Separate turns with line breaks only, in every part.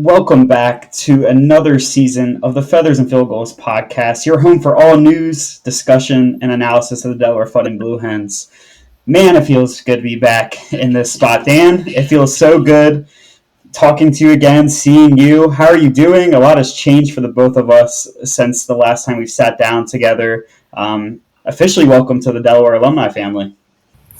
Welcome back to another season of the Feathers and Field Goals podcast, your home for all news, discussion, and analysis of the Delaware Fighting Blue Hens. Man, it feels good to be back in this spot, Dan. It feels so good talking to you again, seeing you. How are you doing? A lot has changed for the both of us since the last time we've sat down together. Officially welcome to the Delaware alumni family.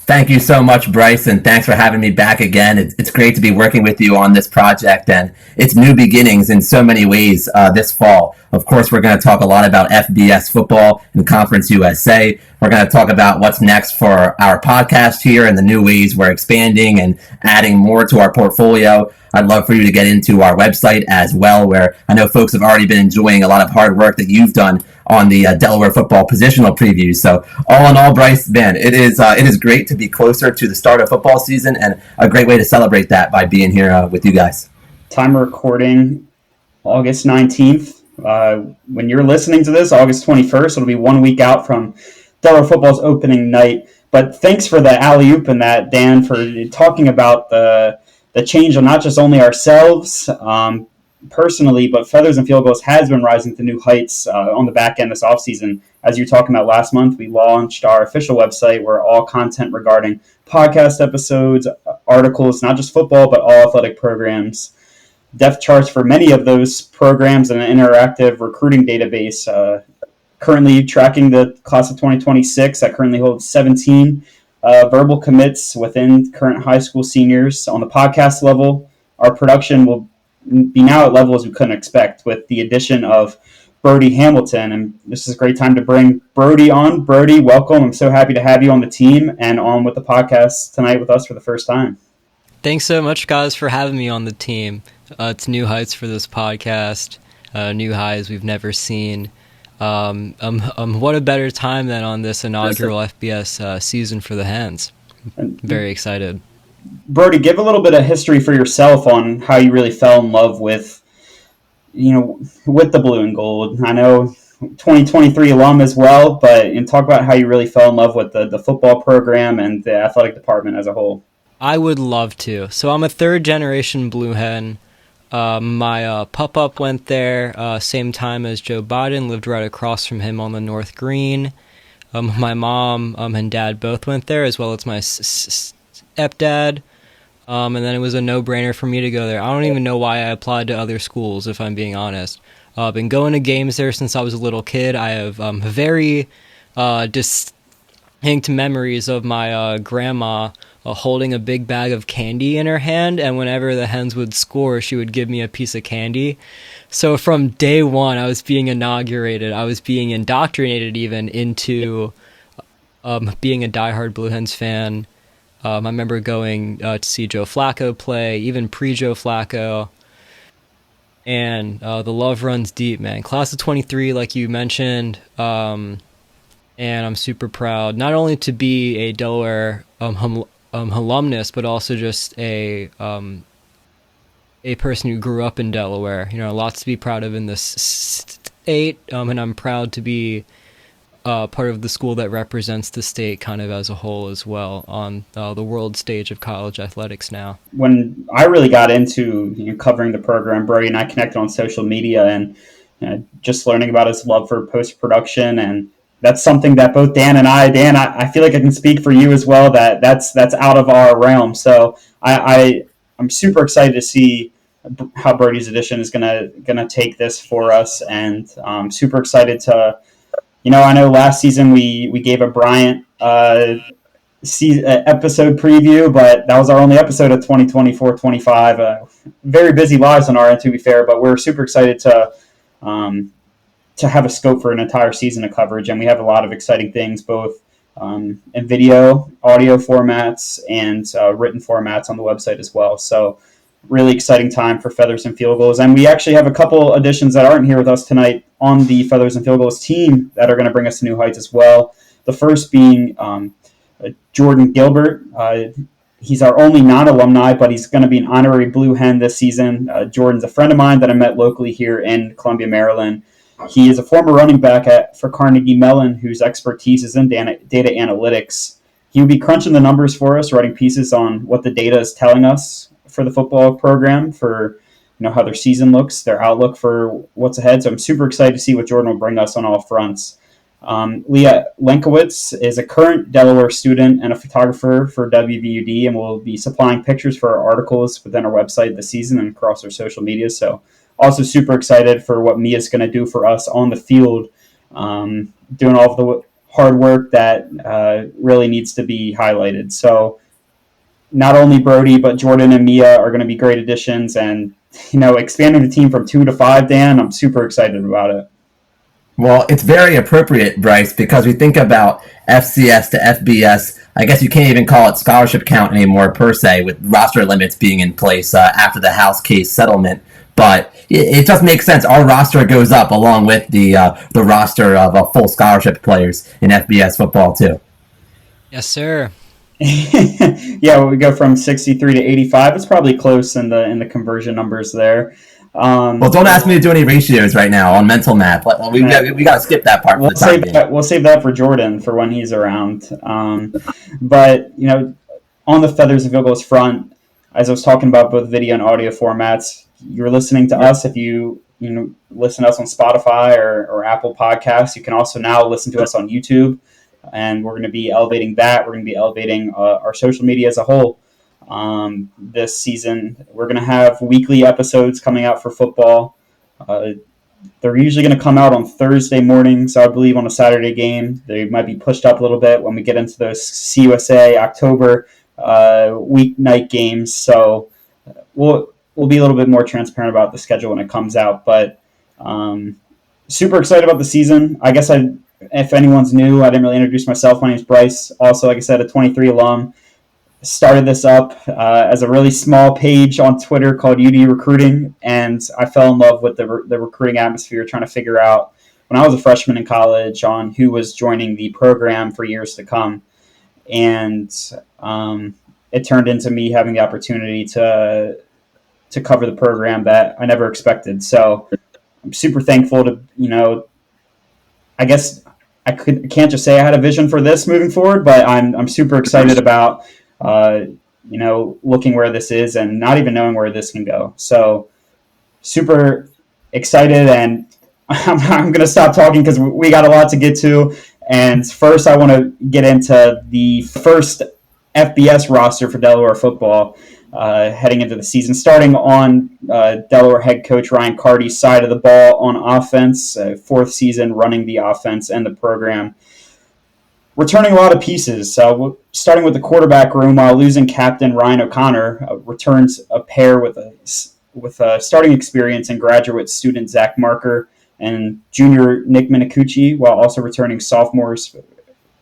Thank you so much, Bryce, and thanks for having me back again. It's great to be working with you on this project, and it's new beginnings in so many ways this fall. Of course, we're going to talk a lot about FBS football and Conference USA. We're going to talk about what's next for our podcast here and the new ways we're expanding and adding more to our portfolio. I'd love for you to get into our website as well, where I know folks have already been enjoying a lot of hard work that you've done on the Delaware football positional previews. So all in all, Bryce, man, it is great to be closer to the start of football season and a great way to celebrate that by being here with you guys.
Time of recording, August 19th. When you're listening to this, August 21st, it'll be 1 week out from Delaware football's opening night. But thanks for the alley-oop and that, Dan, for talking about the change of not just only ourselves personally, but Feathers and Field Goals has been rising to new heights on the back end this offseason. As you were talking about last month, we launched our official website where all content regarding podcast episodes, articles, not just football, but all athletic programs, depth charts for many of those programs, and an interactive recruiting database currently tracking the class of 2026 that currently holds 17 verbal commits within current high school seniors. On the podcast level, our production will be now at levels we couldn't expect with the addition of Brody Hamilton. And this is a great time to bring Brody on. Brody, welcome. I'm so happy to have you on the team and on with the podcast tonight with us for the first time.
Thanks so much, guys, for having me on the team. It's new heights for this podcast, new highs we've never seen. What a better time than on this inaugural FBS season for the Hens. I'm very excited.
Brody, give a little bit of history for yourself on how you really fell in love with the blue and gold. I know 2023 alum as well, but talk about how you really fell in love with the football program and the athletic department as a whole.
I would love to. So I'm a third-generation Blue Hen. My pup-up went there same time as Joe Biden, lived right across from him on the North Green. My mom and dad both went there, as well as my stepdad. And then it was a no-brainer for me to go there. I don't even know why I applied to other schools, if I'm being honest. I've been going to games there since I was a little kid. I have very distinct memories of my grandma holding a big bag of candy in her hand, and whenever the Hens would score, she would give me a piece of candy. So from day one, I was being inaugurated. I was being indoctrinated even into being a diehard Blue Hens fan. I remember going to see Joe Flacco play, even pre-Joe Flacco. And the love runs deep, man. Class of 23, like you mentioned, and I'm super proud not only to be a Delaware alumnus, but also just a person who grew up in Delaware. Lots to be proud of in this state, and I'm proud to be part of the school that represents the state kind of as a whole as well on the world stage of college athletics now.
When I really got into covering the program, Brody and I connected on social media and just learning about his love for post-production, and that's something that both Dan, I feel like I can speak for you as well, that's out of our realm. So I'm super excited to see how Brody's edition is gonna take this for us, and super excited to, I know last season we gave a Bryant episode preview, but that was our only episode of 2024-25. Very busy lives on our end, to be fair, but we're super excited to have a scope for an entire season of coverage, and we have a lot of exciting things, both in video, audio formats, and written formats on the website as well. So really exciting time for Feathers and Field Goals. And we actually have a couple additions that aren't here with us tonight on the Feathers and Field Goals team that are going to bring us to new heights as well. The first being Jordan Gilbert. He's our only non-alumni, but he's going to be an honorary Blue Hen this season. Jordan's a friend of mine that I met locally here in Columbia, Maryland. He is a former running back for Carnegie Mellon, whose expertise is in data analytics. He will be crunching the numbers for us, writing pieces on what the data is telling us for the football program, for how their season looks, their outlook for what's ahead. So I'm super excited to see what Jordan will bring us on all fronts. Leah Lenkowitz is a current Delaware student and a photographer for WVUD, and will be supplying pictures for our articles within our website this season and across our social media. So also super excited for what Mia's going to do for us on the field, doing all of the hard work that really needs to be highlighted. So not only Brody, but Jordan and Mia are going to be great additions, and expanding the team from 2 to 5, Dan, I'm super excited about it.
Well, it's very appropriate, Bryce, because we think about FCS to FBS. I guess you can't even call it scholarship count anymore, per se, with roster limits being in place after the House case settlement. But it just makes sense. Our roster goes up along with the roster of full scholarship players in FBS football, too.
Yes, sir.
Yeah, we go from 63 to 85. It's probably close in the conversion numbers there.
Well, don't ask me to do any ratios right now on mental math. We got to skip that part.
We'll save that for Jordan for when he's around. But on the Feathers and Field Goals front, as I was talking about both video and audio formats, you're listening to us. If you listen to us on Spotify or Apple Podcasts, you can also now listen to us on YouTube. And we're going to be elevating that. We're going to be elevating our social media as a whole. This season, we're going to have weekly episodes coming out for football. They're usually going to come out on Thursday mornings, I believe, on a Saturday game. They might be pushed up a little bit when we get into those CUSA October weeknight games. So we'll be a little bit more transparent about the schedule when it comes out. But super excited about the season. I guess if anyone's new, I didn't really introduce myself. My name is Bryce. Also, like I said, a 23 alum. Started this up as a really small page on Twitter called UD Recruiting, and I fell in love with the recruiting atmosphere, trying to figure out when I was a freshman in college on who was joining the program for years to come. And it turned into me having the opportunity to cover the program that I never expected. So I'm super thankful to, I guess I can't just say I had a vision for this moving forward, but I'm super excited about looking where this is and not even knowing where this can go. So super excited, and I'm going to stop talking because we got a lot to get to. And first, I want to get into the first FBS roster for Delaware football heading into the season, starting on Delaware head coach Ryan Carty's side of the ball on offense, fourth season running the offense and the program. Returning a lot of pieces, starting with the quarterback room, while losing captain Ryan O'Connor, returns a pair with a starting experience in graduate student Zach Marker and junior Nick Minicucci, while also returning sophomores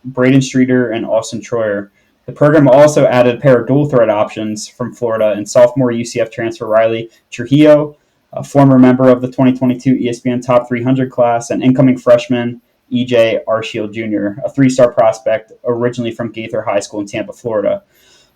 Braden Streeter and Austin Troyer. The program also added a pair of dual threat options from Florida and sophomore UCF transfer Riley Trujillo, a former member of the 2022 ESPN Top 300 class, and incoming freshman EJ Arshiel Jr., a three-star prospect originally from Gaither High School in Tampa, Florida.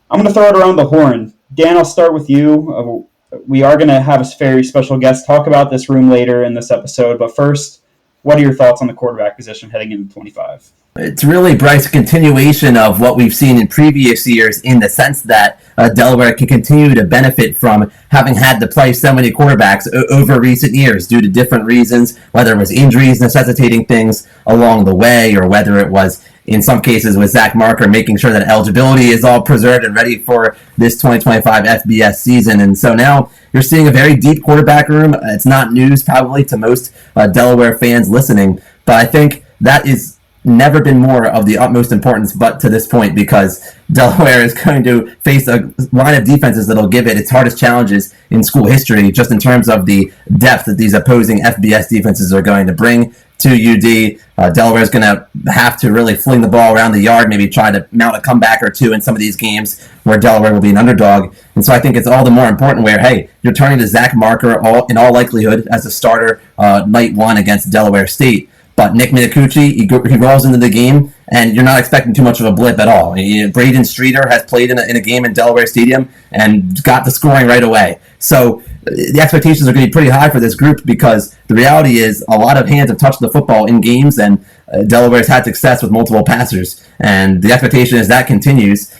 I'm going to throw it around the horn. Dan, I'll start with you. We are going to have a very special guest talk about this room later in this episode, but first, what are your thoughts on the quarterback position heading into 25?
It's really, Bryce, a continuation of what we've seen in previous years, in the sense that Delaware can continue to benefit from having had to play so many quarterbacks over recent years due to different reasons, whether it was injuries necessitating things along the way, or whether it was, in some cases, with Zach Marker, making sure that eligibility is all preserved and ready for this 2025 FBS season. And so now you're seeing a very deep quarterback room. It's not news probably to most Delaware fans listening, but I think that is never been more of the utmost importance but to this point, because Delaware is going to face a line of defenses that'll give it its hardest challenges in school history, just in terms of the depth that these opposing FBS defenses are going to bring to UD. Delaware is going to have to really fling the ball around the yard, maybe try to mount a comeback or two in some of these games where Delaware will be an underdog. And so I think it's all the more important where, hey, you're turning to Zach Marker in all likelihood as a starter night one against Delaware State. But Nick Minicucci, he rolls into the game, and you're not expecting too much of a blip at all. Braden Streeter has played in a game in Delaware Stadium and got the scoring right away. So the expectations are going to be pretty high for this group, because the reality is a lot of hands have touched the football in games, and Delaware's had success with multiple passers. And the expectation is that continues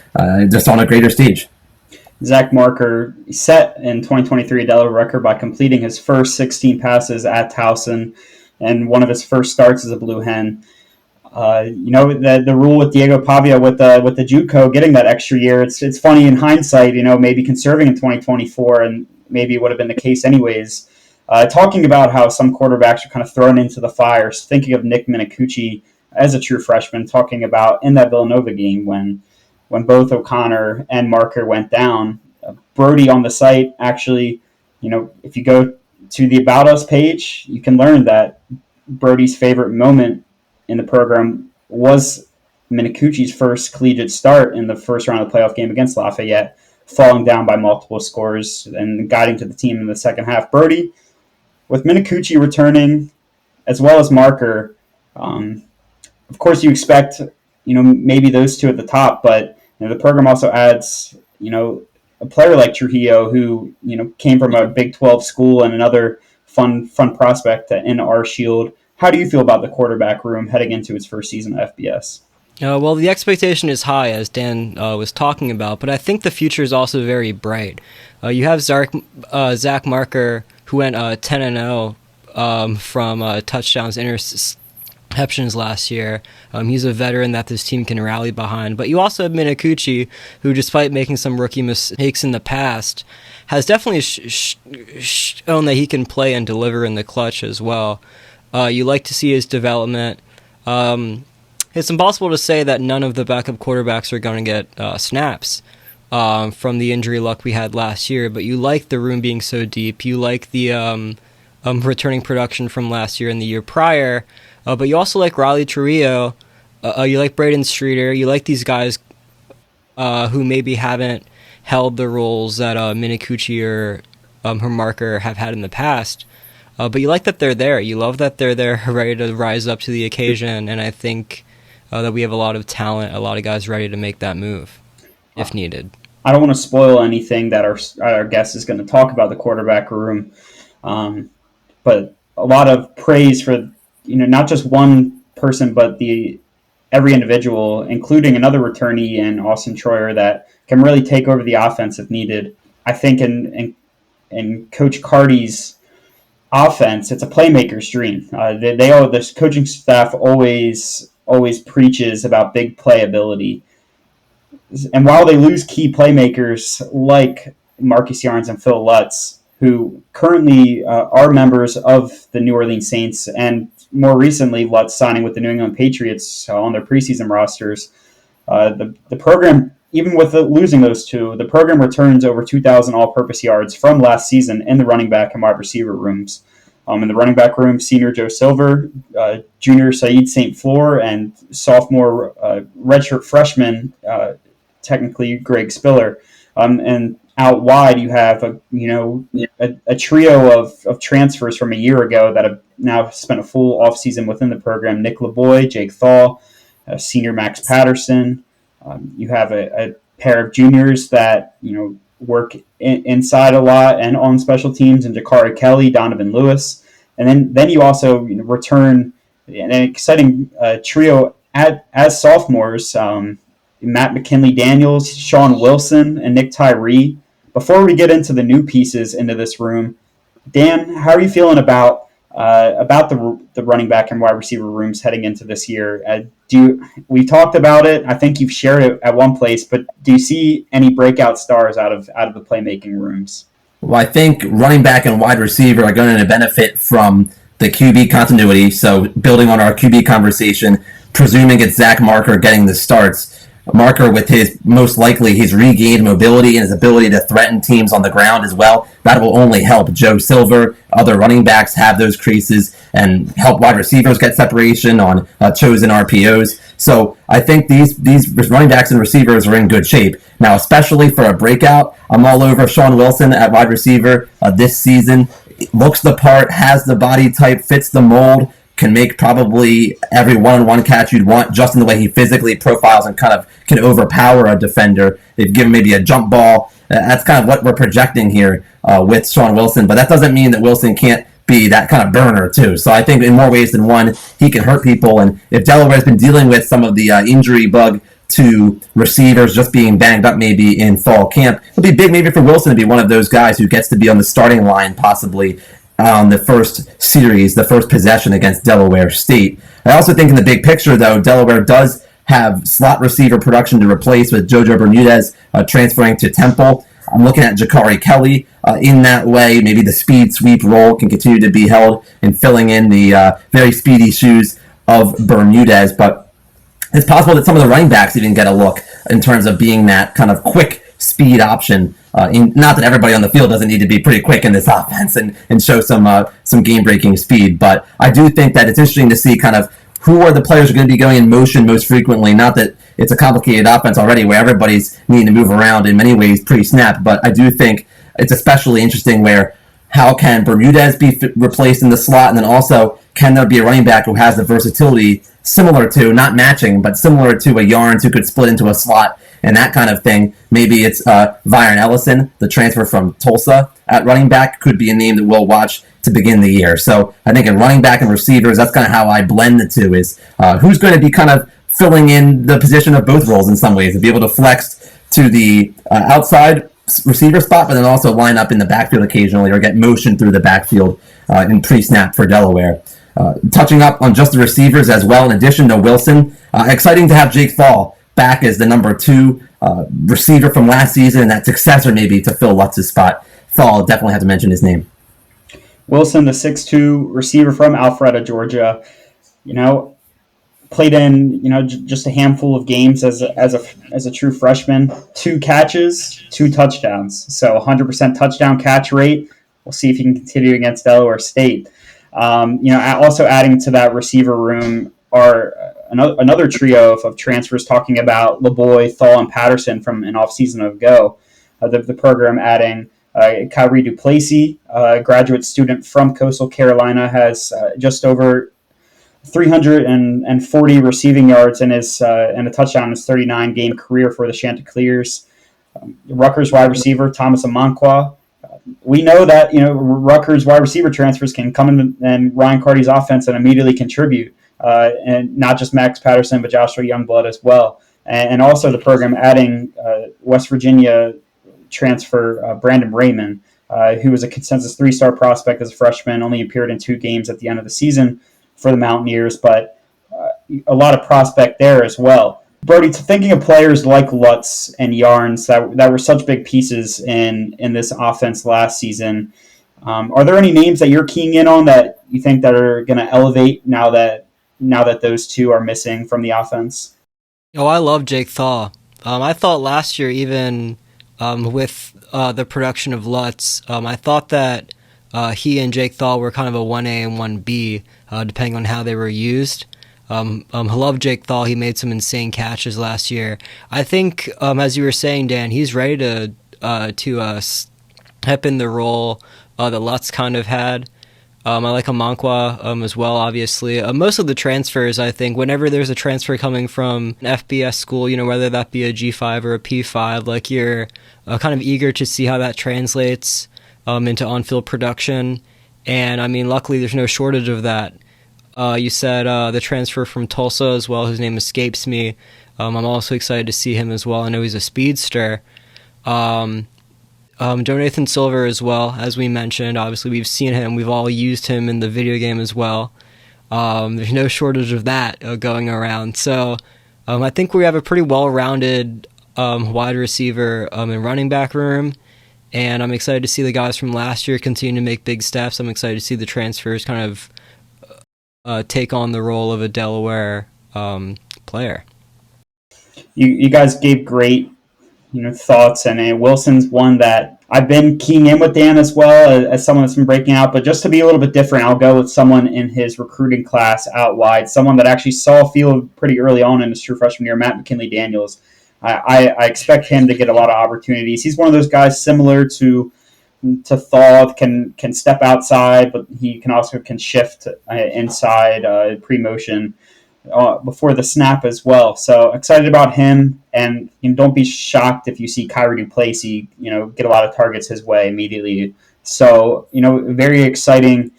just on a greater stage.
Zach Marker set in 2023 a Delaware record by completing his first 16 passes at Towson and one of his first starts as a Blue Hen. The rule with Diego Pavia with the JUCO getting that extra year, it's funny in hindsight, maybe conserving in 2024, and maybe it would have been the case anyways. Talking about how some quarterbacks are kind of thrown into the fire, thinking of Nick Minicucci as a true freshman, talking about in that Villanova game when both O'Connor and Marker went down. Brody on the site actually, if you go to the About Us page, you can learn that Brody's favorite moment in the program was Minicucci's first collegiate start in the first round of the playoff game against Lafayette, falling down by multiple scores and guiding to the team in the second half. Brody, with Minicucci returning, as well as Marker, of course you expect, maybe those two at the top, but the program also adds, a player like Trujillo who, came from a Big 12 school and another fun prospect in our Shield. How do you feel about the quarterback room heading into its first season of FBS?
Well, the expectation is high, as Dan was talking about, but I think the future is also very bright. You have Zach Marker, who went 10-0 from touchdowns, interceptions last year. He's a veteran that this team can rally behind. But you also have Minicucci, who, despite making some rookie mistakes in the past, has definitely shown that he can play and deliver in the clutch as well. You like to see his development. It's impossible to say that none of the backup quarterbacks are going to get snaps from the injury luck we had last year, but you like the room being so deep. You like the returning production from last year and the year prior, but you also like Riley Trujillo. You like Braden Streeter. You like these guys who maybe haven't held the roles that Minicucci or her Marker have had in the past. But you like that they're there. You love that they're there, ready to rise up to the occasion. And I think that we have a lot of talent, a lot of guys ready to make that move if needed.
I don't want to spoil anything that our guest is going to talk about the quarterback room, but a lot of praise for not just one person, but every individual, including another returnee in Austin Troyer that can really take over the offense if needed. I think in Coach Carty's offense, it's a playmaker's dream. This coaching staff always preaches about big playability. And while they lose key playmakers like Marcus Yarns and Phil Lutz, who currently are members of the New Orleans Saints, and more recently Lutz signing with the New England Patriots on their preseason rosters, the program, even with losing those two, the program returns over 2,000 all-purpose yards from last season in the running back and wide receiver rooms. In the running back room, senior Joe Silver, junior Saeed St. Fleur, and sophomore redshirt freshman, technically Greg Spiller. And out wide, you have a trio of transfers from a year ago that have now spent a full offseason within the program. Nick LeBoy, Jake Thaw, senior Max Patterson. You have a pair of juniors that work inside a lot and on special teams, and Jakari Kelly, Donovan Lewis. And then you also return an exciting trio as sophomores, Matt McKinley-Daniels, Sean Wilson, and Nick Tyree. Before we get into the new pieces into this room, Dan, how are you feeling about the running back and wide receiver rooms heading into this year? We talked about it. I think you've shared it at one place, but do you see any breakout stars out of the playmaking rooms?
Well, I think running back and wide receiver are going to benefit from the QB continuity. So building on our QB conversation, presuming it's Zach Marker getting the starts, Marker with his regained mobility and his ability to threaten teams on the ground as well. That will only help Joe Silver, other running backs have those creases, and help wide receivers get separation on chosen RPOs. So I think these running backs and receivers are in good shape. Now, especially for a breakout, I'm all over Sean Wilson at wide receiver this season. Looks the part, has the body type, fits the mold, can make probably every one-on-one catch you'd want just in the way he physically profiles and kind of can overpower a defender. They've given maybe a jump ball. That's kind of what we're projecting here with Sean Wilson. But that doesn't mean that Wilson can't be that kind of burner too. So I think in more ways than one, he can hurt people. And if Delaware has been dealing with some of the injury bug to receivers just being banged up maybe in fall camp. It'll be big maybe for Wilson to be one of those guys who gets to be on the starting line possibly on the first series, the first possession against Delaware State. I also think in the big picture, though, Delaware does have slot receiver production to replace with JoJo Bermudez transferring to Temple. I'm looking at Jakari Kelly in that way. Maybe the speed sweep role can continue to be held in filling in the very speedy shoes of Bermudez, but it's possible that some of the running backs even get a look in terms of being that kind of quick speed option. Not that everybody on the field doesn't need to be pretty quick in this offense and show some game-breaking speed, but I do think that it's interesting to see kind of who are the players who are going to be going in motion most frequently. Not that it's a complicated offense already where everybody's needing to move around in many ways pre-snap, but I do think it's especially interesting where how can Bermudez be replaced in the slot, and then also can there be a running back who has the versatility similar to, not matching, but similar to a Yarns who could split into a slot and that kind of thing. Maybe it's Vyron Ellison, the transfer from Tulsa at running back, could be a name that we'll watch to begin the year. So I think in running back and receivers, that's kind of how I blend the two, is who's going to be kind of filling in the position of both roles in some ways, to be able to flex to the outside receiver spot, but then also line up in the backfield occasionally or get motion through the backfield in pre-snap for Delaware. Touching up on just the receivers as well, in addition to Wilson, exciting to have Jake Thal back as the number 2 receiver from last season, and that successor maybe to Phil Lutz's spot. Thal, definitely have to mention his name.
Wilson, the 6'2" receiver from Alpharetta, Georgia, played in just a handful of games as a true freshman. 2 catches, 2 touchdowns, so 100% touchdown catch rate. We'll see if he can continue against Delaware State. Also adding to that receiver room are another trio of transfers, talking about LeBoy, Thal, and Patterson from an offseason ago. The program adding Kyrie Duplessis, a graduate student from Coastal Carolina, has just over 340 receiving yards and a touchdown in his 39-game career for the Chanticleers. Rutgers wide receiver Thomas Amanqua. We know that Rutgers wide receiver transfers can come in and Ryan Carty's offense and immediately contribute, and not just Max Patterson, but Joshua Youngblood as well. And also the program adding West Virginia transfer Brandon Raymond, who was a consensus 3-star prospect as a freshman, only appeared in 2 games at the end of the season for the Mountaineers, but a lot of prospect there as well. Brody, thinking of players like Lutz and Yarns that were such big pieces in this offense last season, are there any names that you're keying in on that you think that are going to elevate now that those two are missing from the offense?
Oh, I love Jake Thal. I thought last year, even with the production of Lutz, I thought that he and Jake Thal were kind of a 1A and 1B, depending on how they were used. I love Jake Thal. He made some insane catches last year. I think, as you were saying, Dan, he's ready to step in the role that Lutz kind of had. I like Amanqua as well, obviously. Most of the transfers, I think, whenever there's a transfer coming from an FBS school, whether that be a G5 or a P5, like you're kind of eager to see how that translates into on-field production. And, I mean, luckily there's no shortage of that. You said the transfer from Tulsa as well, whose name escapes me. I'm also excited to see him as well. I know he's a speedster. Jonathan Silver as well, as we mentioned. Obviously, we've seen him. We've all used him in the video game as well. There's no shortage of that going around. So I think we have a pretty well-rounded wide receiver and running back room. And I'm excited to see the guys from last year continue to make big steps. I'm excited to see the transfers kind of take on the role of a Delaware player.
You guys gave great thoughts, and Wilson's one that I've been keying in with Dan as well as someone that's been breaking out. But just to be a little bit different, I'll go with someone in his recruiting class out wide, someone that actually saw a field pretty early on in his true freshman year, Matt McKinley Daniels. I expect him to get a lot of opportunities. He's one of those guys similar to Thal, can step outside, but he can shift inside pre-motion before the snap as well. So excited about him, and don't be shocked if you see Kyrie Duplessis, get a lot of targets his way immediately. So, very exciting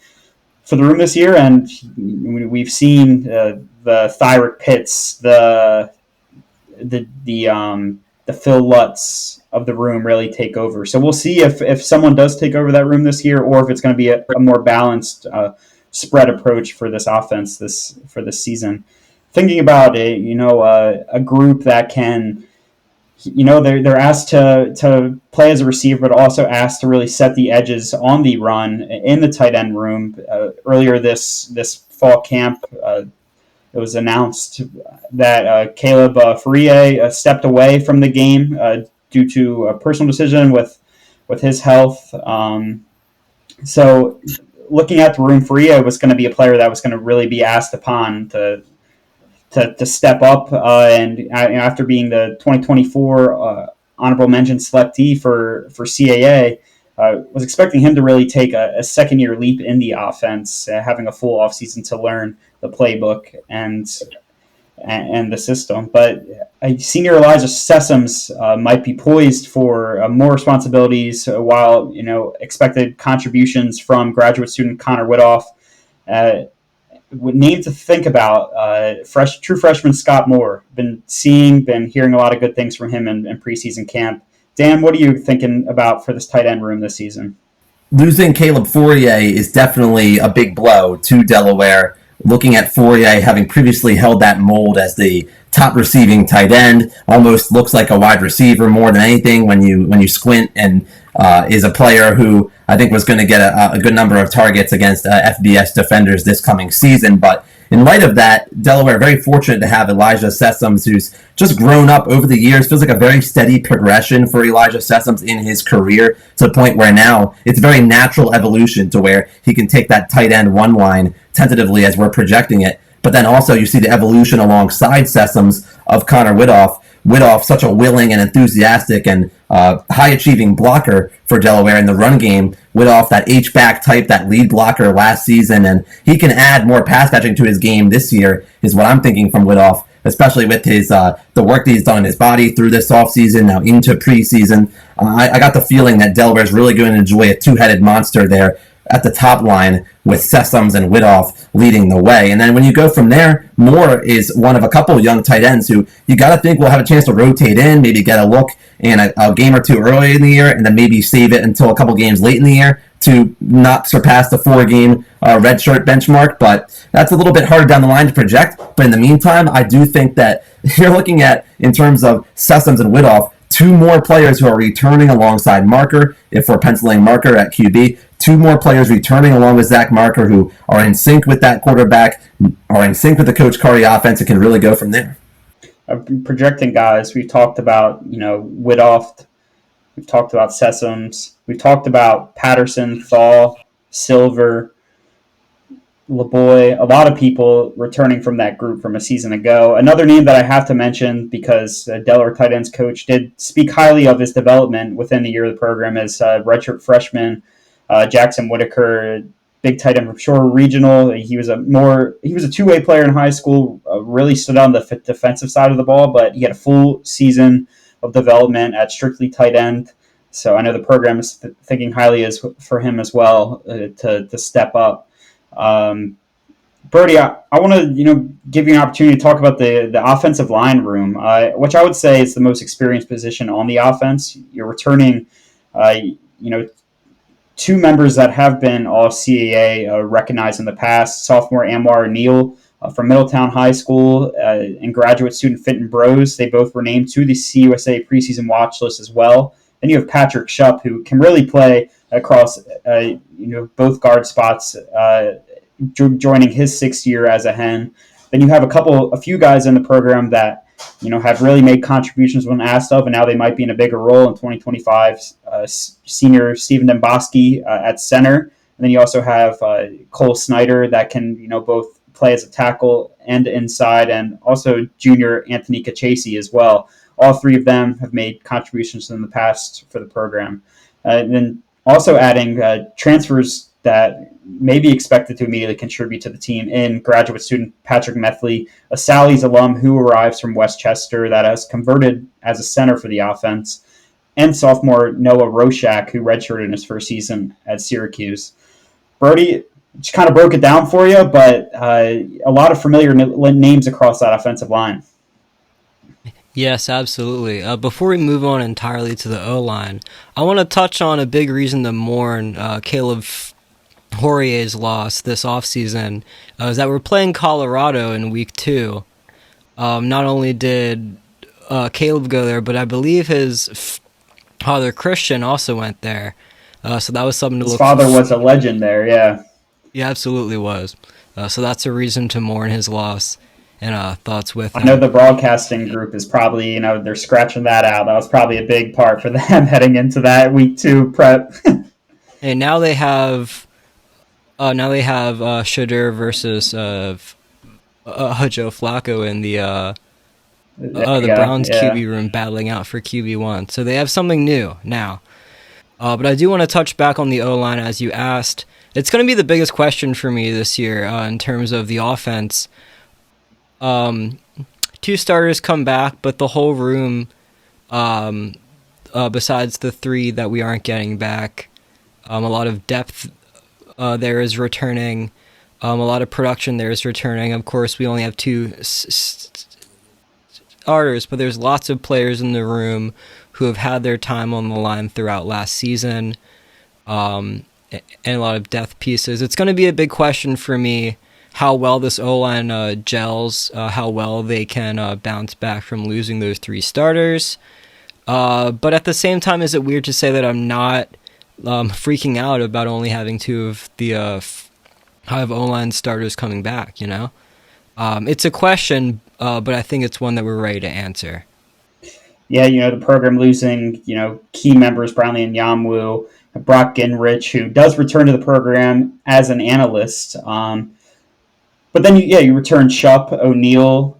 for the room this year, and we've seen the Thyrick Pitts, the the Phil Lutz of the room really take over. So we'll see if someone does take over that room this year, or if it's going to be a more balanced spread approach for this offense for this season. Thinking about it, a group that can, they're asked to play as a receiver, but also asked to really set the edges on the run in the tight end room. Earlier this fall camp, it was announced that Caleb Fourier stepped away from the game due to a personal decision with his health. So looking at the room, Fourier was going to be a player that was going to really be asked upon to step up. And after being the 2024 honorable mention selectee for CAA, was expecting him to really take a second-year leap in the offense, having a full offseason to learn the playbook and the system. But senior Elijah Sessoms might be poised for more responsibilities, while expected contributions from graduate student Connor Widoff. Name to think about, true freshman Scott Moore. Been hearing a lot of good things from him in preseason camp. Dan, what are you thinking about for this tight end room this season?
Losing Caleb Fourier is definitely a big blow to Delaware. Looking at Fourier having previously held that mold as the top receiving tight end, almost looks like a wide receiver more than anything when you squint, and is a player who I think was going to get a good number of targets against FBS defenders this coming season. But in light of that, Delaware very fortunate to have Elijah Sessoms, who's just grown up over the years. Feels like a very steady progression for Elijah Sessoms in his career, to the point where now it's a very natural evolution to where he can take that tight end one line tentatively as we're projecting it. But then also you see the evolution alongside Sessoms of Connor Widoff. Widoff, such a willing and enthusiastic and high-achieving blocker for Delaware in the run game. Widoff, that H-back type, that lead blocker last season, and he can add more pass catching to his game this year, is what I'm thinking from Widoff, especially with his the work that he's done in his body through this offseason, now into preseason. I got the feeling that Delaware's really going to enjoy a two-headed monster there at the top line, with Sessoms and Widoff leading the way. And then when you go from there, Moore is one of a couple young tight ends who you got to think will have a chance to rotate in, maybe get a look in a game or two early in the year, and then maybe save it until a couple games late in the year to not surpass the 4-game redshirt benchmark. But that's a little bit harder down the line to project. But in the meantime, I do think that you're looking at, in terms of Sessoms and Widoff, two more players who are returning alongside Marker, if we're penciling Marker at QB, two more players returning along with Zach Marker who are in sync with that quarterback, are in sync with the Coach Carty offense, and can really go from there.
Projecting guys, we've talked about, Widoff, we've talked about Sessoms, we've talked about Patterson, Thaw, Silver, LeBoy, a lot of people returning from that group from a season ago. Another name that I have to mention, because Delaware tight ends coach did speak highly of his development within the year of the program, is redshirt freshman Jackson Whitaker, big tight end from Shore Regional. He was a two-way player in high school, really stood on the defensive side of the ball, but he had a full season of development at strictly tight end. So I know the program is thinking highly for him as well to step up. Brody, I want to give you an opportunity to talk about the offensive line room, which I would say is the most experienced position on the offense. You're returning, two members that have been all CAA recognized in the past: sophomore Anwar Neal from Middletown High School and graduate student Fenton Brose. They both were named to the CUSA preseason watch list as well. Then you have Patrick Shupp, who can really play across both guard spots, joining his sixth year as a Hen. Then you have a few guys in the program that have really made contributions when asked of, and now they might be in a bigger role in 2025. Senior Stephen Demboski at center, and then you also have Cole Snyder that can both play as a tackle and inside, and also junior Anthony Kachase as well. All three of them have made contributions in the past for the program. And then also adding transfers that may be expected to immediately contribute to the team in graduate student Patrick Methley, a Sally's alum who arrives from Westchester that has converted as a center for the offense, and sophomore Noah Roshak, who redshirted in his first season at Syracuse. Brody, just kind of broke it down for you, but a lot of familiar names across that offensive line.
Yes, absolutely. Before we move on entirely to the O-line, I want to touch on a big reason to mourn Caleb Horier's loss this offseason is that we're playing Colorado in week 2. Not only did Caleb go there, but I believe his father Christian also went there. So that was something to
His
look
father was a legend there, yeah.
He absolutely was. So that's a reason to mourn his loss, and thoughts with him.
I know the broadcasting group is probably, they're scratching that out. That was probably a big part for them heading into that week 2 prep.
And now they have Shadur versus Joe Flacco in the Browns QB room battling out for QB1. So they have something new now. But I do want to touch back on the O-line as you asked. It's going to be the biggest question for me this year in terms of the offense. 2 starters come back, but the whole room, besides the 3 that we aren't getting back, a lot of depth there is returning. A lot of production there is returning. Of course, we only have 2 starters, but there's lots of players in the room who have had their time on the line throughout last season, and a lot of depth pieces. It's going to be a big question for me how well this O-line gels, how well they can bounce back from losing those 3 starters. But at the same time, is it weird to say that I'm not freaking out about only having 2 of the 5 O-line starters coming back, It's a question, but I think it's one that we're ready to answer.
Yeah, the program losing, key members, Brownlee and Yamwu, Brock Ginrich, who does return to the program as an analyst. But then, you return Shupp, O'Neal,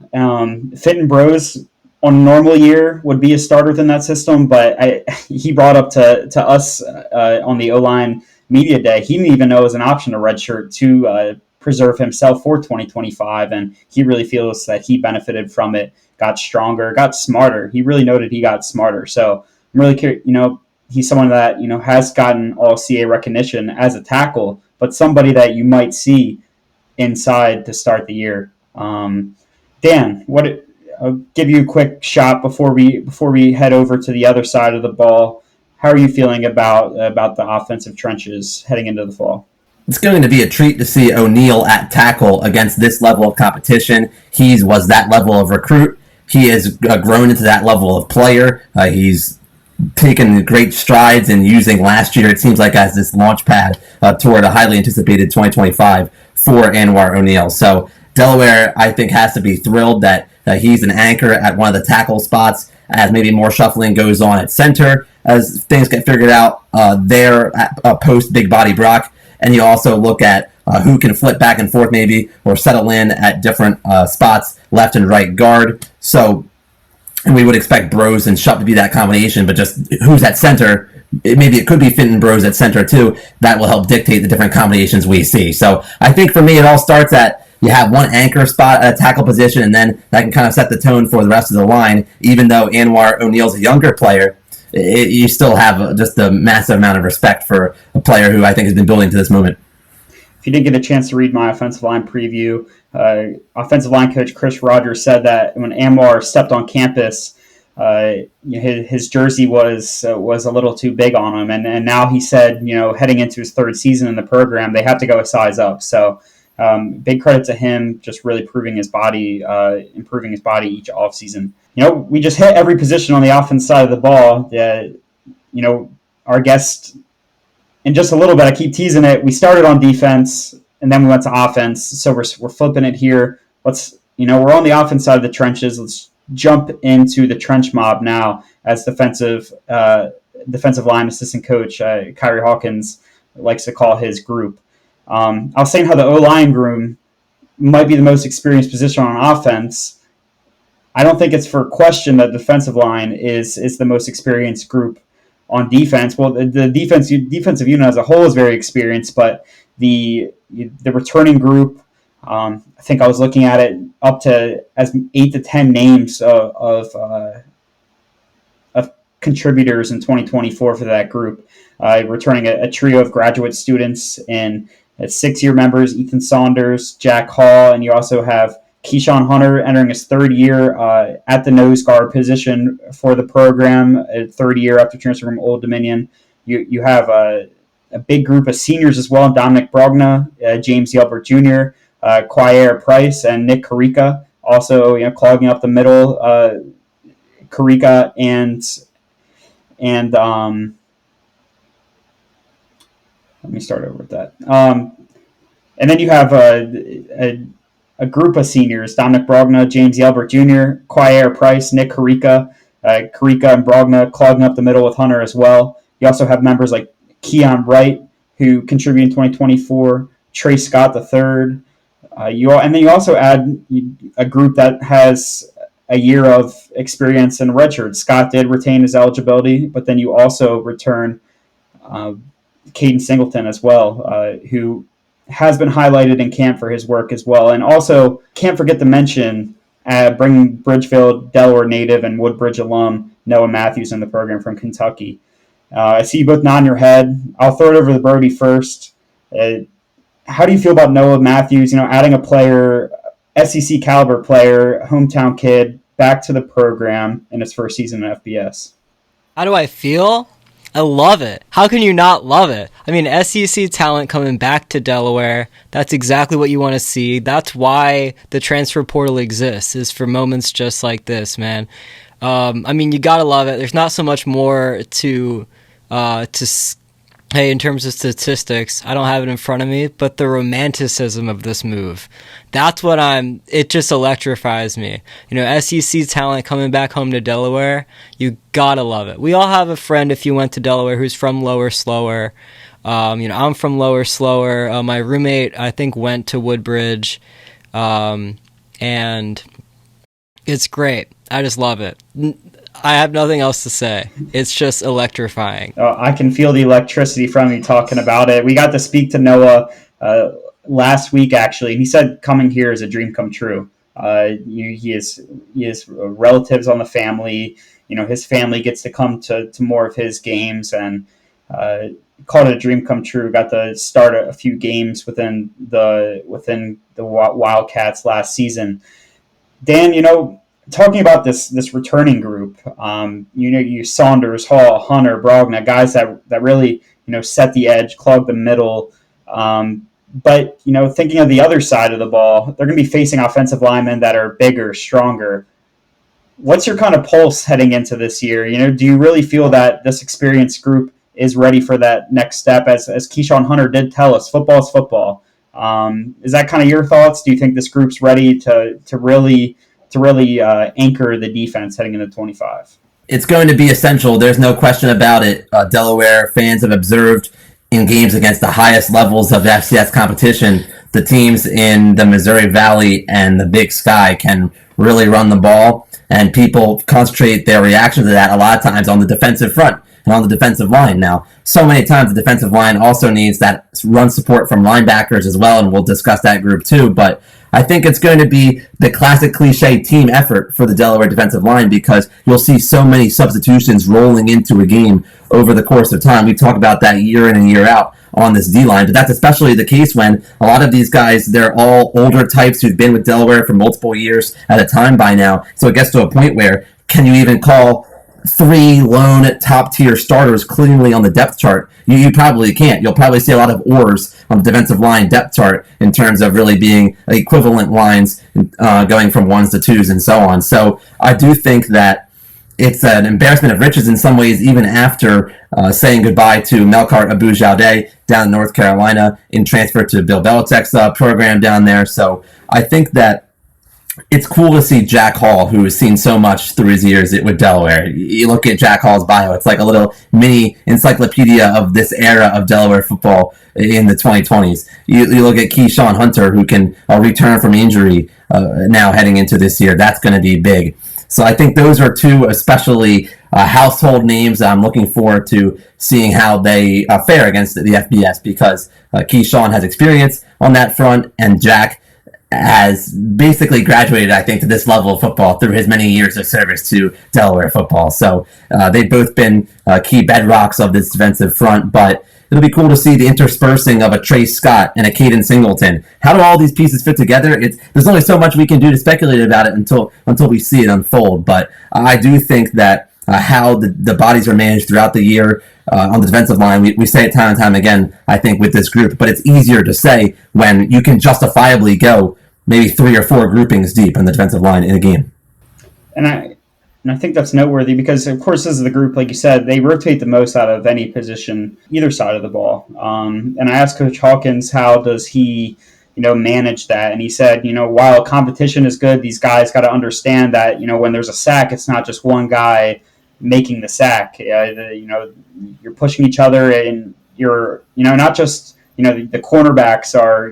Fitton Bros on a normal year would be a starter within that system, but he brought up to us on the O-line media day, he didn't even know it was an option to redshirt to preserve himself for 2025, and he really feels that he benefited from it, got stronger, got smarter. He really noted he got smarter. So I'm really curious, he's someone that, has gotten all CA recognition as a tackle, but somebody that you might see inside to start the year. Dan, I'll give you a quick shot before we head over to the other side of the ball. How are you feeling about the offensive trenches heading into the fall?
It's going to be a treat to see O'Neal at tackle against this level of competition. He was that level of recruit. He has grown into that level of player. He's taken great strides in using last year, it seems like, as this launch pad toward a highly anticipated 2025 for Anwar O'Neal. So Delaware, I think, has to be thrilled that he's an anchor at one of the tackle spots as maybe more shuffling goes on at center as things get figured out there at post Big Body Brock. And you also look at who can flip back and forth maybe or settle in at different spots, left and right guard. So we would expect Bros and Shupp to be that combination, but just who's at center, maybe it could be Fitton Bros at center too. That will help dictate the different combinations we see. So I think for me it all starts at you have one anchor spot at a tackle position, and then that can kind of set the tone for the rest of the line. Even though Anwar O'Neal's a younger player, you still have just a massive amount of respect for a player who I think has been building to this moment.
If you didn't get a chance to read my offensive line preview, offensive line coach Chris Rogers said that when Anwar stepped on campus, his jersey was a little too big on him, and now he said, heading into his 3rd season in the program, they have to go a size up. So big credit to him, just really improving his body each offseason. We just hit every position on the offense side of the ball. Our guest, in just a little bit, I keep teasing it, we started on defense, and then we went to offense. So we're flipping it here. We're on the offense side of the trenches. Let's jump into the trench mob now, as defensive line assistant coach Kyrie Hawkins likes to call his group. I was saying how the O-line room might be the most experienced position on offense. I don't think it's for question that the defensive line is the most experienced group on defense. Well, the defensive unit as a whole is very experienced, but the returning group, I think I was looking at it up to as 8 to 10 names of contributors in 2024 for that group, returning a trio of graduate students and 6-year members, Ethan Saunders, Jack Hall, and you also have Keyshawn Hunter entering his third year at the nose guard position for the program, third year after transfer from Old Dominion. You have a big group of seniors as well: Dominic Brogna, James Yelbert Jr., Quayer Price, and Nick Carica. Also, clogging up the middle. Carica and let me start over with that. And then you have a group of seniors: Dominic Brogna, James Yelbert Jr., Quayer Price, Nick Carica. Carica and Brogna clogging up the middle with Hunter as well. You also have members like Keon Wright, who contributed in 2024, Trey Scott III. And then you also add a group that has a year of experience in redshirt. Scott did retain his eligibility, but then you also return Caden Singleton as well, who has been highlighted in camp for his work as well. And also, can't forget to mention bringing Bridgefield, Delaware native, and Woodbridge alum Noah Matthews in the program from Kentucky. I see you both nodding your head. I'll throw it over to Brody first. How do you feel about Noah Matthews, adding a player, SEC caliber player, hometown kid, back to the program in his first season in FBS?
How do I feel? I love it. How can you not love it? I mean, SEC talent coming back to Delaware, that's exactly what you want to see. That's why the transfer portal exists, is for moments just like this, man. I mean, you gotta love it. There's not so much more to hey, in terms of statistics, I don't have it in front of me, but the romanticism of this move, that's what it just electrifies me. SEC talent coming back home to Delaware, you gotta love it. We all have a friend, if you went to Delaware, who's from Lower Slower. I'm from Lower Slower. My roommate, I think, went to Woodbridge, and it's great. I just love it. I have nothing else to say. It's just electrifying.
I can feel the electricity from you talking about it. We got to speak to Noah last week, actually. He said coming here is a dream come true. He has relatives on the family. His family gets to come to more of his games, and called it a dream come true. Got to start a few games within the Wildcats last season. Dan, talking about this returning group, you Saunders, Hall, Hunter, Brogna, guys that really set the edge, clog the middle. But thinking of the other side of the ball, they're going to be facing offensive linemen that are bigger, stronger. What's your kind of pulse heading into this year? Do you really feel that this experienced group is ready for that next step? As Keyshawn Hunter did tell us, football is football. Is that kind of your thoughts? Do you think this group's ready to really anchor the defense heading into 25?
It's going to be essential. There's no question about it. Delaware fans have observed in games against the highest levels of FCS competition, the teams in the Missouri Valley and the Big Sky can really run the ball, and people concentrate their reaction to that a lot of times on the defensive front and on the defensive line. Now, so many times the defensive line also needs that run support from linebackers as well, and we'll discuss that group too, but I think it's going to be the classic cliche team effort for the Delaware defensive line, because you'll see so many substitutions rolling into a game over the course of time. We talk about that year in and year out on this D-line, but that's especially the case when a lot of these guys, they're all older types who've been with Delaware for multiple years at a time by now. So it gets to a point where, can you even call three lone top-tier starters cleanly on the depth chart? You probably can't. You'll probably see a lot of oars on the defensive line depth chart in terms of really being equivalent lines going from ones to twos and so on. So I do think that it's an embarrassment of riches in some ways, even after saying goodbye to Melkart Abu-Jaude down in North Carolina in transfer to Bill Belichick's program down there. So I think that it's cool to see Jack Hall, who has seen so much through his years with Delaware. You look at Jack Hall's bio, it's like a little mini encyclopedia of this era of Delaware football in the 2020s. You look at Keyshawn Hunter, who can return from injury now heading into this year. That's going to be big. So I think those are two especially household names I'm looking forward to seeing how they fare against the FBS, because Keyshawn has experience on that front, and Jack has basically graduated, I think, to this level of football through his many years of service to Delaware football. So they've both been key bedrocks of this defensive front, but it'll be cool to see the interspersing of a Trey Scott and a Caden Singleton. How do all these pieces fit together? There's only so much we can do to speculate about it until we see it unfold. But I do think that how the bodies are managed throughout the year on the defensive line, we say it time and time again, I think, with this group. But it's easier to say when you can justifiably go maybe 3 or 4 groupings deep on the defensive line in a game.
And I think that's noteworthy because, of course, this is the group, like you said, they rotate the most out of any position, either side of the ball. And I asked Coach Hawkins, how does he, manage that? And he said, while competition is good, these guys got to understand that, when there's a sack, it's not just one guy making the sack. You're pushing each other, and you're, not just, the cornerbacks are,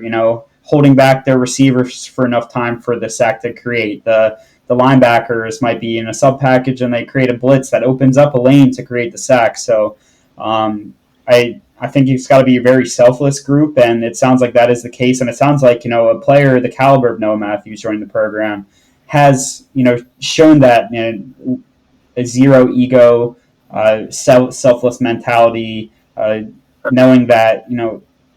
holding back their receivers for enough time for the sack to create. The linebackers might be in a sub package and they create a blitz that opens up a lane to create the sack. So I think it's got to be a very selfless group, and it sounds like that is the case. And it sounds like, a player the caliber of Noah Matthews joining the program has, shown that a zero ego, selfless mentality, knowing that,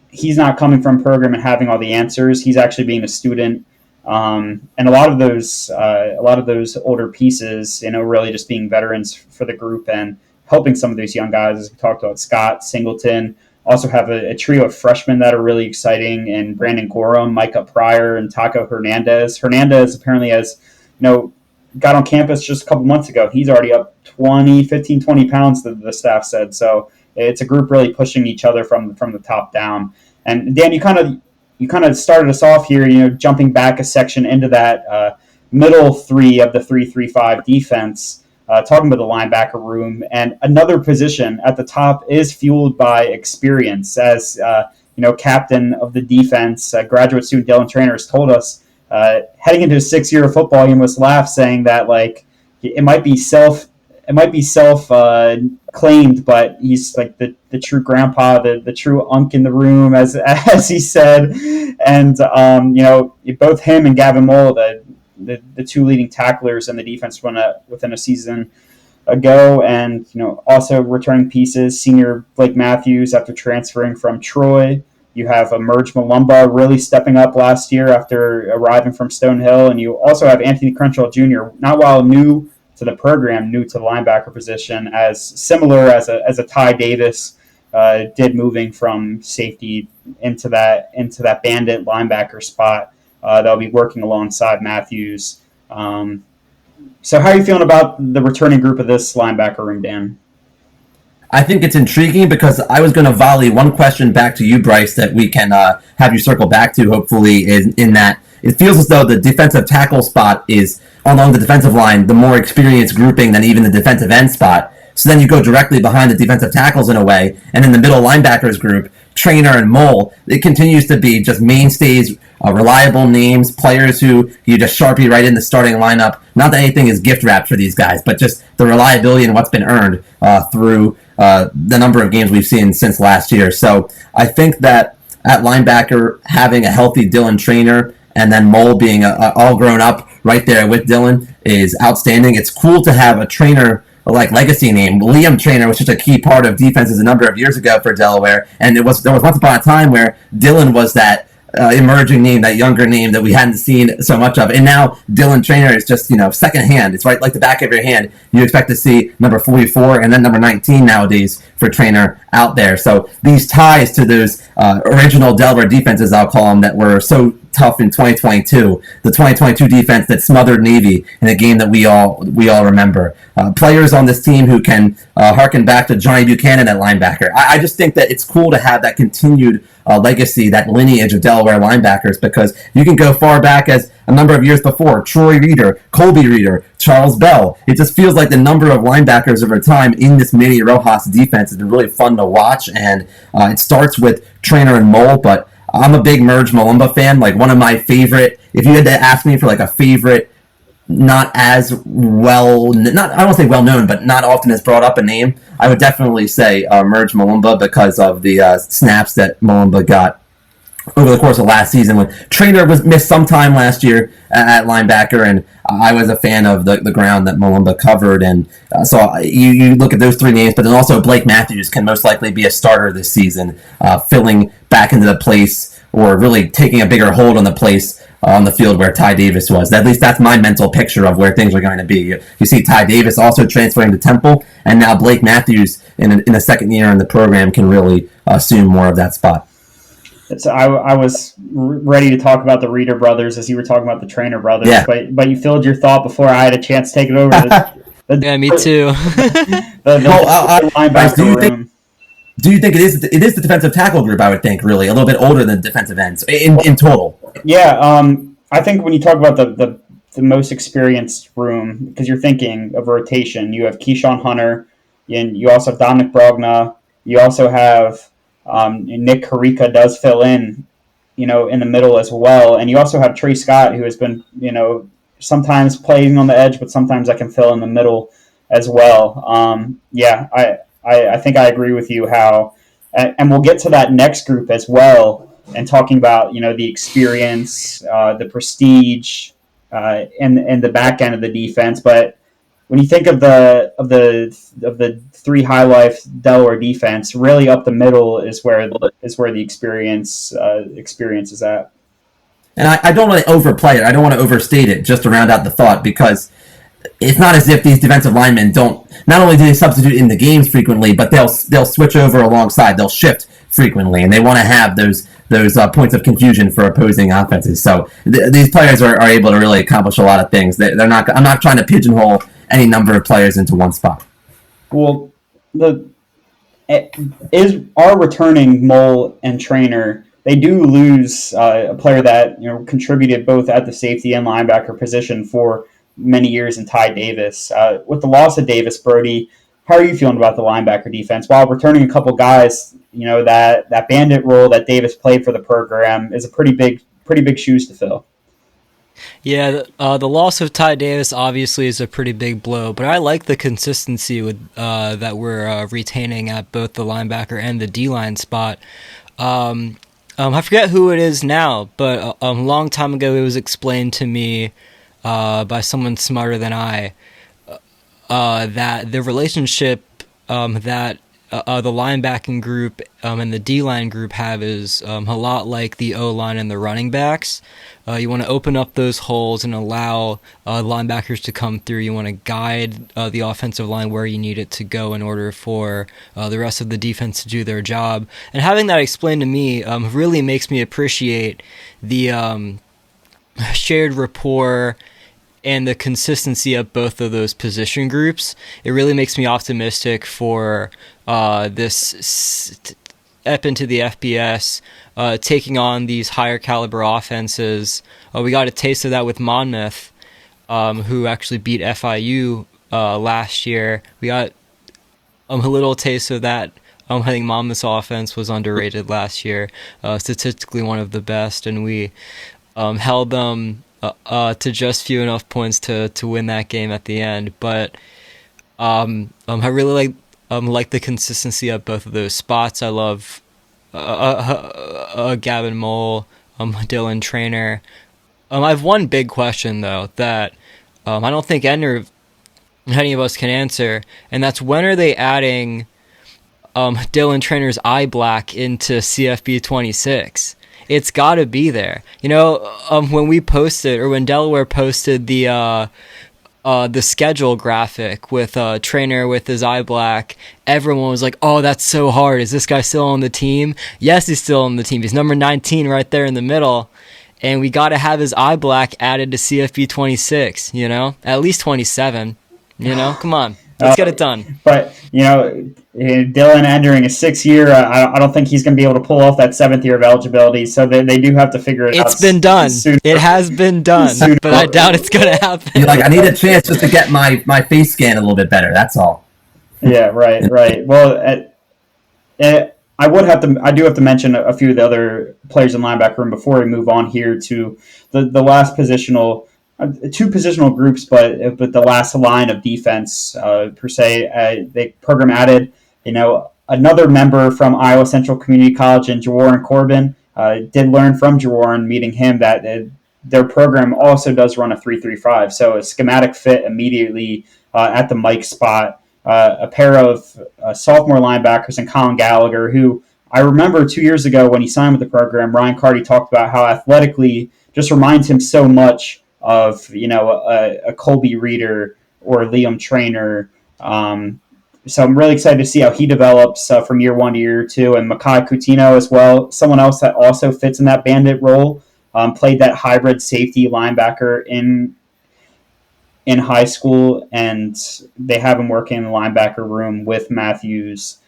he's not coming from a program and having all the answers. He's actually being a student. And a lot of those older pieces, really just being veterans for the group and helping some of these young guys, as we talked about, Scott, Singleton. Also have a trio of freshmen that are really exciting, and Brandon Gorham, Micah Pryor, and Taco Hernandez. Hernandez apparently has, got on campus just a couple months ago. He's already up 15, 20 pounds, the staff said. So it's a group really pushing each other from the top down. And Dan, you kind of started us off here, jumping back a section into that middle three of the 3-3-5 defense, talking about the linebacker room. And another position at the top is fueled by experience. As captain of the defense, graduate student Dylan Trainer has told us, heading into his 6th year of football, he almost laughed, saying that it might be self claimed, but he's like the true grandpa, the true unk in the room, as he said. And both him and Gavin Mole, the two leading tacklers in the defense within a season ago, and also returning pieces, senior Blake Matthews after transferring from Troy. You have Emerge Malumba really stepping up last year after arriving from Stonehill, and you also have Anthony Crenshaw Jr., not while new to the program, new to the linebacker position, as similar as a Ty Davis did, moving from safety into that bandit linebacker spot. They'll be working alongside Matthews. So how are you feeling about the returning group of this linebacker room, Dan?
I think it's intriguing because I was going to volley one question back to you, Bryce, that we can have you circle back to, hopefully, in that it feels as though the defensive tackle spot is, along the defensive line, the more experienced grouping than even the defensive end spot. So then you go directly behind the defensive tackles in a way, and in the middle linebackers group, Trainer and Mole, it continues to be just mainstays, reliable names, players who you just Sharpie right in the starting lineup. Not that anything is gift wrapped for these guys, but just the reliability and what's been earned through the number of games we've seen since last year. So I think that at linebacker, having a healthy Dylan Trainer and then Mole being all grown up right there with Dylan is outstanding. It's cool to have a Trainer legacy name. Liam Trainer was such a key part of defenses a number of years ago for Delaware, and there was once upon a time where Dylan was that emerging name, that younger name that we hadn't seen so much of, and now Dylan Trainer is just second hand. It's right like the back of your hand. You expect to see number 44 and then number 19 nowadays for Trainer out there. So these ties to those original Delaware defenses, I'll call them, that were so tough in 2022, the 2022 defense that smothered Navy in a game that we all remember. Players on this team who can harken back to Johnny Buchanan at linebacker. I just think that it's cool to have that continued legacy, that lineage of Delaware linebackers, because you can go far back as a number of years before, Troy Reeder, Colby Reeder, Charles Bell. It just feels like the number of linebackers over time in this mini Rojas defense has been really fun to watch, and it starts with Trainer and Mole, but I'm a big Merge Malumba fan. One of my favorite, if you had to ask me for a favorite, not as well, I don't say well known, but not often as brought up a name, I would definitely say Merge Malumba because of the snaps that Malumba got over the course of last season when Trainer was missed some time last year at linebacker, and I was a fan of the ground that Malumba covered. And so you look at those three names, but then also Blake Matthews can most likely be a starter this season, filling back into the place or really taking a bigger hold on the place on the field where Ty Davis was. At least that's my mental picture of where things are going to be. You see Ty Davis also transferring to Temple, and now Blake Matthews in the second year in the program can really assume more of that spot.
So I was ready to talk about the Reader brothers as you were talking about the Trainer brothers,
yeah.
but you filled your thought before I had a chance to take it over.
Yeah, me too.
the linebacker room.
Do you think it is the defensive tackle group? I would think really a little bit older than defensive ends in total.
Yeah, I think when you talk about the most experienced room, because you're thinking of rotation, you have Keyshawn Hunter, and you also have Dominic Brogna. You also have Nick Karika does fill in the middle as well, and you also have Trey Scott, who has been sometimes playing on the edge, but sometimes I can fill in the middle as well. I think I agree with you and we'll get to that next group as well, and talking about the experience, the prestige, and the back end of the defense. But when you think of the three high life Delaware defense, really up the middle is where the experience is at.
And I don't want to overplay it. I don't want to overstate it. Just to round out the thought, because it's not as if these defensive linemen don't. Not only do they substitute in the games frequently, but they'll switch over alongside. They'll shift frequently, and they want to have those points of confusion for opposing offenses. So these players are able to really accomplish a lot of things. They're not. I'm not trying to pigeonhole any number of players into one spot.
Well, our returning Mole and Trainer. They do lose a player that contributed both at the safety and linebacker position for many years in Ty Davis. With the loss of Davis, Brody, how are you feeling about the linebacker defense? While returning a couple guys, that bandit role that Davis played for the program is a pretty big shoes to fill.
Yeah, the loss of Ty Davis obviously is a pretty big blow, but I like the consistency with that we're retaining at both the linebacker and the D-line spot. I forget who it is now, but a long time ago it was explained to me by someone smarter than I that the relationship that the linebacking group and the D-line group have is a lot like the O-line and the running backs. You want to open up those holes and allow linebackers to come through. You want to guide the offensive line where you need it to go in order for the rest of the defense to do their job. And having that explained to me really makes me appreciate the shared rapport and the consistency of both of those position groups. It really makes me optimistic for this step into the FBS, taking on these higher caliber offenses. We got a taste of that with Monmouth, who actually beat FIU last year. We got a little taste of that. I think Monmouth's offense was underrated last year, statistically one of the best, and we held them to just few enough points to win that game at the end. But I really like the consistency of both of those spots. I love Gavin Mole, Dylan Trainer. I have one big question though that I don't think any of us can answer, and that's when are they adding Dylan Trainer's eye black into CFB 26? It's got to be there. When we posted, or when Delaware posted the schedule graphic with Trainer with his eye black, everyone was like, "Oh, that's so hard. Is this guy still on the team?" Yes, he's still on the team. He's number 19 right there in the middle, and we got to have his eye black added to CFB 26. At least 27. Come on. Let's get it done.
But, Dylan entering a 6th year, I don't think he's going to be able to pull off that 7th year of eligibility. So they do have to figure it out.
It's been done. It has been done, but I doubt it's going to happen.
You're like, I need a chance just to get my face scan a little bit better. That's all.
Yeah, right. Well, I do have to mention a few of the other players in linebacker room before we move on here to the last positional. Two positional groups, but the last line of defense per se. The program added, another member from Iowa Central Community College in Jawarren Corbin. did learn from Jaworn meeting him that their program also does run a 3-3-5. So a schematic fit immediately at the Mike spot. A pair of sophomore linebackers and Colin Gallagher, who I remember 2 years ago when he signed with the program, Ryan Carty talked about how athletically just reminds him so much of, a Colby Reeder or Liam Trainer. So I'm really excited to see how he develops from year 1 to year 2. And Makai Coutinho as well, someone else that also fits in that bandit role, played that hybrid safety linebacker in high school, and they have him working in the linebacker room with Matthews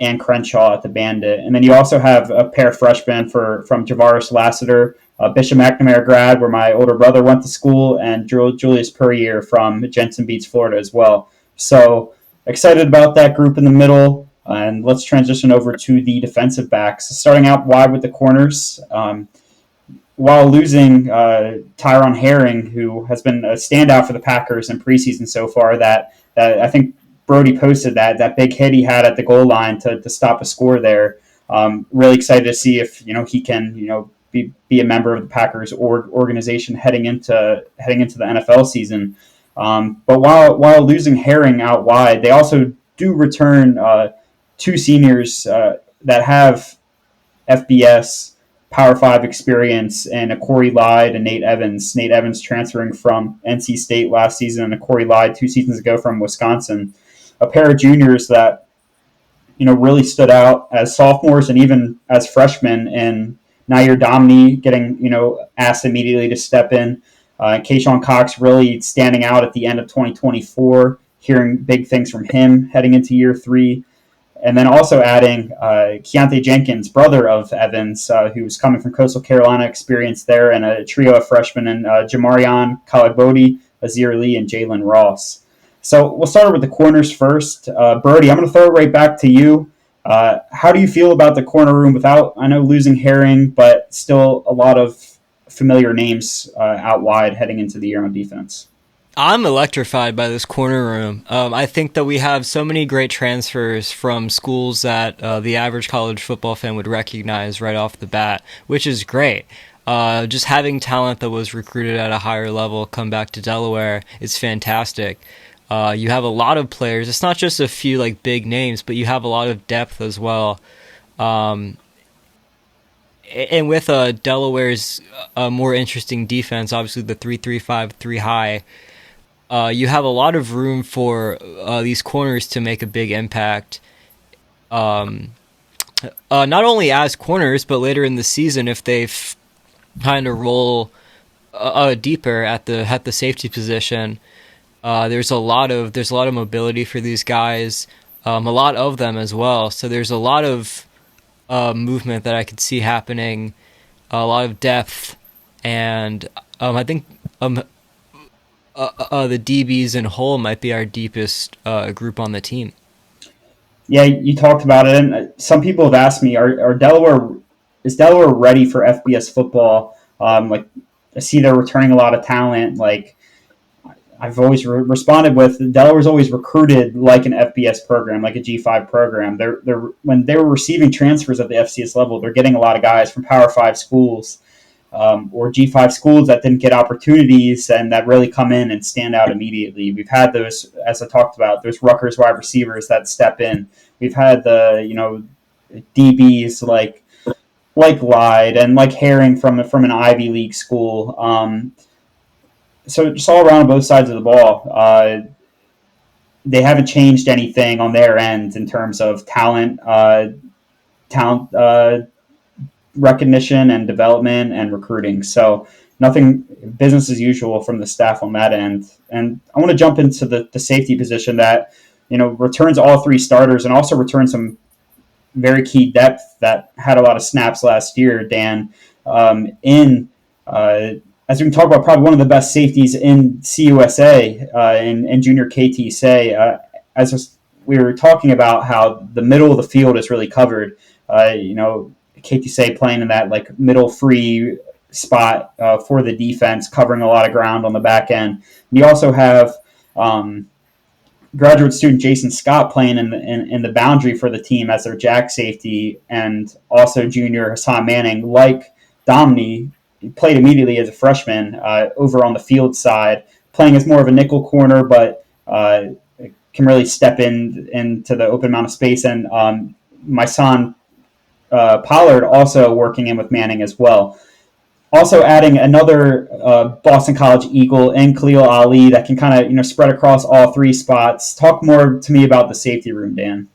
and Crenshaw at the Bandit. And then you also have a pair of freshmen from Javaris Lassiter, Bishop McNamara grad, where my older brother went to school, and Julius Puryear from Jensen Beach, Florida as well. So excited about that group in the middle. And let's transition over to the defensive backs. Starting out wide with the corners. While losing Tyron Herring, who has been a standout for the Packers in preseason so far, that I think Brody posted that big hit he had at the goal line to stop a score there. Really excited to see if he can be a member of the Packers organization heading into the NFL season. But while losing Herring out wide, they also do return two seniors that have FBS Power 5 experience, and a Corey Lyde and Nate Evans. Nate Evans transferring from NC State last season, and a Corey Lyde 2 seasons ago from Wisconsin. A pair of juniors that really stood out as sophomores and even as freshmen. And Nair Domney getting asked immediately to step in. Kayshawn Cox really standing out at the end of 2024. Hearing big things from him heading into year 3. And then also adding Keontae Jenkins, brother of Evans, who's coming from Coastal Carolina, experience there, and a trio of freshmen, and Jamarion Kalagbodi, Azir Lee, and Jalen Ross. So we'll start with the corners first. Brody, I'm going to throw it right back to you. How do you feel about the corner room without, I know, losing Herring, but still a lot of familiar names out wide heading into the year on defense?
I'm electrified by this corner room. I think that we have so many great transfers from schools that the average college football fan would recognize right off the bat, which is great. Just having talent that was recruited at a higher level come back to Delaware is fantastic. You have a lot of players. It's not just a few big names, but you have a lot of depth as well. And with Delaware's more interesting defense, obviously the 3-3-5, 3 high, you have a lot of room for these corners to make a big impact. Not only as corners, but later in the season if they kind of roll deeper at the safety position. There's a lot of mobility for these guys, a lot of them as well. So there's a lot of movement that I could see happening, a lot of depth, and I think the DBs in whole might be our deepest group on the team.
Yeah, you talked about it, and some people have asked me, is Delaware ready for FBS football? I see they're returning a lot of talent. I've always responded with, Delaware's always recruited like an FBS program, like a G5 program. They're when they were receiving transfers at the FCS level, they're getting a lot of guys from Power 5 schools. Or G5 schools that didn't get opportunities and that really come in and stand out immediately. We've had those, as I talked about, those Rutgers wide receivers that step in. We've had the DBs like Lyde and like Herring from an Ivy League school. So just all around on both sides of the ball, they haven't changed anything on their end in terms of talent recognition and development and recruiting. So nothing, business as usual from the staff on that end. And I want to jump into the safety position that, returns all 3 starters and also returns some very key depth that had a lot of snaps last year, Dan, as we can talk about, probably one of the best safeties in CUSA, in junior KT Say. As we were talking about how the middle of the field is really covered, KT Say playing in that middle free spot for the defense, covering a lot of ground on the back end. We also have graduate student Jason Scott playing in the boundary for the team as their jack safety, and also junior Hassan Manning, like Domney, played immediately as a freshman over on the field side, playing as more of a nickel corner, but can really step into the open amount of space. And my son Pollard also working in with Manning as well. Also adding another Boston College Eagle and Khalil Ali that can kind of spread across all three spots. Talk more to me about the safety room, Dan.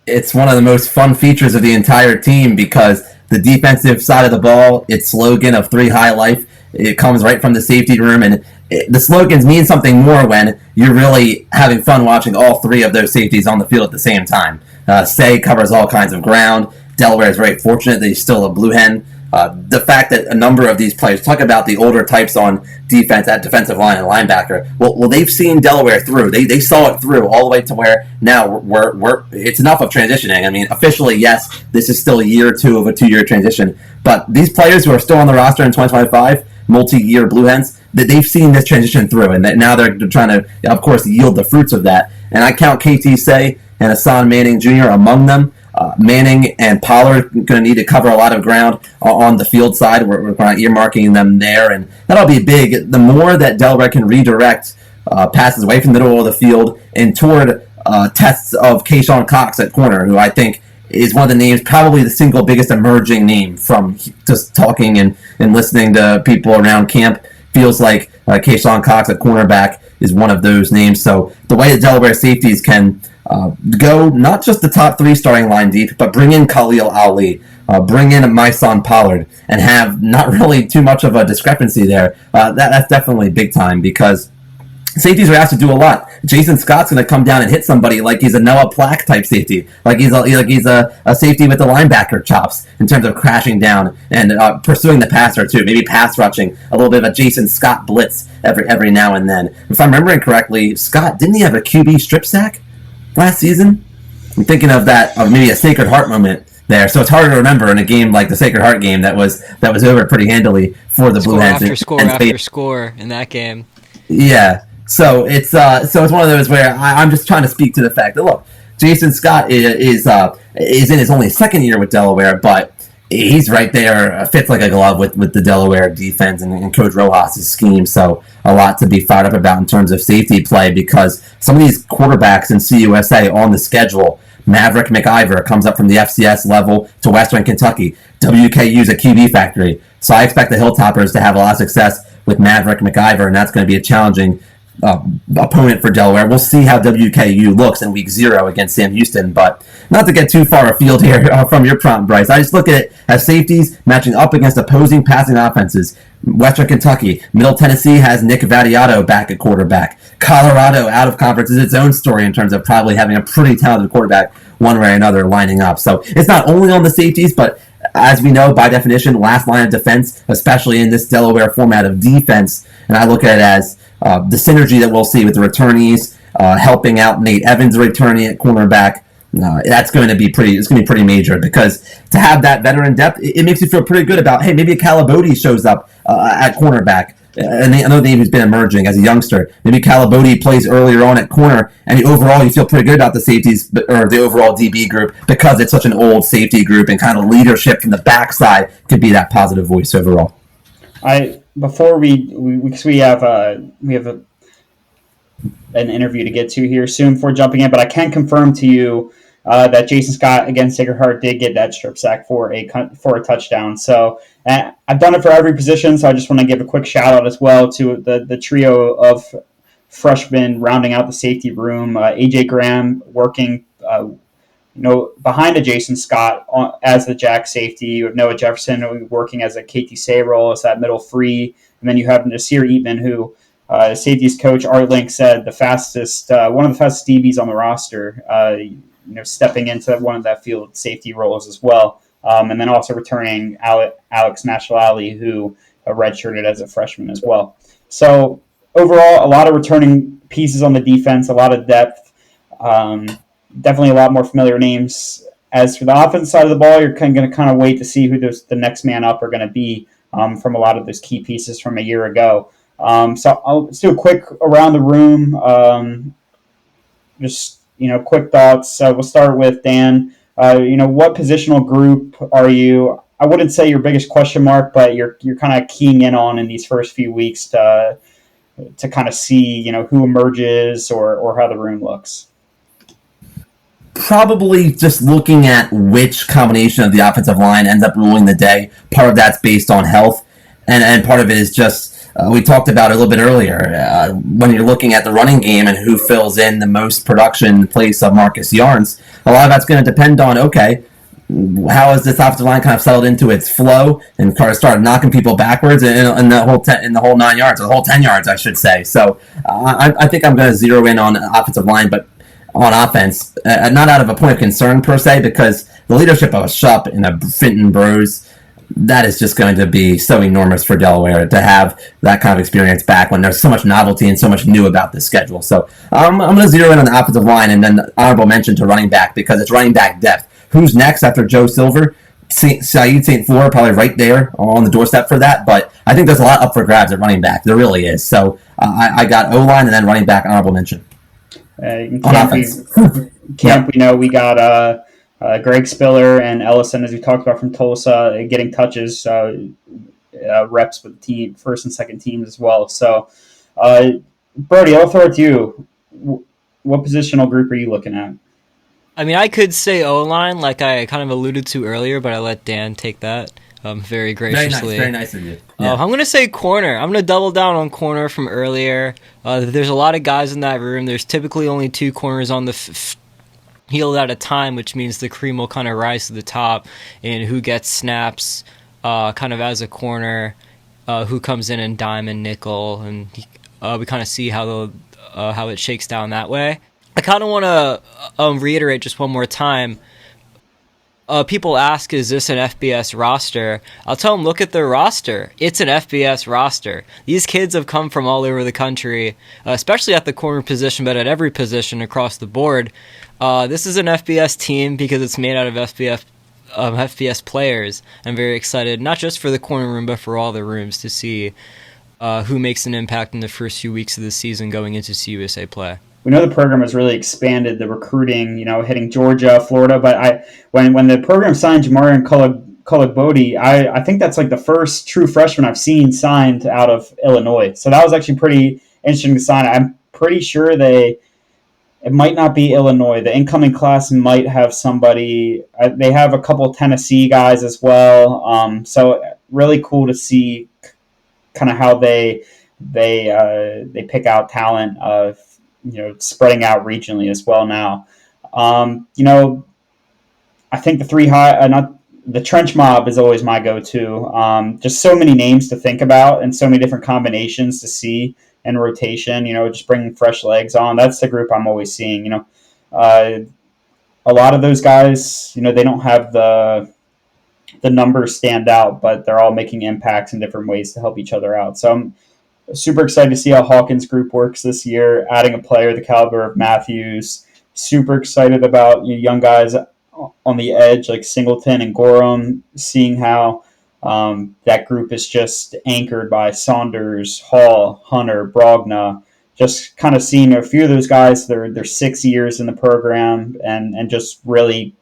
It's one of the most fun features of the entire team because the defensive side of the ball, its slogan of 3 high life, it comes right from the safety room, and the slogans mean something more when you're really having fun watching all 3 of those safeties on the field at the same time. Say covers all kinds of ground. Delaware is very fortunate that he's still a blue hen. The fact that a number of these players, talk about the older types on defense at defensive line and linebacker, well they've seen Delaware through. They saw it through all the way to where now we're it's enough of transitioning. I mean, officially, yes, this is still year 2 of a 2-year transition, but these players who are still on the roster in 2025, multi-year Blue Hens, that they've seen this transition through, and that now they're trying to, of course, yield the fruits of that. And I count KT Say and Hassan Manning Jr. among them. Manning and Pollard are going to need to cover a lot of ground on the field side. We're kind of earmarking them there, and that'll be big. The more that Delaware can redirect passes away from the middle of the field and toward tests of Kayshawn Cox at corner, who I think is one of the names, probably the single biggest emerging name from just talking and listening to people around camp. Feels like Kayshawn Cox at cornerback is one of those names. So the way that Delaware safeties can go not just the top 3 starting line deep, but bring in Khalil Ali, bring in my son Pollard, and have not really too much of a discrepancy there. That's definitely big time because safeties are asked to do a lot. Jason Scott's going to come down and hit somebody like he's a Noah Plack type safety, like he's a safety with the linebacker chops in terms of crashing down and pursuing the passer too, maybe pass rushing, a little bit of a Jason Scott blitz every now and then. If I'm remembering correctly, Scott, didn't he have a QB strip sack last season? I'm thinking of that, of maybe a Sacred Heart moment there. So it's hard to remember in a game like the Sacred Heart game that was over pretty handily for the Blue Hens.
Score after score in that game.
Yeah. So it's one of those where I'm just trying to speak to the fact that, look, Jason Scott is in his only 2nd year with Delaware, but he's right there, fits like a glove with the Delaware defense and Coach Rojas' scheme. So a lot to be fired up about in terms of safety play, because some of these quarterbacks in CUSA on the schedule, Maverick McIver comes up from the FCS level to Western Kentucky. WKU's a QB factory. So I expect the Hilltoppers to have a lot of success with Maverick McIver, and that's going to be a challenging opponent for Delaware. We'll see how WKU looks in week 0 against Sam Houston, but not to get too far afield here from your prompt, Bryce. I just look at it as safeties matching up against opposing passing offenses. Western Kentucky, Middle Tennessee has Nick Vadiato back at quarterback. Colorado, out of conference, is its own story in terms of probably having a pretty talented quarterback one way or another lining up. So it's not only on the safeties, but as we know, by definition, last line of defense, especially in this Delaware format of defense, and I look at it as the synergy that we'll see with the returnees, helping out Nate Evans returning at cornerback. That's going to be pretty major, because to have that veteran depth, it makes you feel pretty good about, hey, maybe a Calabodi shows up at cornerback. Another name who's been emerging as a youngster. Maybe Calabodi plays earlier on at corner, and overall you feel pretty good about the safeties, or the overall DB group, because it's such an old safety group, and kind of leadership from the backside could be that positive voice overall.
Before we have an interview to get to here soon before jumping in, but I can confirm to you that Jason Scott against Sacred Heart did get that strip sack for a touchdown. So I've done it for every position, so I just want to give a quick shout out as well to the trio of freshmen rounding out the safety room. AJ Graham working behind a Jason Scott as the jack safety. You have Noah Jefferson working as a KT Say role as that middle free. And then you have Nasir Eatman, who safeties coach Art Link said one of the fastest DBs on the roster, stepping into one of that field safety roles as well. And then also returning Alex Mashalali, who redshirted as a freshman as well. So overall, a lot of returning pieces on the defense, a lot of depth. Definitely a lot more familiar names. As for the offensive side of the ball, you're going to kind of wait to see who the next man up are going to be from a lot of those key pieces from a year ago. So let's do a quick around the room just quick thoughts. We'll start with Dan. What positional group are you? I wouldn't say your biggest question mark, but you're kind of keying in on in these first few weeks to kind of see who emerges or how the room looks.
Probably just looking at which combination of the offensive line ends up ruling the day. Part of that's based on health, and part of it is just we talked about it a little bit earlier. When you're looking at the running game and who fills in the most production in place of Marcus Yarns, a lot of that's going to depend on, okay, how has this offensive line kind of settled into its flow and kind of started knocking people backwards in the whole 9 yards, or the whole 10 yards, I should say. So I think I'm going to zero in on the offensive line, but on offense, not out of a point of concern per se, because the leadership of a Shupp and a Fenton Bros, that is just going to be so enormous for Delaware to have that kind of experience back when there's so much novelty and so much new about the schedule. So I'm going to zero in on the offensive line, and then honorable mention to running back, because it's running back depth. Who's next after Joe Silver? Saeed St. Fleur probably right there on the doorstep for that, but I think there's a lot up for grabs at running back. There really is. So I got O-line and then running back, honorable mention.
In camp, we know we got Greg Spiller and Ellison, as we talked about, from Tulsa, getting touches, reps with the team, first and second teams as well. So, Brody, I'll throw it to you. What positional group are you looking at?
I mean, I could say O-line, like I kind of alluded to earlier, but I let Dan take that very graciously.
Very nice of you. Yeah.
I'm going to say corner. I'm going to double down on corner from earlier. There's a lot of guys in that room. There's typically only two corners on the field at a time, which means the cream will kind of rise to the top in who gets snaps kind of as a corner, who comes in dime and nickel, and we kind of see how it shakes down that way. I kind of want to reiterate just one more time. People ask, is this an FBS roster? I'll tell them, look at their roster. It's an FBS roster. These kids have come from all over the country, especially at the corner position, but at every position across the board. This is an FBS team because it's made out of FBS players. I'm very excited, not just for the corner room, but for all the rooms, to see who makes an impact in the first few weeks of the season going into CUSA play.
We know the program has really expanded the recruiting, hitting Georgia, Florida. But when the program signed Jamarian Kologbodi, I think that's like the first true freshman I've seen signed out of Illinois. So that was actually pretty interesting to sign. I'm pretty sure it might not be Illinois. The incoming class might have somebody. They have a couple of Tennessee guys as well. So really cool to see kind of how they pick out talent of. Spreading out regionally as well now. I think the trench mob is always my go-to. Just so many names to think about and so many different combinations to see in rotation, just bringing fresh legs on. That's the group I'm always seeing. A lot of those guys, they don't have the numbers stand out, but they're all making impacts in different ways to help each other out. So I'm super excited to see how Hawkins' group works this year, adding a player the caliber of Matthews. Super excited about young guys on the edge like Singleton and Gorham, seeing how that group is just anchored by Saunders, Hall, Hunter, Brogna. Just kind of seeing a few of those guys, they're 6 years in the program, and just really,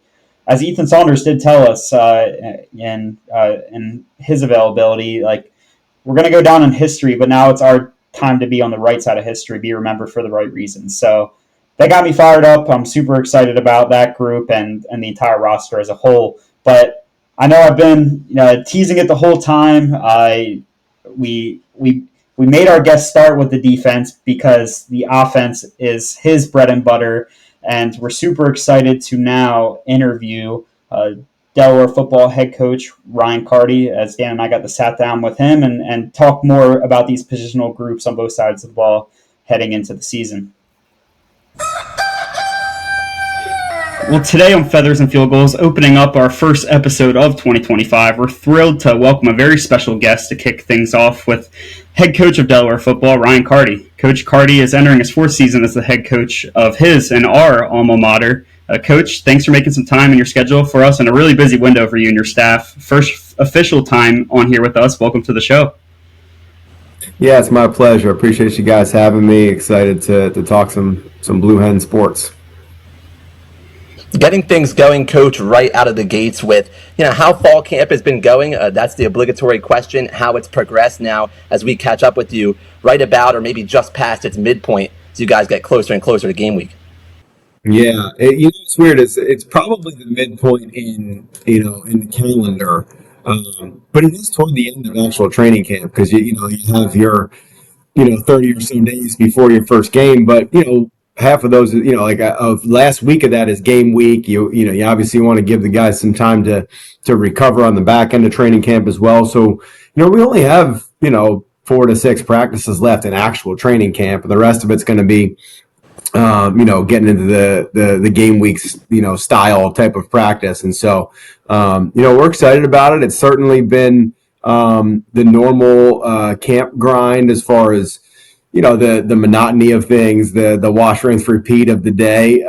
as Ethan Saunders did tell us in his availability, like, we're going to go down in history, but now it's our time to be on the right side of history, be remembered for the right reasons. So that got me fired up. I'm super excited about that group and the entire roster as a whole. But I know I've been teasing it the whole time. We made our guest start with the defense because the offense is his bread and butter, and we're super excited to now interview Delaware football head coach Ryan Carty, as Dan and I got to sat down with him and talk more about these positional groups on both sides of the ball heading into the season. Well, today on Feathers and Field Goals, opening up our first episode of 2025, we're thrilled to welcome a very special guest to kick things off with head coach of Delaware football, Ryan Carty. Coach Carty is entering his fourth season as the head coach of his and our alma mater. Coach, thanks for making some time in your schedule for us in a really busy window for you and your staff. First official time on here with us. Welcome to the show.
Yeah, it's my pleasure. Appreciate you guys having me. Excited to talk some Blue Hen sports.
Getting things going, Coach, right out of the gates with, how fall camp has been going. That's the obligatory question, how it's progressed now as we catch up with you right about or maybe just past its midpoint as you guys get closer and closer to game week.
Yeah, it's weird. It's probably the midpoint in the calendar, but it is toward the end of actual training camp because you have your 30 or so days before your first game. But, half of those, like of last week of that is game week. You obviously want to give the guys some time to recover on the back end of training camp as well. So, we only have, 4 to 6 practices left in actual training camp. And the rest of it's going to be, getting into the game weeks, style type of practice. And so, we're excited about it. It's certainly been, the normal camp grind as far as the monotony of things, the wash, rinse, repeat of the day.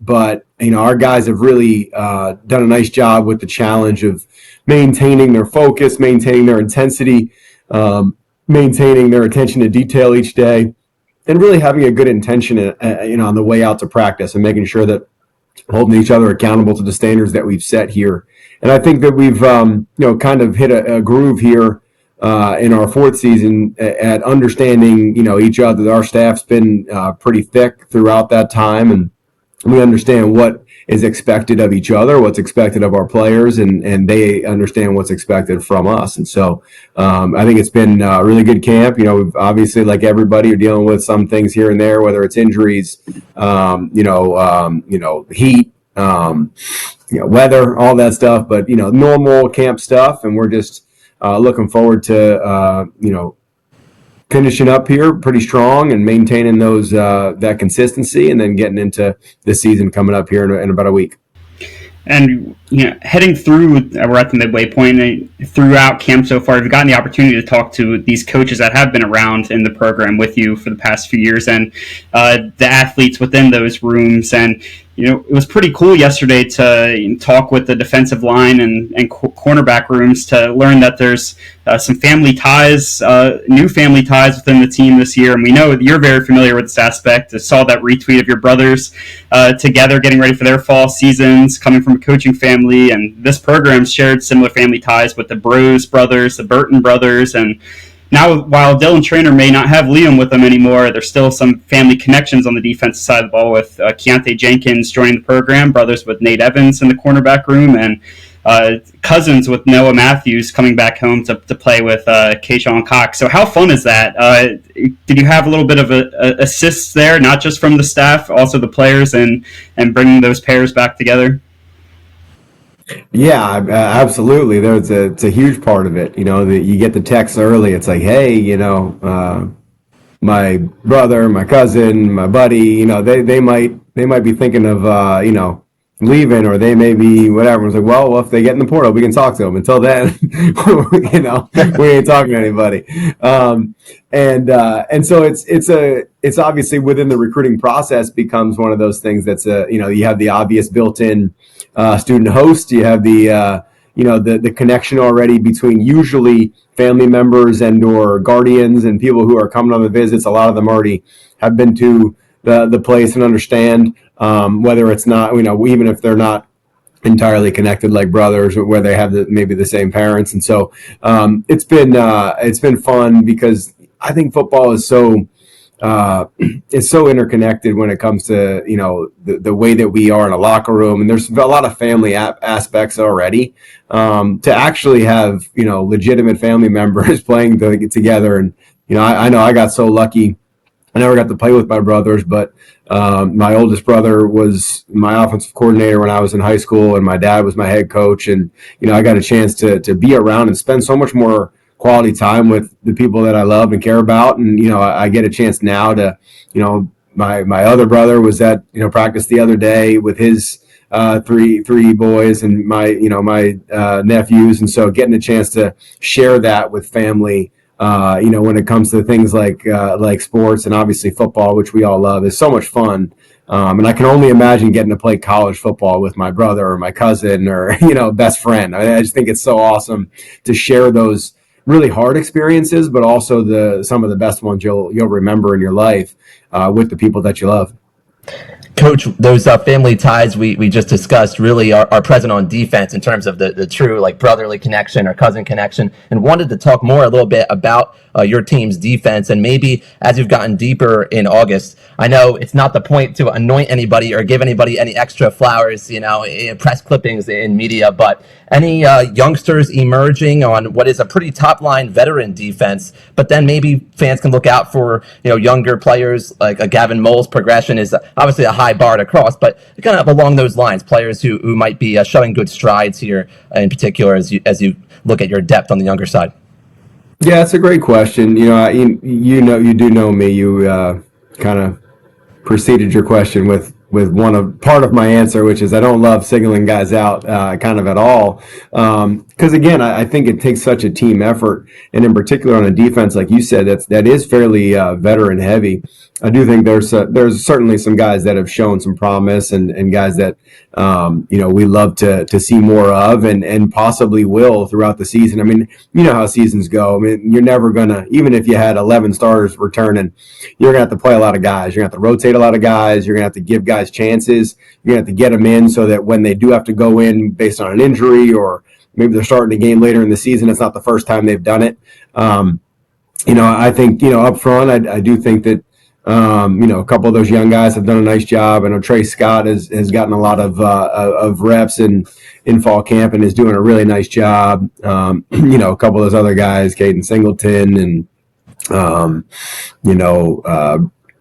But our guys have really done a nice job with the challenge of maintaining their focus, maintaining their intensity, maintaining their attention to detail each day, and really having a good intention, on the way out to practice and making sure that holding each other accountable to the standards that we've set here. And I think that we've, kind of hit a groove here in our fourth season at understanding, each other. Our staff's been pretty thick throughout that time, and we understand what is expected of each other, what's expected of our players, and they understand what's expected from us. And so I think it's been a really good camp. We've obviously, like everybody, are dealing with some things here and there, whether it's injuries, heat, weather, all that stuff, but, normal camp stuff. And we're just looking forward to, finishing up here pretty strong and maintaining those that consistency, and then getting into the season coming up here in about a week.
And heading through, we're at the midway point. And throughout camp so far, we've gotten the opportunity to talk to these coaches that have been around in the program with you for the past few years, and the athletes within those rooms. And it was pretty cool yesterday to talk with the defensive line and cornerback rooms to learn that there's some family ties, new family ties within the team this year. And we know you're very familiar with this aspect. I saw that retweet of your brothers together getting ready for their fall seasons, coming from a coaching family. And this program shared similar family ties with the Bros brothers, the Burton brothers, and now, while Dylan Traynor may not have Liam with him anymore, there's still some family connections on the defensive side of the ball with Keontae Jenkins joining the program, brothers with Nate Evans in the cornerback room, and cousins with Noah Matthews coming back home to play with Keyshawn Cox. So how fun is that? Did you have a little bit of assists there, not just from the staff, also the players, and bringing those pairs back together?
Yeah, absolutely. It's a huge part of it. You get the text early. It's like, hey, my brother, my cousin, my buddy, they might be thinking of, leaving, or they may be whatever. It's like, well, if they get in the portal, we can talk to them. Until then, we ain't talking to anybody. And so it's obviously within the recruiting process becomes one of those things that's you have the obvious built-in student host. You have the connection already between usually family members and or guardians and people who are coming on the visits. A lot of them already have been to the place and understand whether it's not, even if they're not entirely connected like brothers, or where they have maybe the same parents. And so it's been fun because I think football is so interconnected when it comes to the way that we are in a locker room, and there's a lot of family aspects already. To actually have legitimate family members playing together, and I know I got so lucky. I never got to play with my brothers, but my oldest brother was my offensive coordinator when I was in high school, and my dad was my head coach. And I got a chance to be around and spend so much more quality time with the people that I love and care about. And I get a chance now to my other brother was at practice the other day with his three boys and my nephews, and so getting a chance to share that with family. When it comes to things like sports and obviously football, which we all love, is so much fun. And I can only imagine getting to play college football with my brother or my cousin or, best friend. I just think it's so awesome to share those really hard experiences, but also some of the best ones you'll remember in your life with the people that you love.
Coach, those family ties we just discussed really are present on defense in terms of the true like brotherly connection or cousin connection, and wanted to talk more a little bit about your team's defense. And maybe as you've gotten deeper in August, I know it's not the point to anoint anybody or give anybody any extra flowers, press clippings in media, but any youngsters emerging on what is a pretty top line veteran defense, but then maybe fans can look out for younger players like a Gavin Mole's progression is obviously a high bar to cross, but kind of along those lines, players who might be showing good strides here in particular as you look at your depth on the younger side.
Yeah, that's a great question. You do know me. You kind of preceded your question with part of my answer, which is I don't love signaling guys out kind of at all. Because again, I think it takes such a team effort, and in particular on a defense, like you said, that is fairly veteran heavy. I do think there's certainly some guys that have shown some promise and guys that we love to see more of and possibly will throughout the season. I mean, you know how seasons go. I mean, you're never gonna, even if you had 11 starters returning, you're gonna have to play a lot of guys. You're gonna have to rotate a lot of guys. You're gonna have to give guys chances. You're gonna have to get them in so that when they do have to go in based on an injury or maybe they're starting a game later in the season, it's not the first time they've done it. I think up front, I do think that a couple of those young guys have done a nice job. I know Trey Scott has gotten a lot of reps in fall camp and is doing a really nice job. A couple of those other guys, Caden Singleton and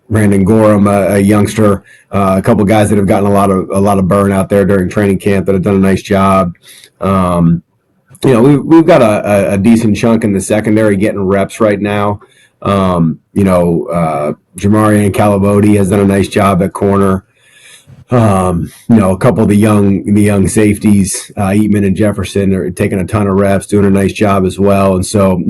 Brandon Gorham, a youngster, a couple of guys that have gotten a lot of burn out there during training camp that have done a nice job. We've got a decent chunk in the secondary getting reps right now. Jamarian Calabodi has done a nice job at corner. A couple of the young safeties, Eatman and Jefferson, are taking a ton of reps, doing a nice job as well. And so,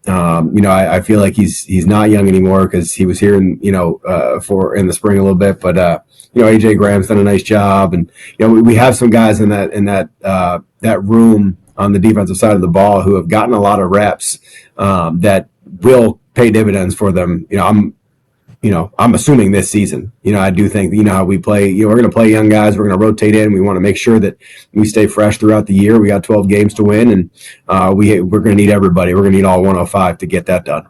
I feel like he's not young anymore because he was here in the spring a little bit. But AJ Graham's done a nice job, and we have some guys in that room on the defensive side of the ball who have gotten a lot of reps that will pay dividends for them. I'm assuming this season. I do think how we play. We're going to play young guys. We're going to rotate in. We want to make sure that we stay fresh throughout the year. We got 12 games to win, and we're going to need everybody. We're going to need all 105 to get that done.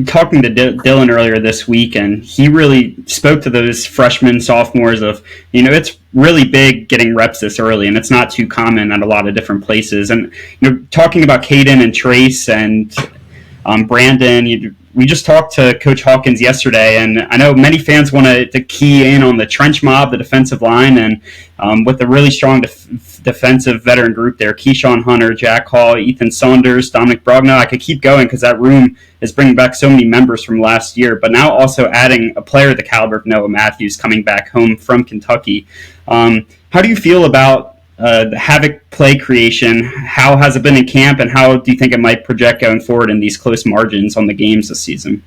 Talking to Dylan earlier this week, and he really spoke to those freshmen, sophomores of, it's really big getting reps this early, and it's not too common at a lot of different places. And talking about Caden and Trace and Brandon, we just talked to Coach Hawkins yesterday, and I know many fans want to key in on the trench mob, the defensive line, and with a really strong defensive veteran group there, Keyshawn Hunter, Jack Hall, Ethan Saunders, Dominic Brogna. I could keep going because that room is bringing back so many members from last year, but now also adding a player of the caliber of Noah Matthews coming back home from Kentucky. How do you feel about the Havoc play creation? How has it been in camp, and how do you think it might project going forward in these close margins on the games this season?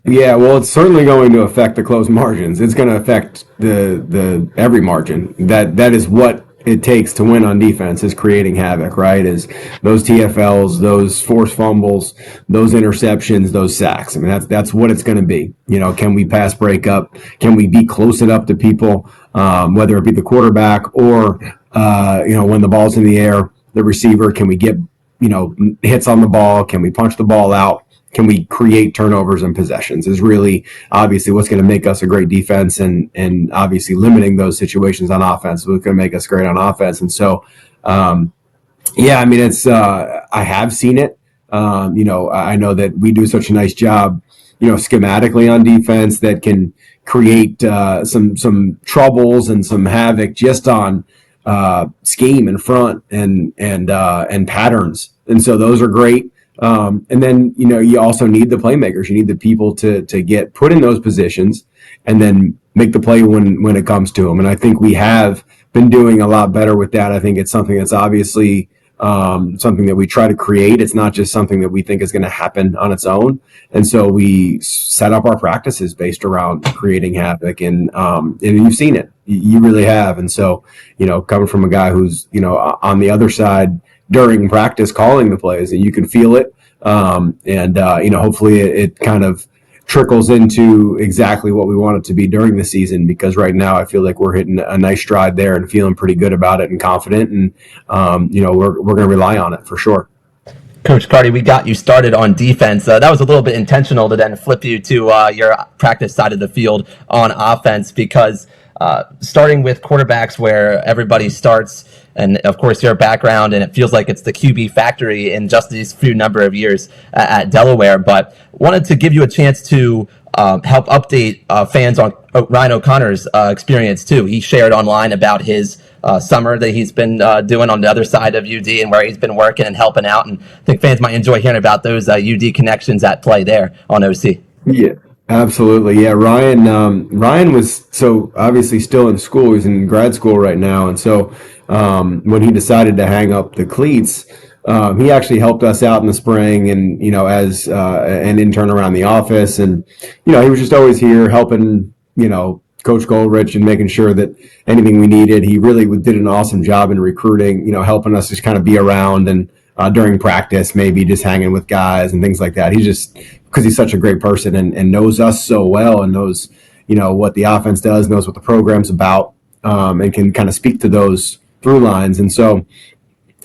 Yeah, well, it's certainly going to affect the close margins. It's going to affect the every margin. That is what it takes to win on defense, is creating havoc, right? Is those TFLs, those forced fumbles, those interceptions, those sacks. I mean, that's what it's going to be. Can we pass break up? Can we be close enough to people, whether it be the quarterback or, when the ball's in the air, the receiver? Can we get, hits on the ball? Can we punch the ball out? Can we create turnovers and possessions is really obviously what's going to make us a great defense, and obviously limiting those situations on offense is what's going to make us great on offense. And so, it's I have seen it. I know that we do such a nice job, schematically on defense that can create some troubles and some havoc just on scheme in front and patterns. And so those are great. And then, you also need the playmakers. You need the people to get put in those positions and then make the play when it comes to them. And I think we have been doing a lot better with that. I think it's something that's obviously something that we try to create. It's not just something that we think is going to happen on its own. And so we set up our practices based around creating havoc, and you've seen it. You really have. And so, coming from a guy who's, on the other side, during practice calling the plays, and you can feel it. Hopefully it kind of trickles into exactly what we want it to be during the season, because right now I feel like we're hitting a nice stride there and feeling pretty good about it and confident, and we're going to rely on it for sure.
Coach Carty, we got you started on defense. That was a little bit intentional to then flip you to your practice side of the field on offense, because starting with quarterbacks where everybody starts, and of course your background, and it feels like it's the QB factory in just these few number of years at Delaware, but wanted to give you a chance to help update fans on Ryan O'Connor's experience too. He shared online about his summer that he's been doing on the other side of UD, and where he's been working and helping out, and I think fans might enjoy hearing about those UD connections at play there on OC.
Yeah, absolutely. Yeah, Ryan was so obviously still in school. He's in grad school right now, and so when he decided to hang up the cleats, he actually helped us out in the spring, and as an intern around the office, and he was just always here helping Coach Goldrich and making sure that anything we needed. He really did an awesome job in recruiting, helping us just kind of be around, and during practice, maybe just hanging with guys and things like that. He's just, because he's such a great person and knows us so well, and knows, what the offense does, knows what the program's about, and can kind of speak to those through lines. And so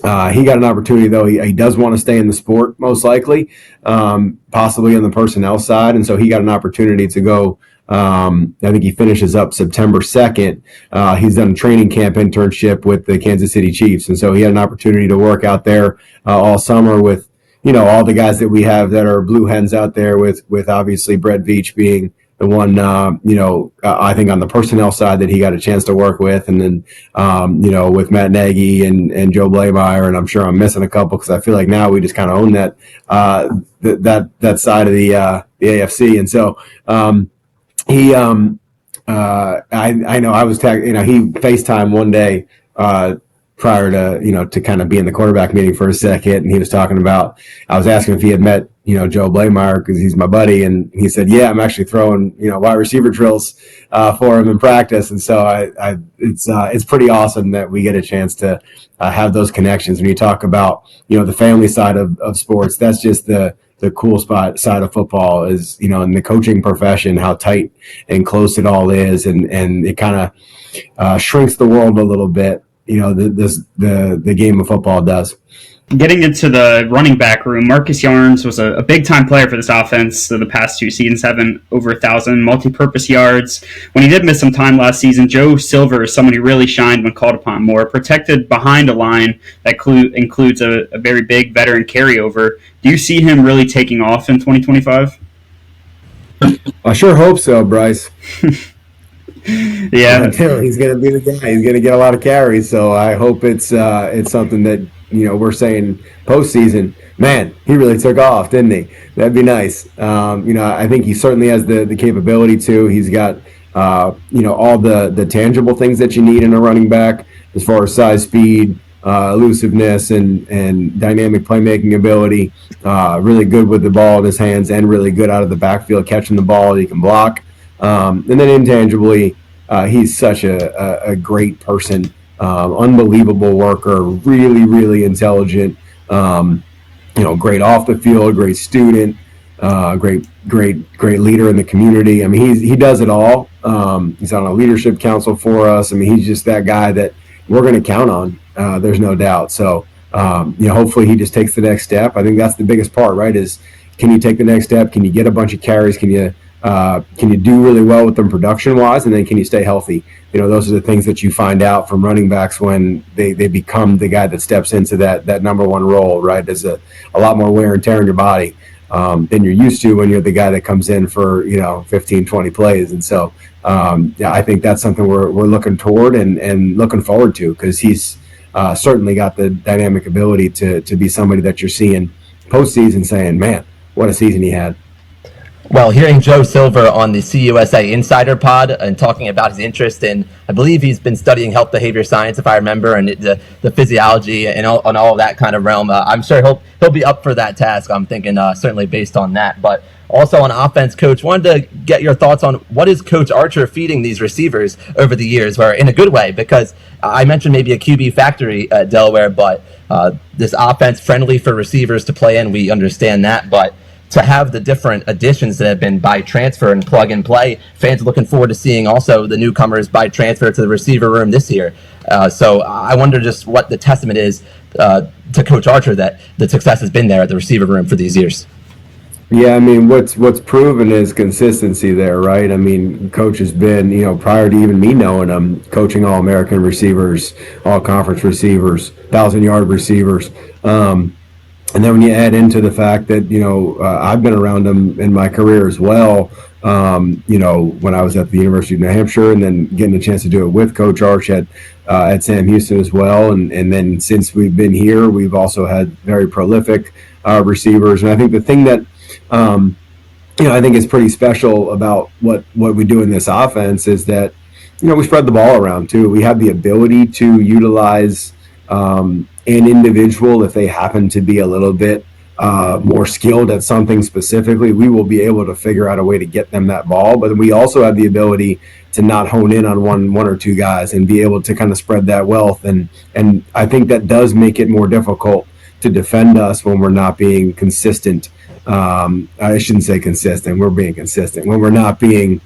he got an opportunity, though. He does want to stay in the sport, most likely, possibly on the personnel side. And so he got an opportunity to go. I think he finishes up September 2nd. He's done a training camp internship with the Kansas City Chiefs. And so he had an opportunity to work out there all summer with, all the guys that we have that are Blue Hens out there, with obviously Brett Veach being the one, I think on the personnel side that he got a chance to work with. And then, with Matt Nagy and Joe Blameyer, and I'm sure I'm missing a couple, because I feel like now we just kind of own that, that side of the AFC. And so, he, I know I was he FaceTime one day, prior to, to kind of be in the quarterback meeting for a second. And he was talking about, I was asking if he had met, Joe Blameyer, because he's my buddy. And he said, yeah, I'm actually throwing, wide receiver drills, for him in practice. And so it's pretty awesome that we get a chance to, have those connections. When you talk about, the family side of sports, that's just the cool side of football is, in the coaching profession, how tight and close it all is. And it kind of shrinks the world a little bit, the game of football does.
Getting into the running back room, Marcus Yarns was a big-time player for this offense. So the past two seasons, having over 1,000 multi-purpose yards. When he did miss some time last season, Joe Silver is someone who really shined when called upon more, protected behind a line that includes a very big veteran carryover. Do you see him really taking off in 2025?
I sure hope so, Bryce.
Yeah.
He's going to be the guy. He's going to get a lot of carries, so I hope it's something that, we're saying postseason, man, he really took off, didn't he? That'd be nice. I think he certainly has the capability to. He's got, all the tangible things that you need in a running back, as far as size, speed, elusiveness, and dynamic playmaking ability. Really good with the ball in his hands, and really good out of the backfield catching the ball. He can block. And then intangibly, he's such a great person. Unbelievable worker, really, really intelligent, great off the field, great student, great leader in the community. I mean, he does it all. He's on a leadership council for us. I mean, he's just that guy that we're going to count on. There's no doubt. So, hopefully he just takes the next step. I think that's the biggest part, right? Is, can you take the next step? Can you get a bunch of carries? Can you do really well with them production-wise, and then can you stay healthy? Those are the things that you find out from running backs when they become the guy that steps into that number one role, right? There's a lot more wear and tear in your body than you're used to when you're the guy that comes in for, 15, 20 plays. And so, I think that's something we're looking toward and looking forward to, because he's certainly got the dynamic ability to be somebody that you're seeing postseason saying, man, what a season he had.
Well, hearing Joe Silver on the CUSA Insider Pod and talking about his interest in, I believe he's been studying health behavior science, if I remember, and the physiology and all of that kind of realm. I'm sure he'll be up for that task. I'm thinking certainly based on that. But also on offense, Coach, wanted to get your thoughts on what is Coach Archer feeding these receivers over the years, where in a good way, because I mentioned maybe a QB factory at Delaware, but this offense friendly for receivers to play in, we understand that, but to have the different additions that have been by transfer and plug and play, fans are looking forward to seeing also the newcomers by transfer to the receiver room this year. So I wonder just what the testament is to Coach Archer that the success has been there at the receiver room for these years.
Yeah, I mean, what's proven is consistency there, right? I mean, Coach has been, prior to even me knowing him, coaching All-American receivers, All-Conference receivers, 1,000-yard receivers. And then when you add into the fact that, I've been around him in my career as well, when I was at the University of New Hampshire, and then getting a chance to do it with Coach Arch at Sam Houston as well. And then since we've been here, we've also had very prolific receivers. And I think the thing that, I think is pretty special about what we do in this offense is that, we spread the ball around too. We have the ability to utilize an individual, if they happen to be a little bit more skilled at something specifically, we will be able to figure out a way to get them that ball. But we also have the ability to not hone in on one or two guys and be able to kind of spread that wealth. And I think that does make it more difficult to defend us when we're not being consistent. I shouldn't say consistent. We're being consistent when we're not being,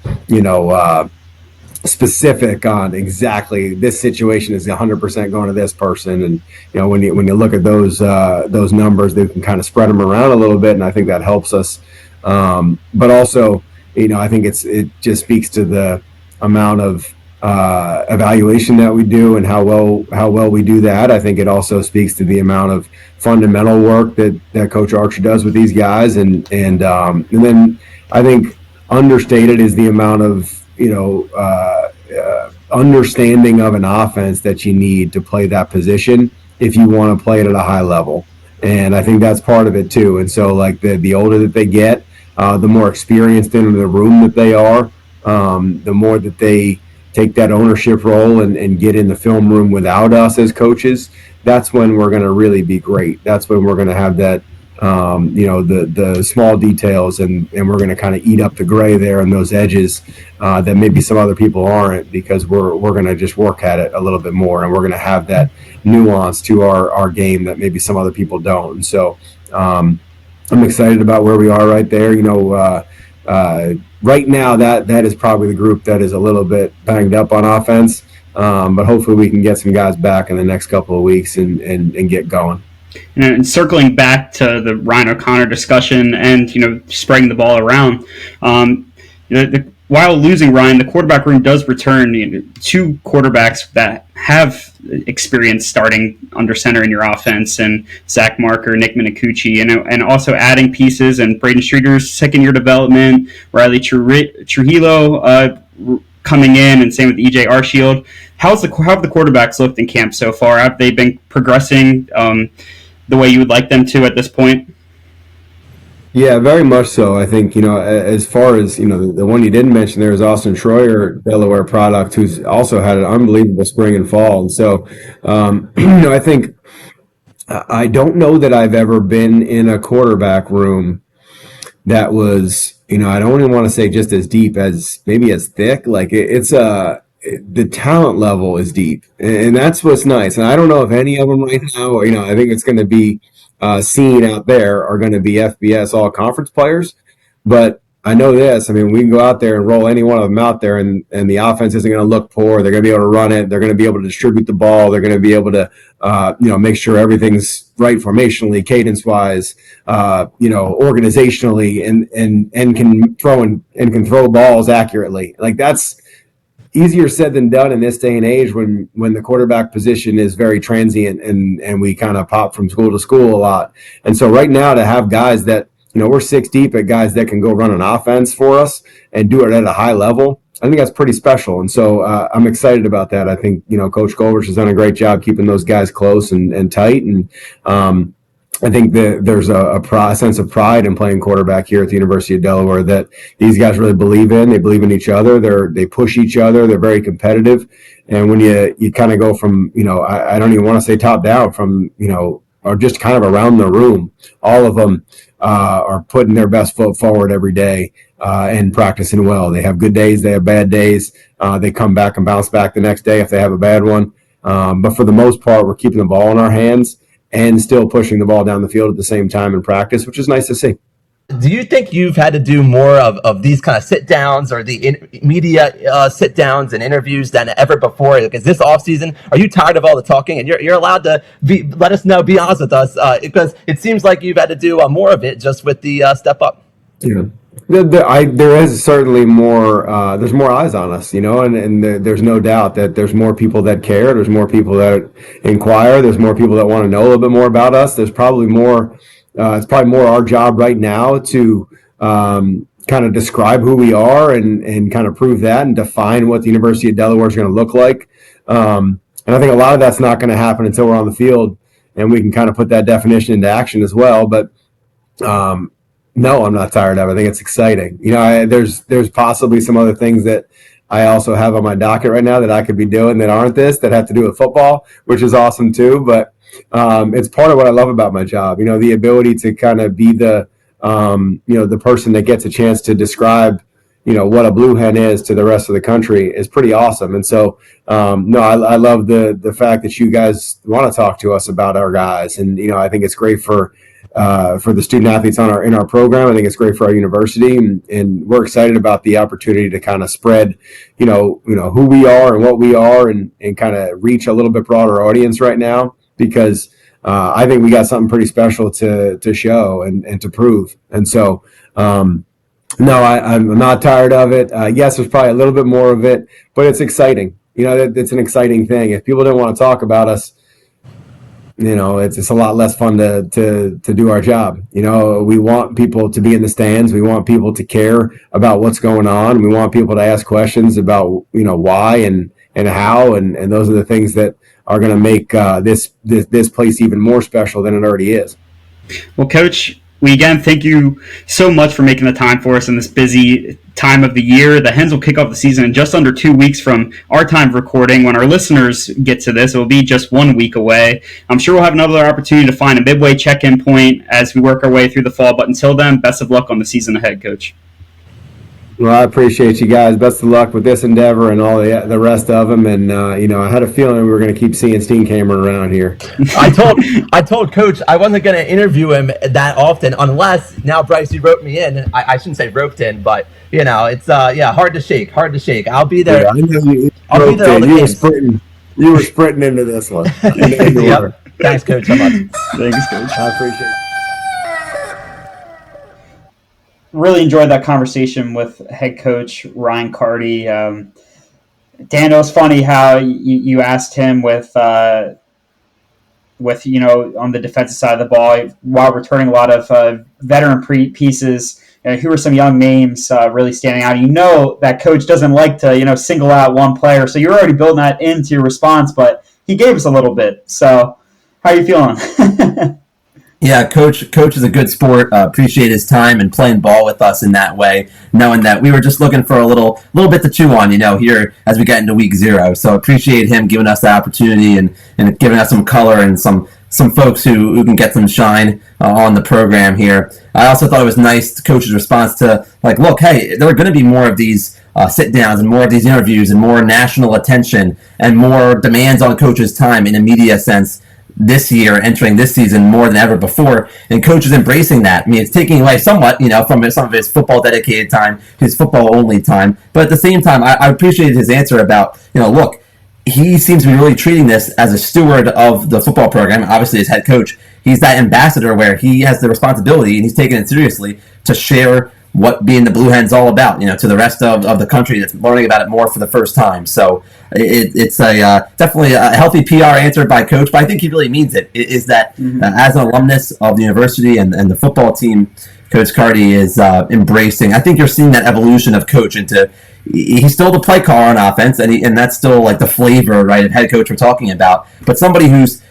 specific on exactly this situation is 100% going to this person. And when you look at those numbers, they can kind of spread them around a little bit, and I think that helps us. But also, I think it just speaks to the amount of evaluation that we do and how well we do that. I think it also speaks to the amount of fundamental work that Coach Archer does with these guys, and then I think understated is the amount of understanding of an offense that you need to play that position if you want to play it at a high level. And I think that's part of it too. And so like the older that they get, the more experienced in the room that they are, the more that they take that ownership role and get in the film room without us as coaches, that's when we're going to really be great. That's when we're going to have that, the small details, and we're going to kind of eat up the gray there and those edges that maybe some other people aren't, because we're going to just work at it a little bit more, and we're going to have that nuance to our game that maybe some other people don't. And so I'm excited about where we are right there. Right now that is probably the group that is a little bit banged up on offense, but hopefully we can get some guys back in the next couple of weeks and get going.
And circling back to the Ryan O'Connor discussion and, spreading the ball around, while losing Ryan, the quarterback room does return two quarterbacks that have experience starting under center in your offense, and Zach Marker, Nick Minicucci, and also adding pieces, and Braden Streeter's second-year development, Riley Trujillo coming in, and same with EJ Arshield. How have the quarterbacks looked in camp so far? Have they been progressing the way you would like them to at this point?
Yeah, very much so. I think, as far as, the one you didn't mention there is Austin Schroyer, Delaware product, who's also had an unbelievable spring and fall. And so, I think, I don't know that I've ever been in a quarterback room that was, I don't even want to say just as deep as maybe as thick. Like the talent level is deep, and that's what's nice. And I don't know if any of them right now, I think it's going to be seen out there are going to be FBS all conference players. But I know this. I mean, we can go out there and roll any one of them out there, and the offense isn't going to look poor. They're going to be able to run it. They're going to be able to distribute the ball. They're going to be able to, make sure everything's right formationally, cadence-wise, organizationally, and can throw and can throw balls accurately. Like that's easier said than done in this day and age when the quarterback position is very transient and we kind of pop from school to school a lot. And so right now to have guys that, we're six deep at guys that can go run an offense for us and do it at a high level, I think that's pretty special. And so I'm excited about that. I think, Coach Goldrich has done a great job keeping those guys close and tight. And I think that there's a sense of pride in playing quarterback here at the University of Delaware that these guys really believe in. They believe in each other. They push each other. They're very competitive. And when you kind of go from, I don't even want to say top down, from, or just kind of around the room, all of them are putting their best foot forward every day and practicing well. They have good days. They have bad days. They come back and bounce back the next day if they have a bad one. But for the most part, we're keeping the ball in our hands and still pushing the ball down the field at the same time in practice, which is nice to see.
Do you think you've had to do more of these kind of sit downs or the media sit downs and interviews than ever before? Like, is this off season? Are you tired of all the talking? And you're allowed to let us know, be honest with us, because it seems like you've had to do more of it just with the step up.
Yeah. There is certainly more. There's more eyes on us, and there's no doubt that there's more people that care. There's more people that inquire. There's more people that want to know a little bit more about us. There's probably more. It's probably more our job right now to kind of describe who we are and kind of prove that and define what the University of Delaware is going to look like. And I think a lot of that's not going to happen until we're on the field and we can kind of put that definition into action as well. But no, I'm not tired of it. I think it's exciting. There's possibly some other things that I also have on my docket right now that I could be doing that aren't this, that have to do with football, which is awesome too. But it's part of what I love about my job. The ability to kind of be the person that gets a chance to describe, what a blue hen is to the rest of the country is pretty awesome. And so, I love the fact that you guys want to talk to us about our guys. And, I think it's great for the student athletes in our program. I think it's great for our university, and we're excited about the opportunity to kind of spread, who we are and what we are, and kind of reach a little bit broader audience right now, because I think we got something pretty special to show and to prove. And so, no, I'm not tired of it. Yes, there's probably a little bit more of it, but it's exciting. It's an exciting thing. If people didn't want to talk about us, it's a lot less fun to do our job. We want people to be in the stands. We want people to care about what's going on. We want people to ask questions about, why and how. And those are the things that are going to make this place even more special than it already is.
Well, Coach, we again thank you so much for making the time for us in this busy time of the year. The Hens will kick off the season in just under 2 weeks from our time of recording. When our listeners get to this, it will be just 1 week away. I'm sure we'll have another opportunity to find a midway check-in point as we work our way through the fall. But until then, best of luck on the season ahead, Coach.
Well, I appreciate you guys. Best of luck with this endeavor and all the rest of them. And I had a feeling we were going to keep seeing Steen Cameron around here.
I told Coach I wasn't going to interview him that often unless now Bryce, you roped me in. I shouldn't say roped in, but it's hard to shake. I'll be there.
Yeah, I know I'll be there all the games. You were sprinting into this one.
Yep. Thanks, Coach, so much.
Thanks, Coach.
I appreciate it.
Really enjoyed that conversation with head coach Ryan Carty. Dan, it was funny how you asked him with on the defensive side of the ball while returning a lot of veteran pieces. Who are some young names really standing out? That coach doesn't like to single out one player, so you're already building that into your response. But he gave us a little bit. So how are you feeling?
Yeah, Coach is a good sport. Appreciate his time and playing ball with us in that way, knowing that we were just looking for a little bit to chew on, here as we get into week 0. So appreciate him giving us the opportunity and giving us some color and some folks who can get some shine on the program here. I also thought it was nice, Coach's response to, look, hey, there are going to be more of these sit downs and more of these interviews and more national attention and more demands on Coach's time in a media sense this year, entering this season more than ever before, and Coach is embracing that. I mean, it's taking away somewhat, from some of his football dedicated time, his football only time, but at the same time, I appreciated his answer about, look, he seems to be really treating this as a steward of the football program. Obviously, as head coach, he's that ambassador where he has the responsibility, and he's taking it seriously to share what being the Blue Hen's all about, to the rest of the country that's learning about it more for the first time. So it's definitely a healthy PR answer by Coach, but I think he really means it. Is that as an alumnus of the university and the football team, Coach Carty is embracing. I think you're seeing that evolution of Coach into he's still the play caller on offense, and that's still the flavor, right, of head coach we're talking about. But somebody who's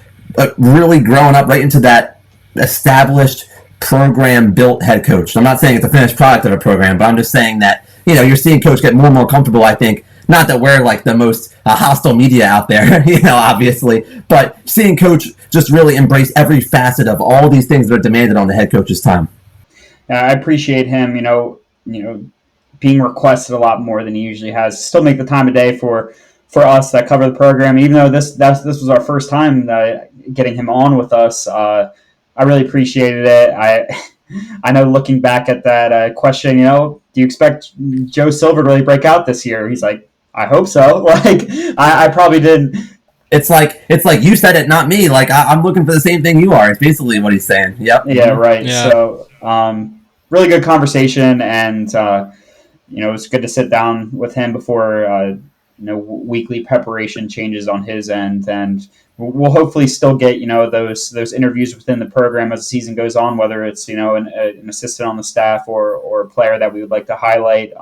really grown up right into that established program built head coach. So I'm not saying it's a finished product of a program, but I'm just saying that, you're seeing coach get more and more comfortable, I think. Not that we're like the most hostile media out there, obviously, but seeing coach just really embrace every facet of all these things that are demanded on the head coach's time.
I appreciate him, being requested a lot more than he usually has. Still make the time of day for us that cover the program, even though this was our first time getting him on with us. I really appreciated it. I know looking back at that question, do you expect Joe Silver to really break out this year? He's like, I hope so. Like, I probably didn't.
It's like you said it, not me. Like, I'm looking for the same thing you are. It's basically what he's saying. Yep.
Yeah, right.
Yeah.
So, really good conversation, and it was good to sit down with him before weekly preparation changes on his end, and we'll hopefully still get those interviews within the program as the season goes on, whether it's an assistant on the staff or a player that we would like to highlight.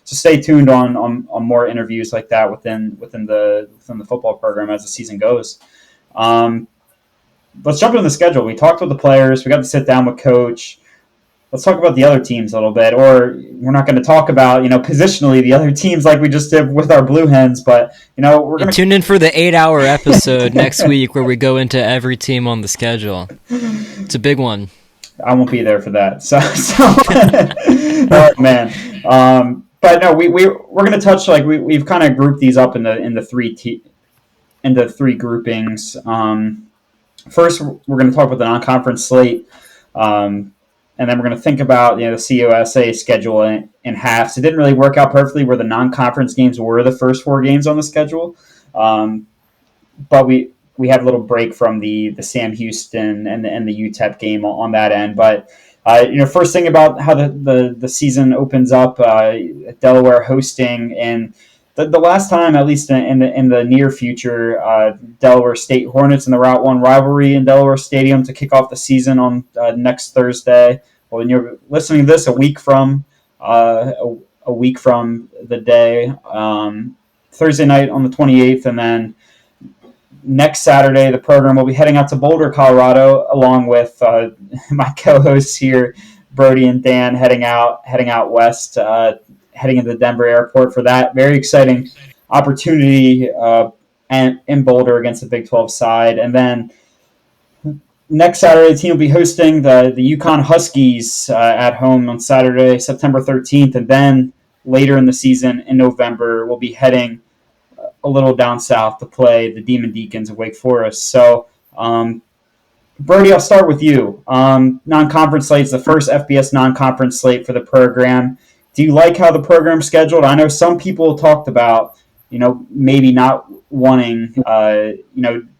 So stay tuned on more interviews like that within the football program as the season goes. Let's jump into the schedule. We talked with the players. We got to sit down with coach. Let's talk about the other teams a little bit, or we're not going to talk about, positionally the other teams like we just did with our Blue Hens, but, we're going to...
Tune in for the 8-hour episode next week where we go into every team on the schedule. It's a big one.
I won't be there for that. So oh, man. But no, we're going to touch, like, we've kind of grouped these up into three groupings. First, we're going to talk about the non-conference slate. And then we're going to think about the COSA schedule in halves. It didn't really work out perfectly where the non-conference games were the first 4 games on the schedule. But we have a little break from the Sam Houston and the UTEP game on that end. But first thing about how the season opens up, Delaware hosting, and the last time, at least in the near future, Delaware State Hornets in the Route 1 rivalry in Delaware Stadium to kick off the season on next Thursday. Well, when you're listening to this a week from the day, Thursday night on the 28th, and then next Saturday, the program will be heading out to Boulder, Colorado, along with my co-hosts here, Brody and Dan, heading out west, heading into the Denver airport for that very exciting opportunity and in Boulder against the Big 12 side. And then next Saturday, the team will be hosting the UConn Huskies at home on Saturday, September 13th. And then later in the season, in November, we'll be heading a little down south to play the Demon Deacons of Wake Forest. So, Brody, I'll start with you. Non-conference slate is the first FBS non-conference slate for the program. Do you like how the program's scheduled? I know some people talked about, maybe not wanting,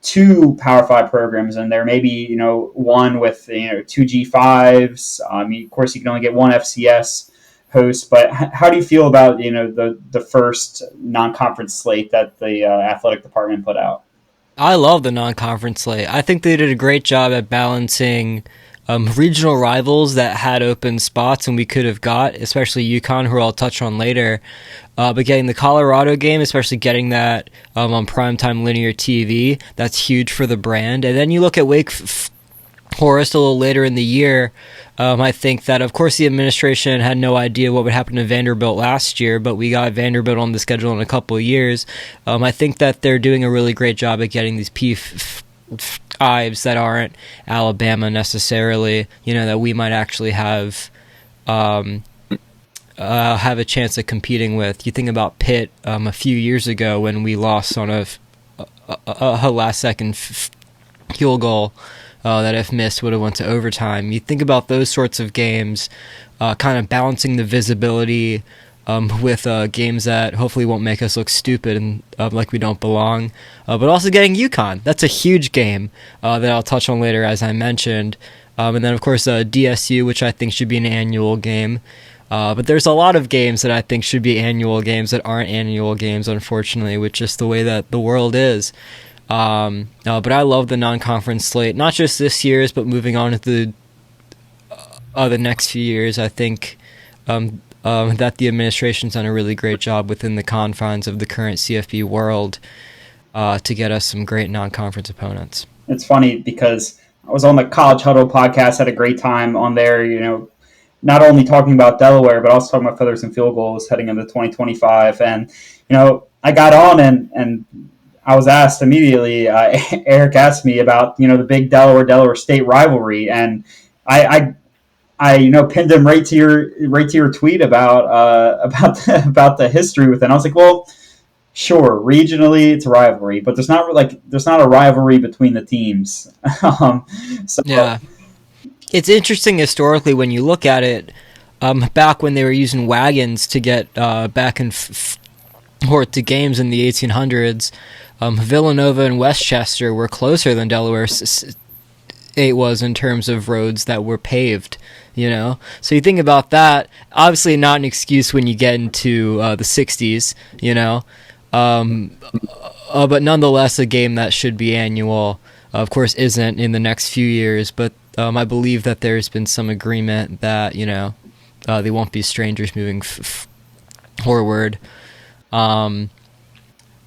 2 Power 5 programs in there, maybe, one with, 2 G5s. Of course, you can only get one FCS host, but how do you feel about, the first non-conference slate that the athletic department put out?
I love the non-conference slate. I think they did a great job at balancing regional rivals that had open spots and we could have got, especially UConn, who I'll touch on later. But getting the Colorado game, especially getting that on primetime linear TV, that's huge for the brand. And then you look at Wake Forest a little later in the year. I think that, of course, the administration had no idea what would happen to Vanderbilt last year, but we got Vanderbilt on the schedule in a couple of years. I think that they're doing a really great job at getting these P5s that aren't Alabama necessarily, that we might actually have a chance of competing with. You think about Pitt a few years ago when we lost on a last-second field goal that if missed would have went to overtime. You think about those sorts of games, kind of balancing the visibility with games that hopefully won't make us look stupid and like we don't belong, but also getting UConn. That's a huge game that I'll touch on later, as I mentioned. And then, of course, DSU, which I think should be an annual game. But there's a lot of games that I think should be annual games that aren't annual games, unfortunately, which is the way that the world is. But I love the non-conference slate, not just this year's, but moving on to the next few years. I think that the administration's done a really great job within the confines of the current CFB world to get us some great non-conference opponents.
It's funny because I was on the College Huddle podcast, had a great time on there. Not only talking about Delaware, but also talking about feathers and field goals heading into 2025. And I got on and I was asked immediately. Eric asked me about the big Delaware State rivalry, and I pinned him right to your tweet about the history with it. And I was like, well, sure, regionally it's a rivalry, but there's not a rivalry between the teams.
Yeah, it's interesting historically when you look at it. Back when they were using wagons to get back and forth to games in the 1800s, Villanova and Westchester were closer than Delaware State was in terms of roads that were paved. So you think about that. Obviously, not an excuse when you get into the 60s. But nonetheless, a game that should be annual. Of course, isn't in the next few years. But I believe that there's been some agreement that they won't be strangers moving forward.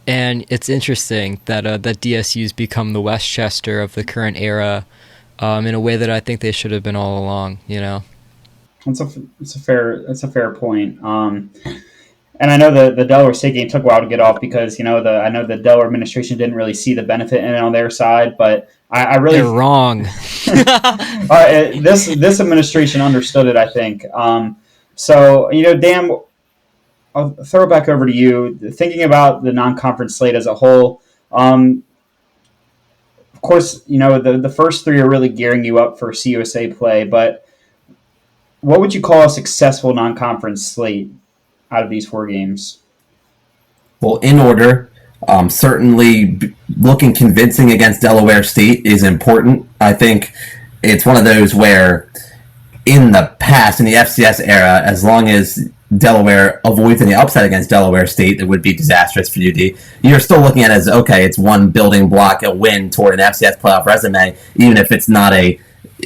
And it's interesting that that DSU's become the Westchester of the current era, in a way that I think they should have been all along.
It's a fair point. And I know the Delaware State game took a while to get off because I know the Delaware administration didn't really see the benefit in it on their side, but I really
They're wrong.
This administration understood it, I think. So Dan, I'll throw it back over to you. Thinking about the non-conference slate as a whole, of course, the first three are really gearing you up for CUSA play, but what would you call a successful non-conference slate out of these 4 games?
Well, in order, certainly looking convincing against Delaware State is important. I think it's one of those where in the past, in the FCS era, as long as Delaware avoids any upset against Delaware State, that would be disastrous for UD. You're still looking at it as, okay, it's one building block, a win toward an FCS playoff resume, even if it's not a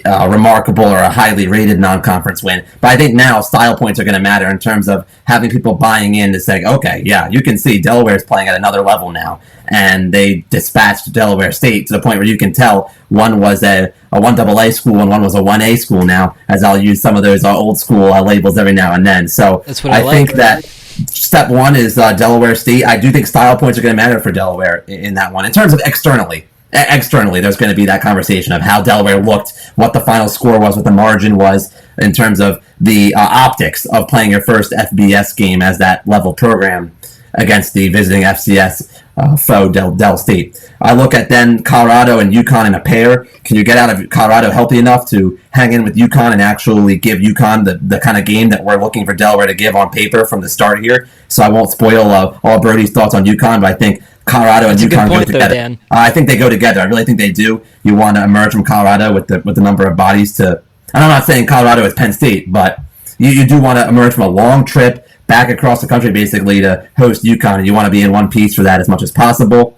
remarkable or a highly rated non-conference win. But I think now style points are going to matter in terms of having people buying in to say, okay, yeah, you can see Delaware's playing at another level now. And they dispatched Delaware State to the point where you can tell one was a 1AA school and one was a 1A school now, as I'll use some of those old school labels every now and then. So
That's what I like.
think that step one is Delaware State. I do think style points are going to matter for Delaware in that one. In terms of externally, there's going to be that conversation of how Delaware looked, what the final score was, what the margin was, in terms of the optics of playing your first FBS game as that level program against the visiting FCS foe, Del State. I look at then Colorado and UConn in a pair. Can you get out of Colorado healthy enough to hang in with UConn and actually give UConn the kind of game that we're looking for Delaware to give on paper from the start here? So I won't spoil all Brody's thoughts on UConn, but I think Colorado and UConn go together.
Dan.
I think they go together. I really think they do. You want to emerge from Colorado with the number of bodies to. And I'm not saying Colorado is Penn State, but you do want to emerge from a long trip back across the country basically to host UConn, and you want to be in one piece for that as much as possible.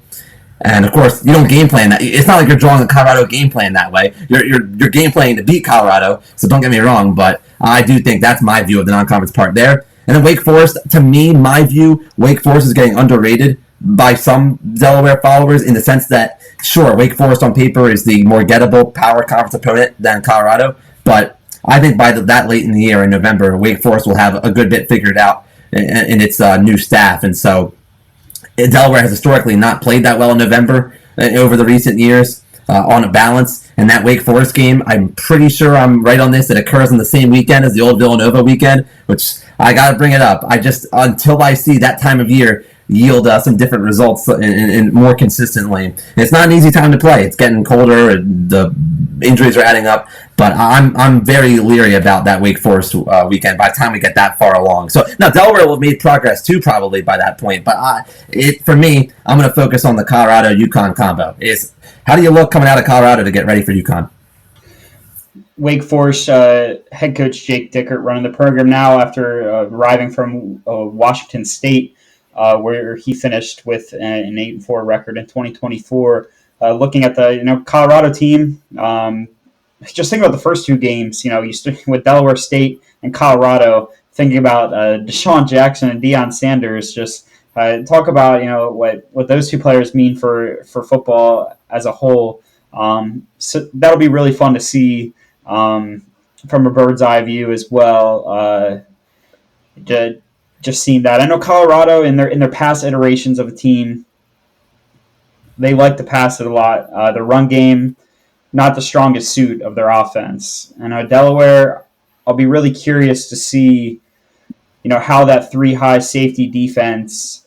And of course, you don't game plan that. It's not like you're drawing a Colorado game plan that way. You're game playing to beat Colorado. So don't get me wrong, but I do think that's my view of the non-conference part there. And then Wake Forest, to me, my view, Wake Forest is getting underrated by some Delaware followers in the sense that, sure, Wake Forest on paper is the more gettable power conference opponent than Colorado, but I think by that late in the year, in November, Wake Forest will have a good bit figured out in its new staff. And so Delaware has historically not played that well in November over the recent years on a balance. And that Wake Forest game, I'm pretty sure I'm right on this, it occurs on the same weekend as the old Villanova weekend, which I got to bring it up. Until I see that time of year yield some different results and more consistently. And it's not an easy time to play. It's getting colder. The injuries are adding up. But I'm very leery about that Wake Forest weekend by the time we get that far along. So now Delaware will have made progress too probably by that point. But for me, I'm going to focus on the Colorado-UConn combo. How do you look coming out of Colorado to get ready for UConn?
Wake Forest head coach Jake Dickert running the program now after arriving from Washington State, where he finished with an 8-4 record in 2024. Looking at the Colorado team, just think about the first 2 games. You with Delaware State and Colorado. Thinking about Deshaun Jackson and Deion Sanders. Just talk about what those 2 players mean for football as a whole. So that'll be really fun to see from a bird's eye view as well. Just seeing that, I know Colorado in their past iterations of a team, they like to pass it a lot. The run game, not the strongest suit of their offense. And Delaware, I'll be really curious to see, how that three high safety defense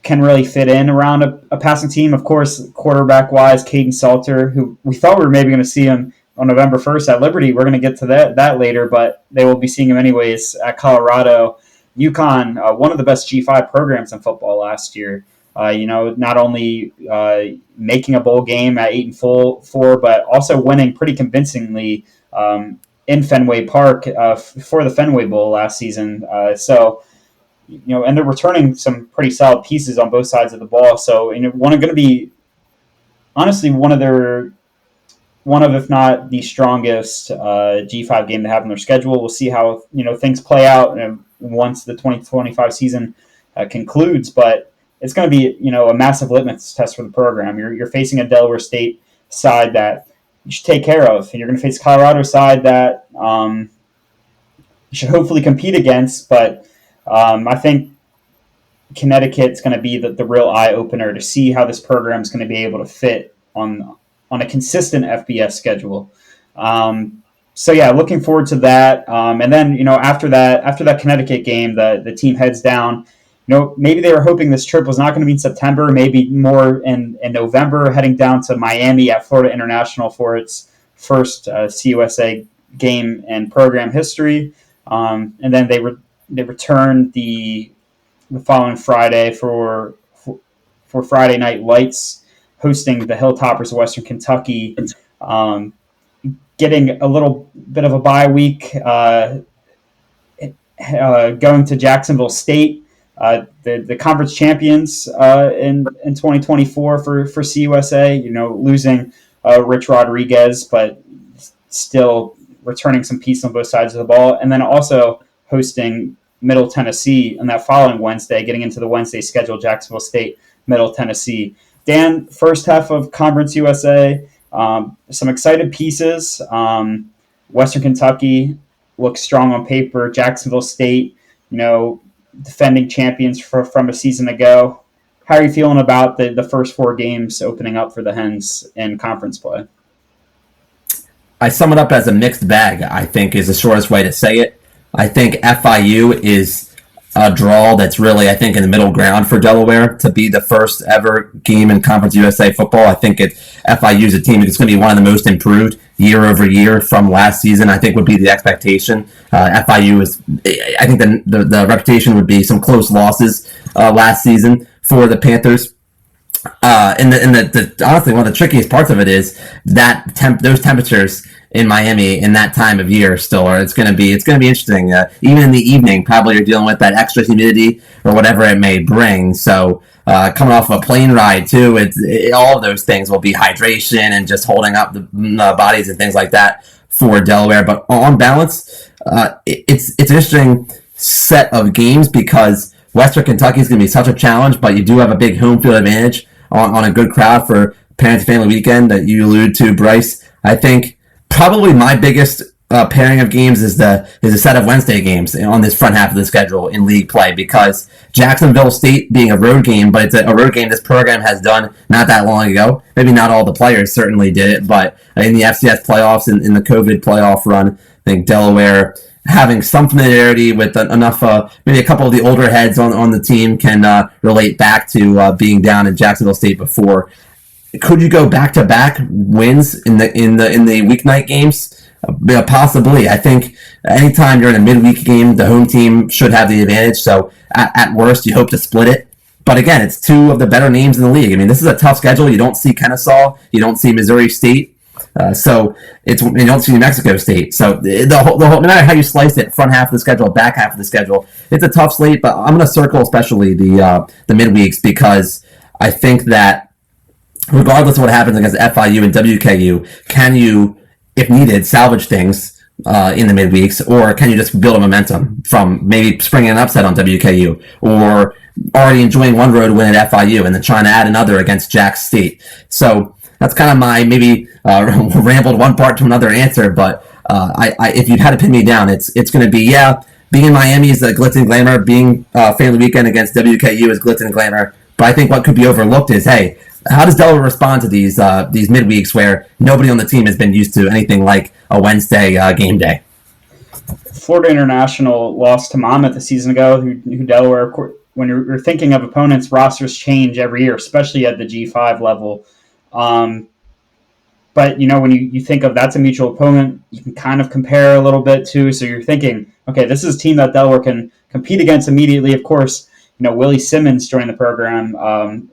can really fit in around a passing team. Of course, quarterback wise, Caden Salter, who we thought we were maybe going to see him on November 1st at Liberty. We're going to get to that later, but they will be seeing him anyways at Colorado. UConn, one of the best G5 programs in football last year. Not only making a bowl game at 8-4, but also winning pretty convincingly in Fenway Park for the Fenway Bowl last season. And they're returning some pretty solid pieces on both sides of the ball. So, going to be honestly one of, if not the strongest G5 game to have in their schedule. We'll see how things play out once the 2025 season concludes, but it's going to be a massive litmus test for the program. You're facing a Delaware State side that you should take care of, and you're going to face a Colorado side that you should hopefully compete against. But I think Connecticut's going to be the real eye opener to see how this program is going to be able to fit on a consistent FBS schedule. Looking forward to that. And then after that Connecticut game, the team heads down. Maybe they were hoping this trip was not going to be in September, maybe more in November, heading down to Miami at Florida International for its first CUSA game in program history. And then they returned the following Friday for Friday Night Lights, hosting the Hilltoppers of Western Kentucky, getting a little bit of a bye week, going to Jacksonville State, the conference champions in 2024 for CUSA. Losing Rich Rodriguez, but still returning some pieces on both sides of the ball, and then also hosting Middle Tennessee on that following Wednesday, getting into the Wednesday schedule, Jacksonville State, Middle Tennessee. Dan, first half of Conference USA, some excited pieces. Western Kentucky looks strong on paper. Jacksonville State, defending champions from a season ago. How are you feeling about the first four games opening up for the Hens in conference play?
I sum it up as a mixed bag, I think, is the shortest way to say it. I think FIU is a draw that's really, I think, in the middle ground for Delaware to be the first ever game in Conference USA football. I think FIU is a team that's going to be one of the most improved year over year from last season, I think would be the expectation. FIU is, I think the reputation would be some close losses last season for the Panthers. And honestly, one of the trickiest parts of it is that those temperatures in Miami in that time of year still it's going to be interesting. Even in the evening, probably you're dealing with that extra humidity or whatever it may bring. So coming off of a plane ride too, all of those things will be hydration and just holding up the bodies and things like that for Delaware. But on balance, it's an interesting set of games because Western Kentucky is going to be such a challenge, but you do have a big home field advantage on a good crowd for Parents Family Weekend that you allude to, Bryce. I think probably my biggest pairing of games is a set of Wednesday games on this front half of the schedule in league play, because Jacksonville State being a road game, but it's a road game this program has done not that long ago. Maybe not all the players certainly did it, but in the FCS playoffs and in the COVID playoff run, I think Delaware having some familiarity with enough, maybe a couple of the older heads on the team can relate back to being down in Jacksonville State before. Could you go back-to-back wins in the weeknight games? Possibly. I think anytime you're in a midweek game, the home team should have the advantage. So at worst, you hope to split it. But again, it's two of the better names in the league. I mean, this is a tough schedule. You don't see Kennesaw. You don't see Missouri State. So you don't see New Mexico State. So the whole, no matter how you slice it, front half of the schedule, back half of the schedule, it's a tough slate. But I'm going to circle especially the midweeks, because I think that regardless of what happens against FIU and WKU, can you, if needed, salvage things in the midweeks, or can you just build a momentum from maybe springing an upset on WKU, or already enjoying one road win at FIU and then trying to add another against Jack State? So that's kind of my maybe rambled one part to another answer. But if you had to pin me down, it's going to be being in Miami is the glitz and glamour. Being family weekend against WKU is glitz and glamour. But I think what could be overlooked is, hey, how does Delaware respond to these midweeks where nobody on the team has been used to anything like a Wednesday game day?
Florida International lost to Monmouth a season ago, who Delaware, when you're thinking of opponents, rosters change every year, especially at the G5 level. But, when you think of that's a mutual opponent, you can kind of compare a little bit too. So you're thinking, okay, this is a team that Delaware can compete against immediately. Of course, Willie Simmons joined the program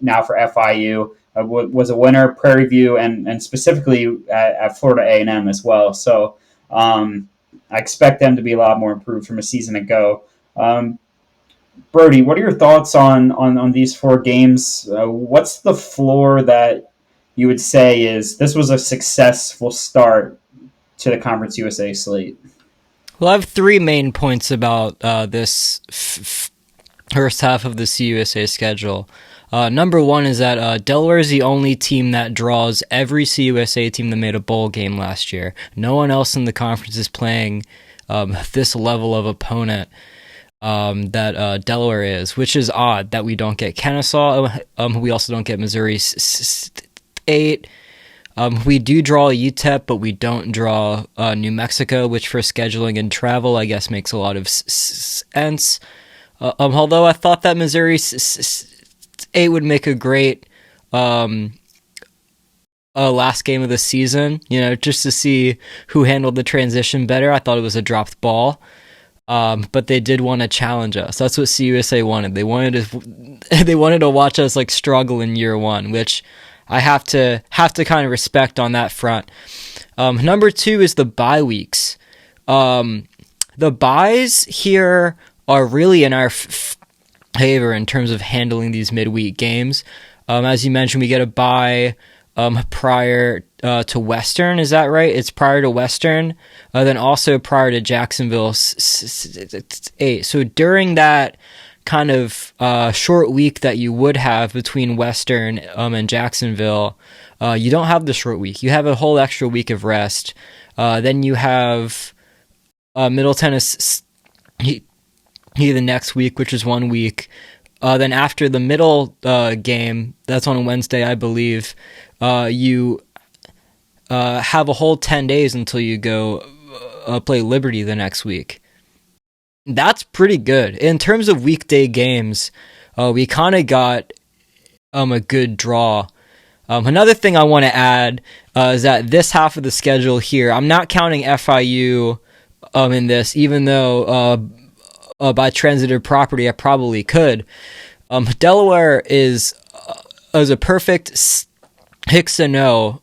now for FIU, was a winner at Prairie View and specifically at Florida A&M as well. So I expect them to be a lot more improved from a season ago. Brody, what are your thoughts on these 4 games? What's the floor that you would say is this was a successful start to the Conference USA slate?
Well, I have 3 main points about this first half of the CUSA schedule. Number 1 is that Delaware is the only team that draws every CUSA team that made a bowl game last year. No one else in the conference is playing this level of opponent that Delaware is, which is odd that we don't get Kennesaw. We also don't get Missouri State. We do draw UTEP, but we don't draw New Mexico, which for scheduling and travel, I guess, makes a lot of sense. Although I thought that Missouri State would make a great last game of the season, just to see who handled the transition better. I thought it was a dropped ball. But they did want to challenge us. That's what CUSA wanted. They wanted to watch us struggle in year 1, which I have to kind of respect on that front. Number 2 is the bye weeks. The byes here are really in our favor in terms of handling these midweek games. As you mentioned, we get a bye prior to Western. Is that right? It's prior to Western, then also prior to Jacksonville State. So during that kind of short week that you would have between Western and Jacksonville, you don't have the short week. You have a whole extra week of rest. Then you have Middle Tennessee the next week, which is 1 week. Then after the middle game, that's on a Wednesday, I believe, you have a whole 10 days until you go play Liberty the next week. That's pretty good. In terms of weekday games, we kind of got a good draw. Another thing I want to add is that this half of the schedule here, I'm not counting FIU in this, even though by transitive property I probably could. Delaware is a perfect 6-0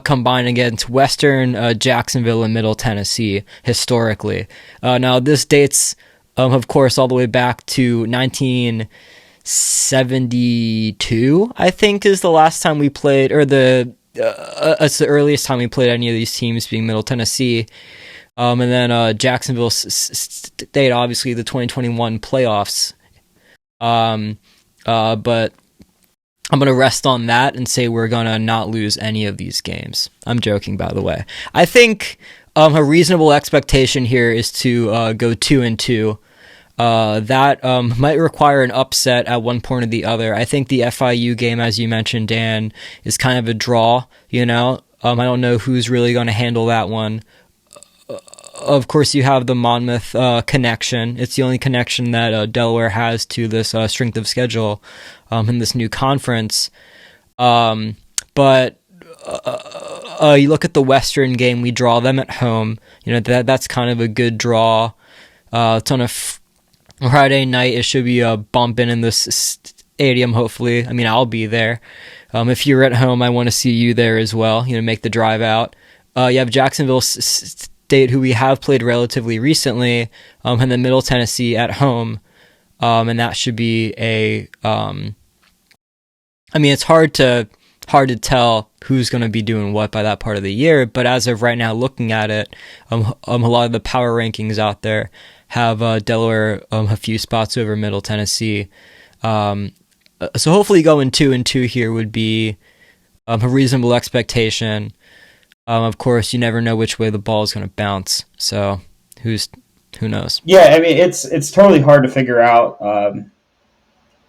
combined against Western, Jacksonville, and Middle Tennessee historically. Now this dates, of course, all the way back to 1972. I think is the last time we played, or it's the earliest time we played any of these teams, being Middle Tennessee. And then Jacksonville State, obviously the 2021 playoffs. But I'm going to rest on that and say we're going to not lose any of these games. I'm joking, by the way. I think a reasonable expectation here is to go 2-2. That might require an upset at one point or the other. I think the FIU game, as you mentioned, Dan, is kind of a draw, I don't know who's really going to handle that one. Of course, you have the Monmouth connection. It's the only connection that Delaware has to this strength of schedule in this new conference. But you look at the Western game, we draw them at home. That's kind of a good draw. It's on a Friday night. It should be a bumping in the stadium, hopefully. I mean, I'll be there. If you're at home, I want to see you there as well, make the drive out. You have Jacksonville State, who we have played relatively recently, and then Middle Tennessee at home, and that should be it's hard to tell who's going to be doing what by that part of the year, but as of right now, looking at it, a lot of the power rankings out there have Delaware a few spots over Middle Tennessee. So hopefully going 2-2 here would be a reasonable expectation. Of course, you never know which way the ball is going to bounce. So who knows?
Yeah, I mean, it's totally hard to figure out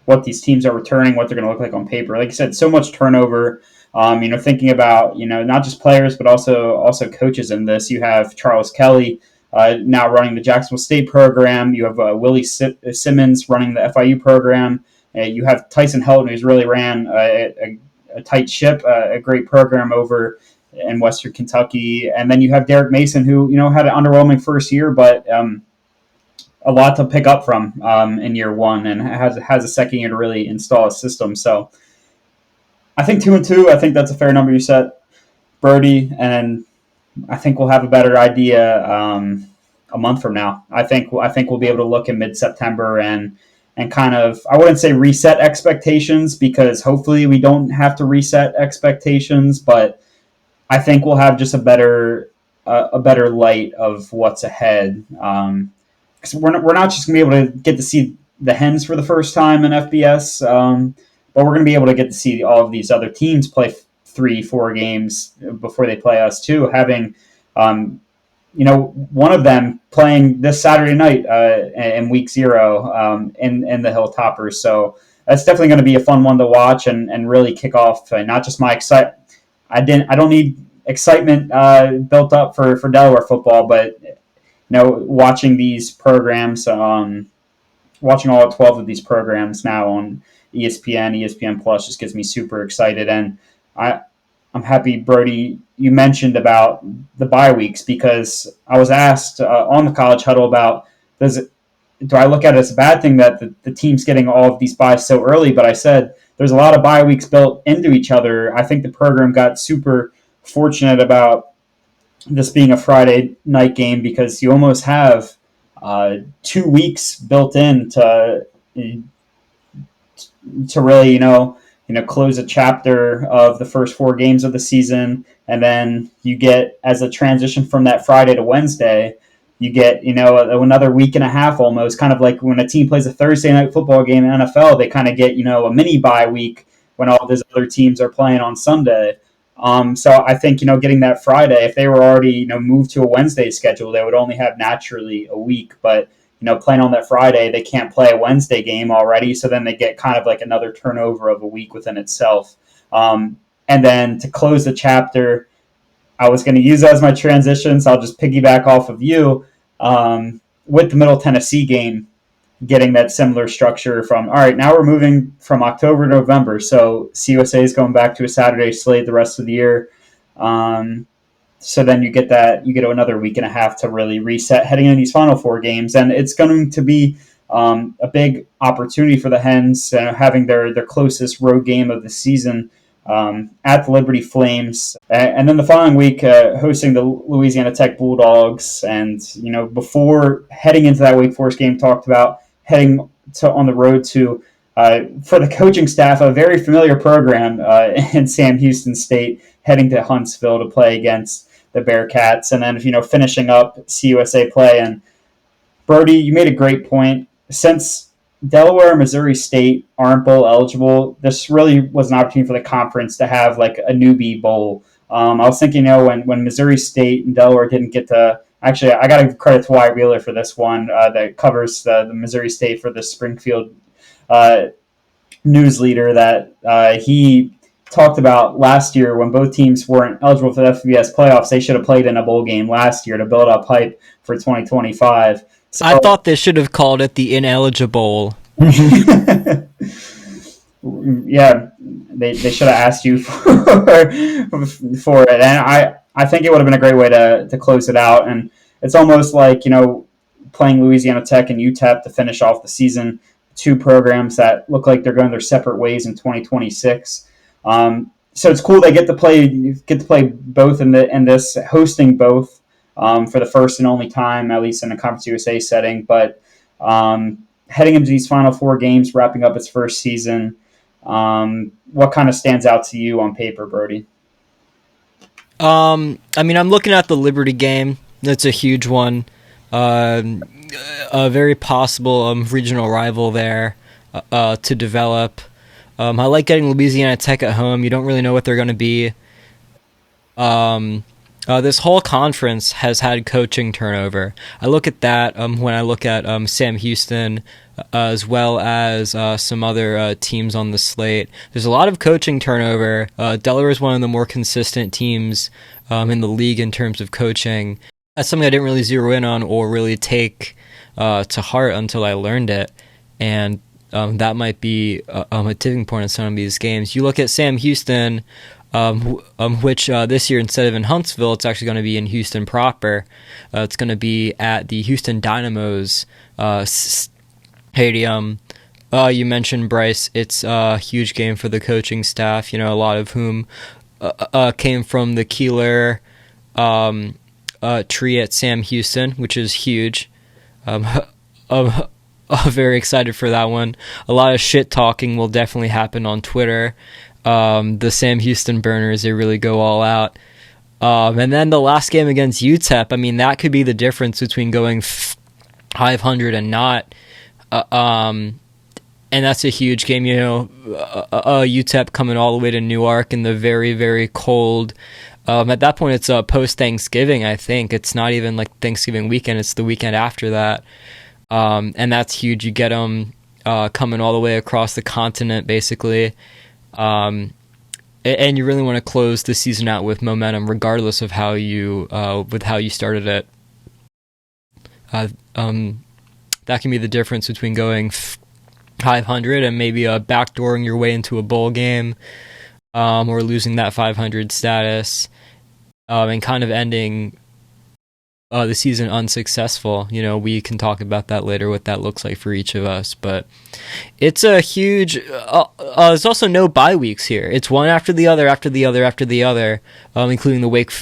what these teams are returning, what they're going to look like on paper. Like you said, so much turnover. Thinking about not just players but also coaches in this. You have Charles Kelly now running the Jacksonville State program. You have Willie Simmons running the FIU program. You have Tyson Helton, who's really ran a tight ship, a great program over in Western Kentucky. And then you have Derek Mason, who had an underwhelming first year, but a lot to pick up from in year one, and has a second year to really install a system. So I think 2-2. I think that's a fair number you set, Brody, and I think we'll have a better idea a month from now. I think we'll be able to look in mid-September and kind of, I wouldn't say reset expectations, because hopefully we don't have to reset expectations, but I think we'll have just a better light of what's ahead. Because we're not just going to be able to get to see the Hens for the first time in FBS, but we're going to be able to get to see all of these other teams play 3-4 games before they play us too. Having, one of them playing this Saturday night in week 0 in the Hilltoppers. So that's definitely going to be a fun one to watch and really kick off. Not just my excitement. I don't need excitement built up for Delaware football, but watching these programs, watching all 12 of these programs now on ESPN Plus just gets me super excited. And I'm happy, Brody, you mentioned about the bye weeks, because I was asked on the College Huddle about, do I look at it as a bad thing that the team's getting all of these byes so early? But I said there's a lot of bye weeks built into each other. I think the program got super fortunate about this being a Friday night game, because you almost have 2 weeks built in to really close a chapter of the first 4 games of the season. And then you get, as a transition from that Friday to Wednesday, you get another week and a half, almost kind of like when a team plays a Thursday night football game in NFL, they kind of get a mini bye week when all these other teams are playing on Sunday. So I think getting that Friday, if they were already moved to a Wednesday schedule, they would only have naturally a week. But playing on that Friday, they can't play a Wednesday game already, so then they get kind of like another turnover of a week within itself. And then to close the chapter, I was going to use that as my transition, so I'll just piggyback off of you with the Middle Tennessee game, getting that similar structure from, all right, now we're moving from October to November, so CUSA is going back to a Saturday slate the rest of the year. So then you get another week and a half to really reset heading into these final 4 games. And it's going to be a big opportunity for the Hens, having their closest road game of the season at the Liberty Flames. And then the following week, hosting the Louisiana Tech Bulldogs. And, before heading into that Wake Forest game, talked about heading on the road to, for the coaching staff, a very familiar program in Sam Houston State, heading to Huntsville to play against the Bearcats, and then finishing up CUSA play. And Brody, you made a great point. Since Delaware and Missouri State aren't bowl eligible, this really was an opportunity for the conference to have like a newbie bowl. I was thinking, when Missouri State and Delaware didn't get to, actually, I got to give credit to Wyatt Wheeler for this one that covers the Missouri State for the Springfield news leader, that he talked about last year when both teams weren't eligible for the FBS playoffs. They should have played in a bowl game last year to build up hype for 2025. So,
I thought they should have called it the ineligible.
Yeah, they should have asked you for it. And I think it would have been a great way to close it out. And it's almost like, playing Louisiana Tech and UTEP to finish off the season, 2 programs that look like they're going their separate ways in 2026. So it's cool they get to play both in this, hosting both for the first and only time, at least in a Conference USA setting. But heading into these final 4 games, wrapping up its first season, what kind of stands out to you on paper, Brody?
I'm looking at the Liberty game. That's a huge one. A very possible regional rival there to develop. I like getting Louisiana Tech at home. You don't really know what they're going to be. This whole conference has had coaching turnover. I look at that when I look at Sam Houston, as well as some other teams on the slate. There's a lot of coaching turnover. Delaware is one of the more consistent teams in the league in terms of coaching. That's something I didn't really zero in on or really take to heart until I learned it. And that might be a tipping point in some of these games. You look at Sam Houston, which this year, instead of in Huntsville, it's actually going to be in Houston proper. It's going to be at the Houston Dynamo's stadium. You mentioned Bryce. It's a huge game for the coaching staff, a lot of whom came from the Keeler tree at Sam Houston, which is huge. Very excited for that one. A lot of shit talking will definitely happen on Twitter. The Sam Houston burners, they really go all out. And then the last game against UTEP, I mean, that could be the difference between going 500 and not. And that's a huge game, UTEP coming all the way to Newark in the very, very cold. At that point, it's post-Thanksgiving, I think. It's not even like Thanksgiving weekend. It's the weekend after that. And that's huge. You get them coming all the way across the continent, basically. And you really want to close the season out with momentum, regardless of how you started it. That can be the difference between going 500 and maybe backdooring your way into a bowl game, or losing that 500 status, and kind of ending the season unsuccessful. We can talk about that later, what that looks like for each of us. But it's a huge. There's also no bye weeks here. It's one after the other, including the Wake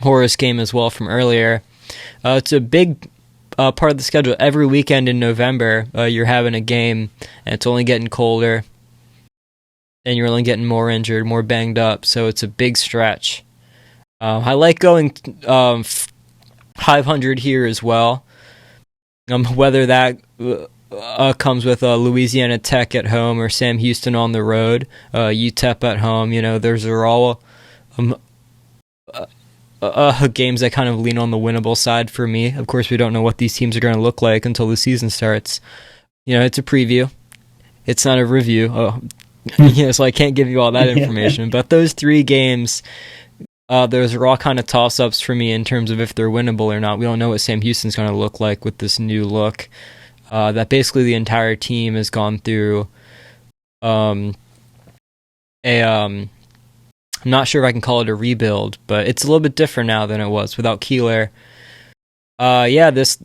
Horace game as well from earlier. It's a big part of the schedule. Every weekend in November, you're having a game, and it's only getting colder, and you're only getting more injured, more banged up. So it's a big stretch. I like going 500 here as well. Whether that comes with Louisiana Tech at home or Sam Houston on the road, UTEP at home. Those are all games that kind of lean on the winnable side for me. Of course, we don't know what these teams are going to look like until the season starts. It's a preview. It's not a review. So I can't give you all that information. But those three games, those are all kind of toss-ups for me in terms of if they're winnable or not. We don't know what Sam Houston's going to look like with this new look. That basically the entire team has gone through I'm not sure if I can call it a rebuild, but it's a little bit different now than it was without Keeler. This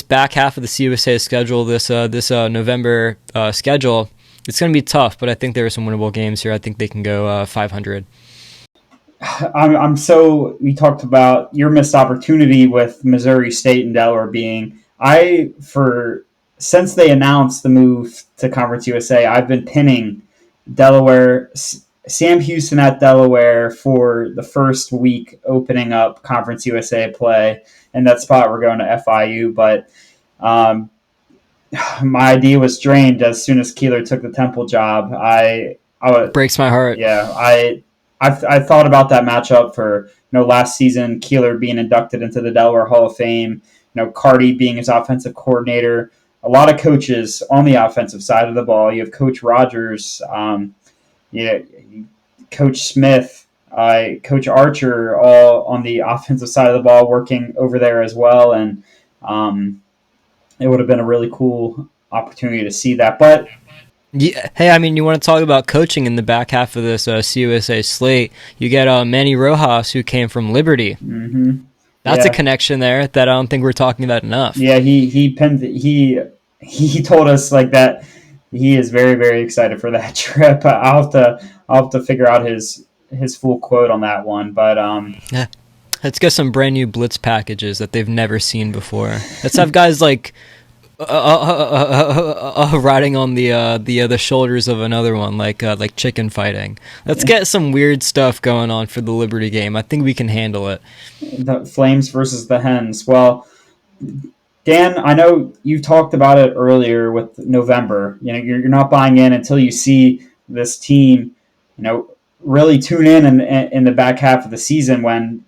back half of the CUSA schedule, this November schedule, it's going to be tough, but I think there are some winnable games here. I think they can go 500.
We talked about your missed opportunity with Missouri State and Delaware being, since they announced the move to Conference USA, I've been pinning Delaware, Sam Houston at Delaware for the first week opening up Conference USA play. In that spot, we're going to FIU, but my idea was drained as soon as Keeler took the Temple job.
Breaks my heart.
Yeah, I thought about that matchup for last season, Keeler being inducted into the Delaware Hall of Fame, Carty being his offensive coordinator. A lot of coaches on the offensive side of the ball. You have Coach Rogers, Coach Smith, Coach Archer, all on the offensive side of the ball, working over there as well. And it would have been a really cool opportunity to see that. But
yeah, hey, I mean, you want to talk about coaching in the back half of this CUSA slate? You get Manny Rojas, who came from Liberty.
Mm-hmm.
That's a connection there that I don't think we're talking about enough.
Yeah, he told us like that. He is very, very excited for that trip. I'll have to figure out his full quote on that one. But
yeah, let's get some brand new blitz packages that they've never seen before. Let's have guys like riding on the shoulders of another one, like chicken fighting. Let's get some weird stuff going on for the Liberty game. I think we can handle it.
The Flames versus the Hens. Well, Dan, I know you talked about it earlier with November. You're not buying in until you see this team, really tune in the back half of the season when,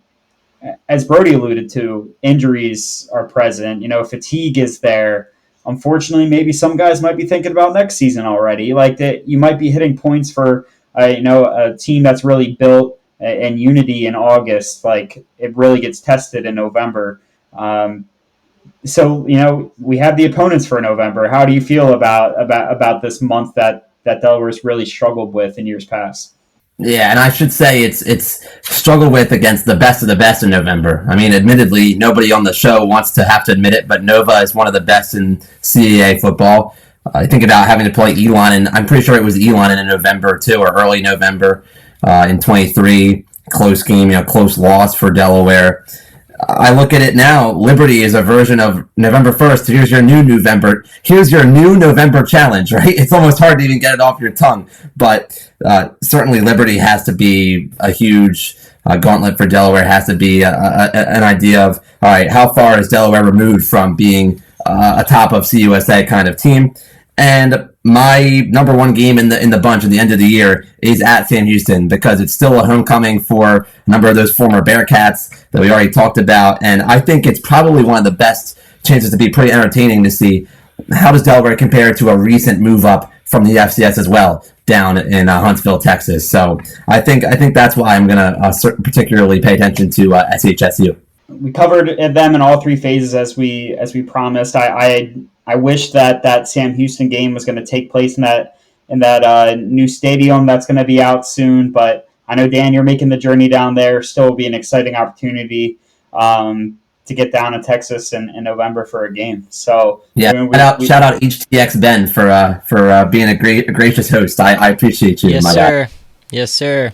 as Brody alluded to, injuries are present. Fatigue is there. Unfortunately, maybe some guys might be thinking about next season already. Like that, you might be hitting points for a team that's really built in unity in August. Like it really gets tested in November. So we have the opponents for November. How do you feel about this month that Delaware's really struggled with in years past?
Yeah, and I should say it's struggled with against the best of the best in November. I mean, admittedly, nobody on the show wants to have to admit it, but Nova is one of the best in CAA football. I think about having to play Elon, and I'm pretty sure it was Elon in November too, or early November in 23. Close game, close loss for Delaware. I look at it now. Liberty is a version of November 1st. Here's your new November. Here's your new November challenge, right? It's almost hard to even get it off your tongue. But certainly Liberty has to be a huge gauntlet for Delaware. Has to be an idea of, all right, how far is Delaware removed from being a top of CUSA kind of team? And my number one game in the bunch at the end of the year is at Sam Houston because it's still a homecoming for a number of those former Bearcats that we already talked about. And I think it's probably one of the best chances to be pretty entertaining to see how does Delaware compare to a recent move up from the FCS as well down in Huntsville, Texas. So I think that's why I'm going to particularly pay attention to SHSU.
We covered them in all three phases as we promised. I wish that Sam Houston game was going to take place in that new stadium that's going to be out soon. But I know, Dan, you're making the journey down there. Still will be an exciting opportunity to get down to Texas in November for a game. So
yeah, shout out HTX Ben for being a gracious host. I appreciate you.
Yes, sir. Yes, sir.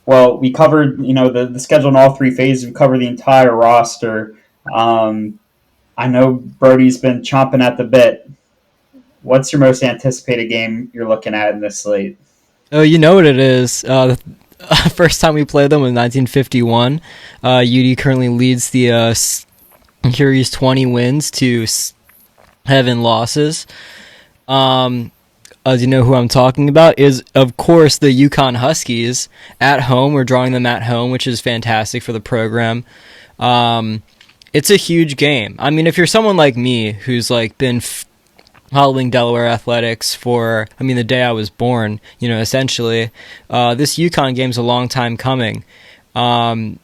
Well, we covered the schedule in all three phases. We covered the entire roster. I know Brody's been chomping at the bit. What's your most anticipated game you're looking at in this slate?
Oh, you know what it is. The first time we played them was 1951. UD currently leads the series 20 wins to 7 losses. As you know who I'm talking about is, of course, the Yukon Huskies at home. We're drawing them at home, which is fantastic for the program. It's a huge game. I mean, if you're someone like me who's been following Delaware athletics for, the day I was born, essentially, this Yukon game's a long time coming. And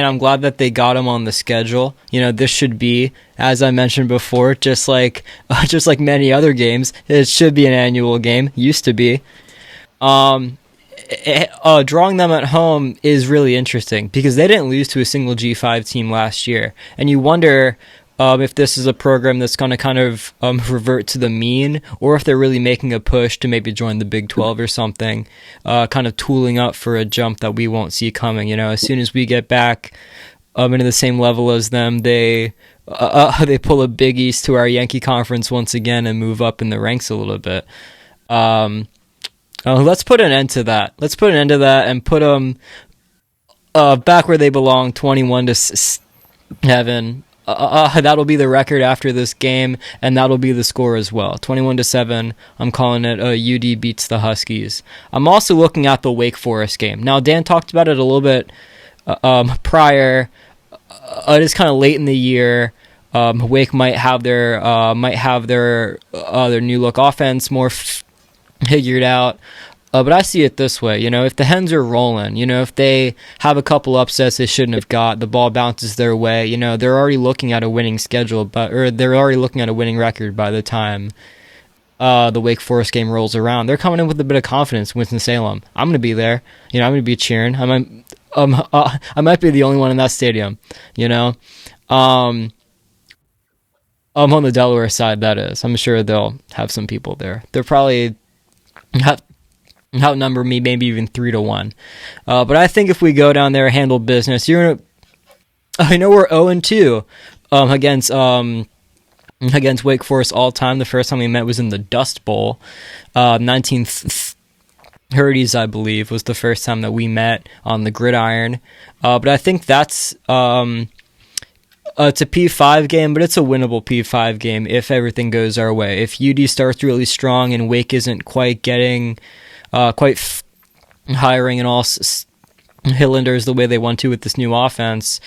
I'm glad that they got him on the schedule. This should be, as I mentioned before, just like many other games, it should be an annual game. Used to be. Drawing them at home is really interesting because they didn't lose to a single G5 team last year, and you wonder if this is a program that's going to kind of revert to the mean, or if they're really making a push to maybe join the Big 12 or something, kind of tooling up for a jump that we won't see coming. As soon as we get back into the same level as them, they pull a Big East to our Yankee Conference once again and move up in the ranks a little bit. Let's put an end to that. Let's put an end to that and put them back where they belong, 21-7. That'll be the record after this game, and that'll be the score as well. 21-7. I'm calling it UD beats the Huskies. I'm also looking at the Wake Forest game. Now, Dan talked about it a little bit prior. It is kind of late in the year. Wake might have their new look offense more figured out. But I see it this way, if the Hens are rolling, if they have a couple upsets they shouldn't have got, the ball bounces their way, they're already looking at a winning schedule, or they're already looking at a winning record by the time the Wake Forest game rolls around. They're coming in with a bit of confidence, Winston-Salem. I'm going to be there. I'm going to be cheering. I might be the only one in that stadium, I'm on the Delaware side, that is. I'm sure they'll have some people there. They're probably outnumber me, maybe even 3-1. But I think if we go down there and handle business, we're 0-2 against Wake Forest all time. The first time we met was in the Dust Bowl, 1930s, I believe, was the first time that we met on the gridiron. But I think that's It's a P5 game, but it's a winnable P5 game if everything goes our way. If UD starts really strong and Wake isn't quite getting, hiring and all Hillanders the way they want to with this new offense,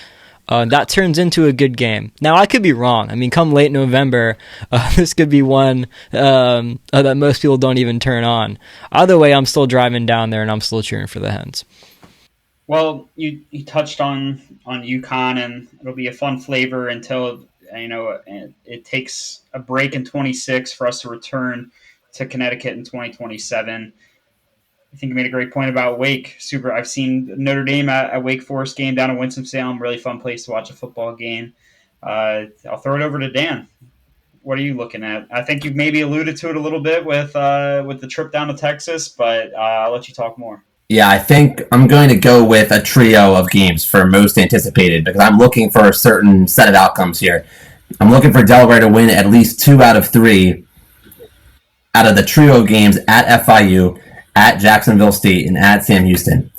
that turns into a good game. Now, I could be wrong. I mean, come late November, this could be one that most people don't even turn on. Either way, I'm still driving down there and I'm still cheering for the Hens.
Well, you touched on UConn, and it'll be a fun flavor until it takes a break in 26 for us to return to Connecticut in 2027. I think you made a great point about Wake. Super. I've seen Notre Dame at Wake Forest game down in Winston-Salem. Really fun place to watch a football game. I'll throw it over to Dan. What are you looking at? I think you've maybe alluded to it a little bit with the trip down to Texas, but I'll let you talk more.
Yeah, I think I'm going to go with a trio of games for most anticipated because I'm looking for a certain set of outcomes here. I'm looking for Delaware to win at least 2 out of 3 out of the trio of games at FIU, at Jacksonville State, and at Sam Houston.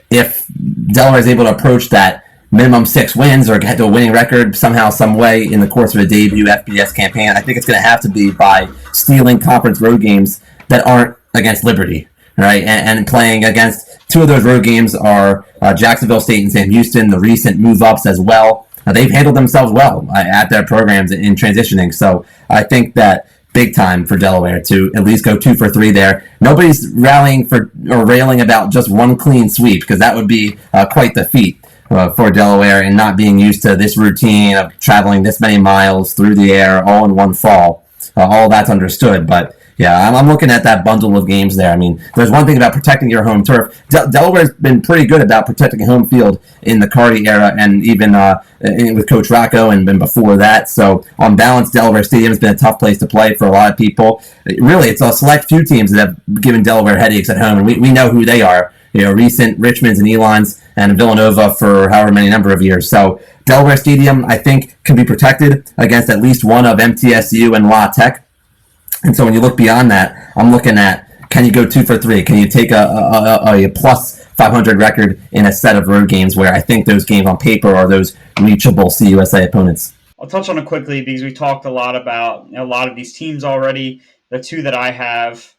If Delaware is able to approach that minimum 6 wins or get to a winning record somehow, some way in the course of a debut FBS campaign, I think it's going to have to be by stealing conference road games that aren't against Liberty. Right, and playing against 2 of those road games are Jacksonville State and Sam Houston, the recent move-ups as well. They've handled themselves well at their programs in transitioning, so I think that big time for Delaware to at least go 2 for 3 there. Nobody's rallying for or railing about just one clean sweep because that would be quite the feat for Delaware and not being used to this routine of traveling this many miles through the air all in one fall. All that's understood, but yeah, I'm looking at that bundle of games there. I mean, there's one thing about protecting your home turf. Delaware's been pretty good about protecting home field in the Carty era and even with Coach Rocco and before that. So on balance, Delaware Stadium has been a tough place to play for a lot of people. Really, it's a select few teams that have given Delaware headaches at home, and we know who they are. Recent Richmonds and Elons and Villanova for however many number of years. So Delaware Stadium, I think, can be protected against at least one of MTSU and La Tech. And so when you look beyond that, I'm looking at, can you go 2 for 3? Can you take a plus 500 record in a set of road games where I think those games on paper are those reachable CUSA opponents?
I'll touch on it quickly because we talked a lot about a lot of these teams already. The 2 that I have,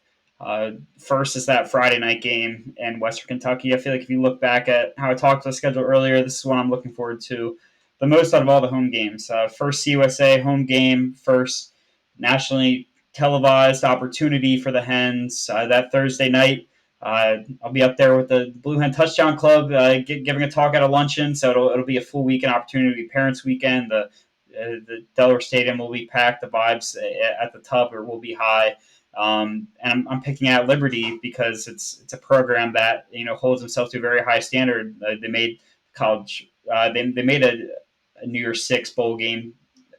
first is that Friday night game in Western Kentucky. I feel like if you look back at how I talked to the schedule earlier, this is what I'm looking forward to the most out of all the home games. First CUSA home game, first nationally televised opportunity for the Hens that Thursday night. I'll be up there with the Blue Hen Touchdown Club giving a talk at a luncheon, so it'll be a full weekend opportunity, parents' weekend. The Delaware Stadium will be packed. The vibes at the Tub will be high. And I'm picking out Liberty because it's a program that holds themselves to a very high standard. They made college. They made a New Year's Six bowl game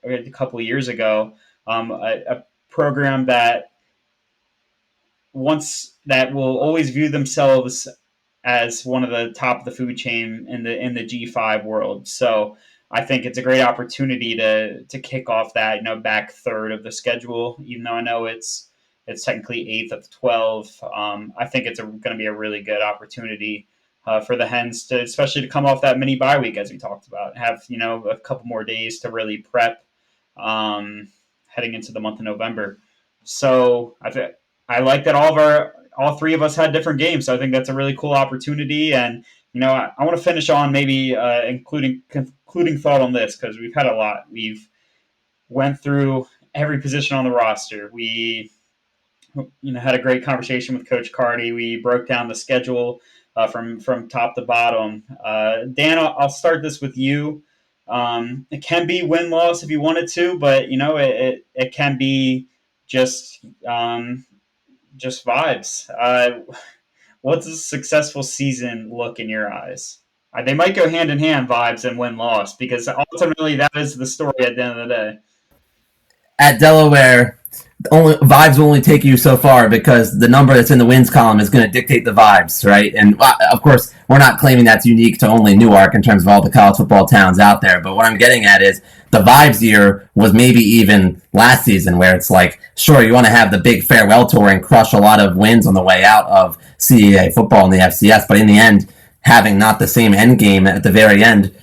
a couple of years ago. A program that will always view themselves as one of the top of the food chain in the G5 world. So I think it's a great opportunity to kick off that back third of the schedule. Even though I know it's technically 8th of 12, I think it's going to be a really good opportunity for the Hens especially to come off that mini bye week as we talked about, have a couple more days to really prep heading into the month of November. So I like that all 3 of us had different games. So I think that's a really cool opportunity. And I want to finish on maybe concluding thought on this because we've had a lot. We've went through every position on the roster. We had a great conversation with Coach Carty. We broke down the schedule from top to bottom. Dan, I'll start this with you. It can be win-loss if you wanted to, but it can be just vibes. What's a successful season look in your eyes? They might go hand in hand, vibes and win-loss, because ultimately that is the story at the end of the day.
At Delaware, vibes will only take you so far because the number that's in the wins column is going to dictate the vibes, right? And of course, we're not claiming that's unique to only Newark in terms of all the college football towns out there. But what I'm getting at is the vibes year was maybe even last season where it's like, sure, you want to have the big farewell tour and crush a lot of wins on the way out of CAA football in the FCS. But in the end, having not the same end game at the very end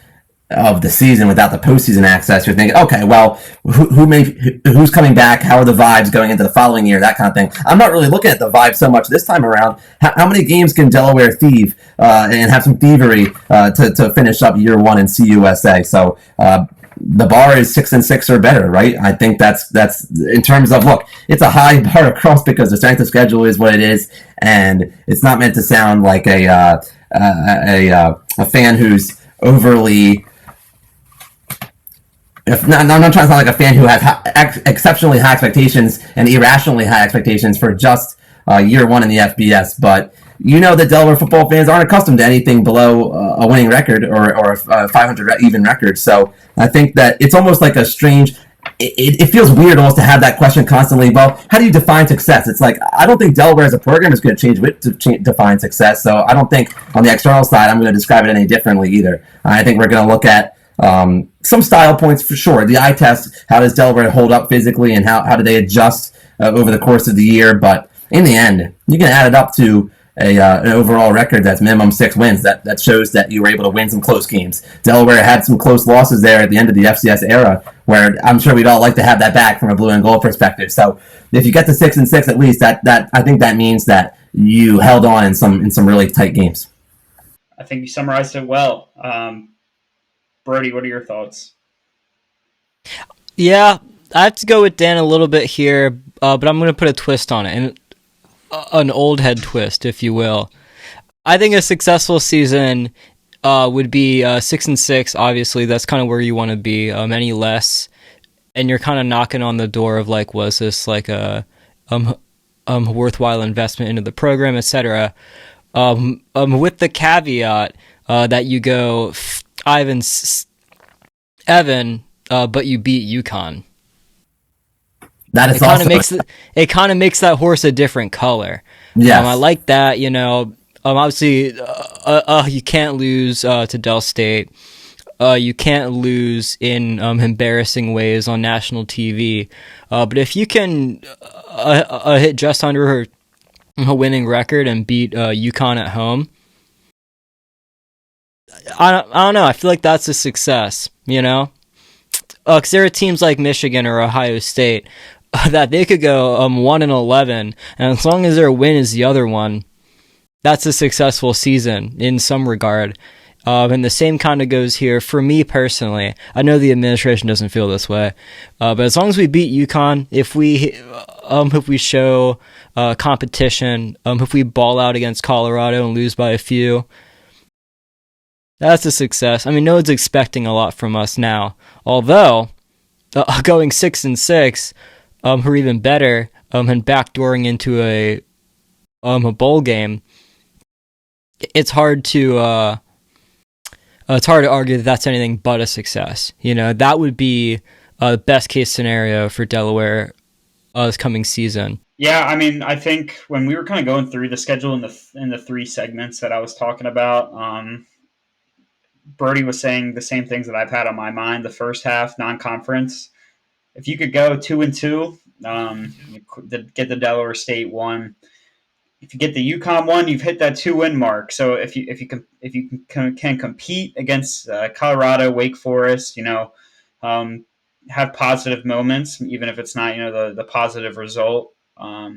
of the season without the postseason access, you're thinking, okay, well, who's coming back? How are the vibes going into the following year? That kind of thing. I'm not really looking at the vibes so much this time around. How many games can Delaware thieve and have some thievery to finish up year one in CUSA? So the bar is 6-6 or better, right? I think that's in terms of, look, it's a high bar across because the strength of schedule is what it is, and it's not meant to sound like a fan who's overly, if not, I'm not trying to sound like a fan who has exceptionally high expectations and irrationally high expectations for just year one in the FBS, but you know that Delaware football fans aren't accustomed to anything below a winning record or a 500 even record. So I think that it's almost like a strange. It feels weird almost to have that question constantly. Well, how do you define success? It's like, I don't think Delaware as a program is going to change to define success. So I don't think on the external side I'm going to describe it any differently either. I think we're going to look at some style points for sure. The eye test, how does Delaware hold up physically, and how do they adjust over the course of the year? But in the end, you can add it up to an overall record that's minimum 6 wins. That shows that you were able to win some close games. Delaware had some close losses there at the end of the FCS era, where I'm sure we'd all like to have that back from a blue and gold perspective. So if you get to 6-6 at least, that I think that means that you held on in some really tight games.
I think you summarized it well. Brody, what are your thoughts?
Yeah, I have to go with Dan a little bit here, but I'm going to put a twist on it, and an old head twist, if you will. I think a successful season would be 6-6. Obviously, that's kind of where you want to be. Any less, and you're kind of knocking on the door of like, was this like a worthwhile investment into the program, etc. With the caveat that you go Evan, but you beat UConn.
That is
It kind of makes that horse a different color.
Yes.
I like that. Obviously, you can't lose to Del State. You can't lose in embarrassing ways on national TV. But if you can hit just under a winning record and beat UConn at home, I don't know. I feel like that's a success. Because there are teams like Michigan or Ohio State that they could go 1-11, and as long as their win is the other one, that's a successful season in some regard. And the same kind of goes here for me personally. I know the administration doesn't feel this way, but as long as we beat UConn, if we show competition, if we ball out against Colorado and lose by a few, that's a success. I mean, no one's expecting a lot from us now. Although, going 6-6, or even better, and backdooring into a bowl game, it's hard to argue that that's anything but a success. That would be the best case scenario for Delaware this coming season.
Yeah, I mean, I think when we were kind of going through the schedule in the 3 segments that I was talking about, Brody was saying the same things that I've had on my mind. The first half, non-conference, if you could go 2-2, get the Delaware State one. If you get the UConn one, you've hit that 2-win mark. So if you can compete against Colorado, Wake Forest, have positive moments, even if it's not the positive result. I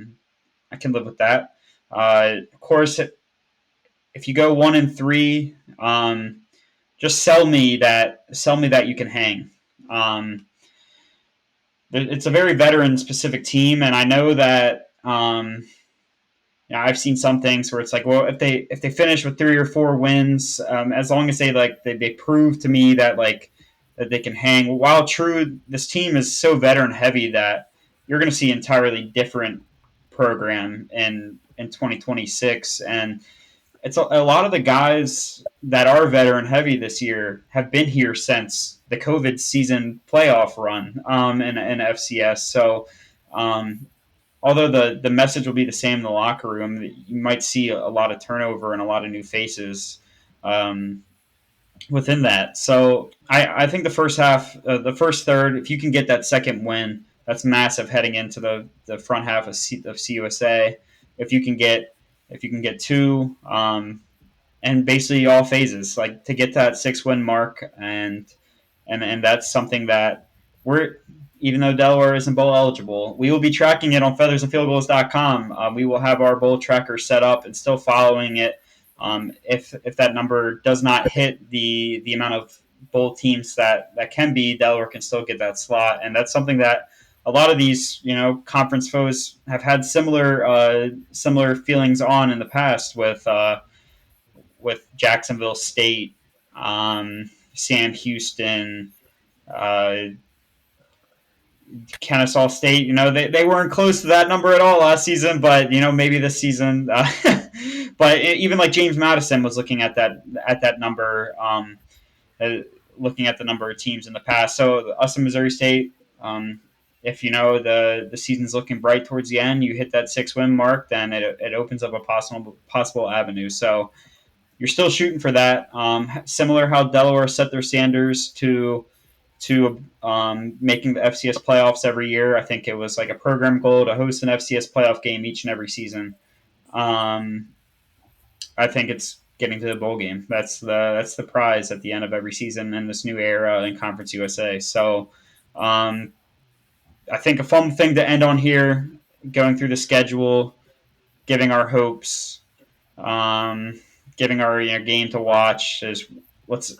can live with that. Of course, if you go 1-3, just sell me that you can hang. It's a very veteran specific team, and I know that I've seen some things where it's like, well, if they finish with 3 or 4 wins, as long as they prove to me that that they can hang. While true, this team is so veteran heavy that you're going to see entirely different program in 2026, and it's a lot of the guys that are veteran heavy this year have been here since the COVID season playoff run in FCS. So although the message will be the same in the locker room, you might see a lot of turnover and a lot of new faces within that. So I think the first half, the first third, if you can get that second win, that's massive heading into the front half of CUSA. If you can get 2, and basically all phases, like to get that 6-win mark, and that's something that we're, even though Delaware isn't bowl eligible, we will be tracking it on feathersandfieldgoals.com. We will have our bowl tracker set up and still following it. If that number does not hit the amount of bowl teams that can be, Delaware can still get that slot, and that's something that a lot of these conference foes have had similar feelings on in the past with Jacksonville State, Sam Houston, uh, Kennesaw State. They weren't close to that number at all last season, but maybe this season. But even like James Madison was looking at that number, uh, looking at the number of teams in the past. So us in Missouri State. If the season's looking bright towards the end, you hit that 6-win mark, then it opens up a possible avenue. So you're still shooting for that. Similar how Delaware set their standards to making the FCS playoffs every year. I think it was like a program goal to host an FCS playoff game each and every season. Um, I think it's getting to the bowl game. That's the prize at the end of every season in this new era in Conference USA. So I think a fun thing to end on here, going through the schedule, giving our hopes, um, giving our game to watch is let's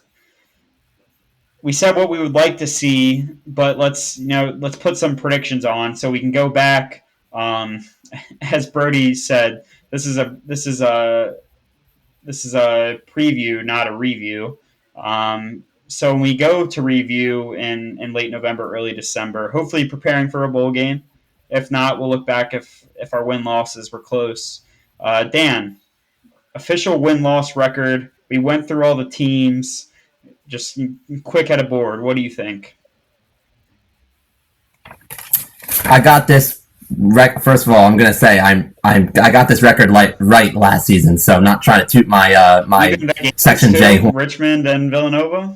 we said what we would like to see, but let's put some predictions on so we can go back. As Brody said, this is a preview, not a review. So when we go to review in late November, early December, hopefully preparing for a bowl game. If not, we'll look back if our win losses were close. Dan, official win loss record. We went through all the teams. Just quick at a board. What do you think?
I got this. First of all, I'm gonna say I got this record right last season, so I'm not trying to toot my
Even the games
Section J
too,
horn.
Richmond and Villanova.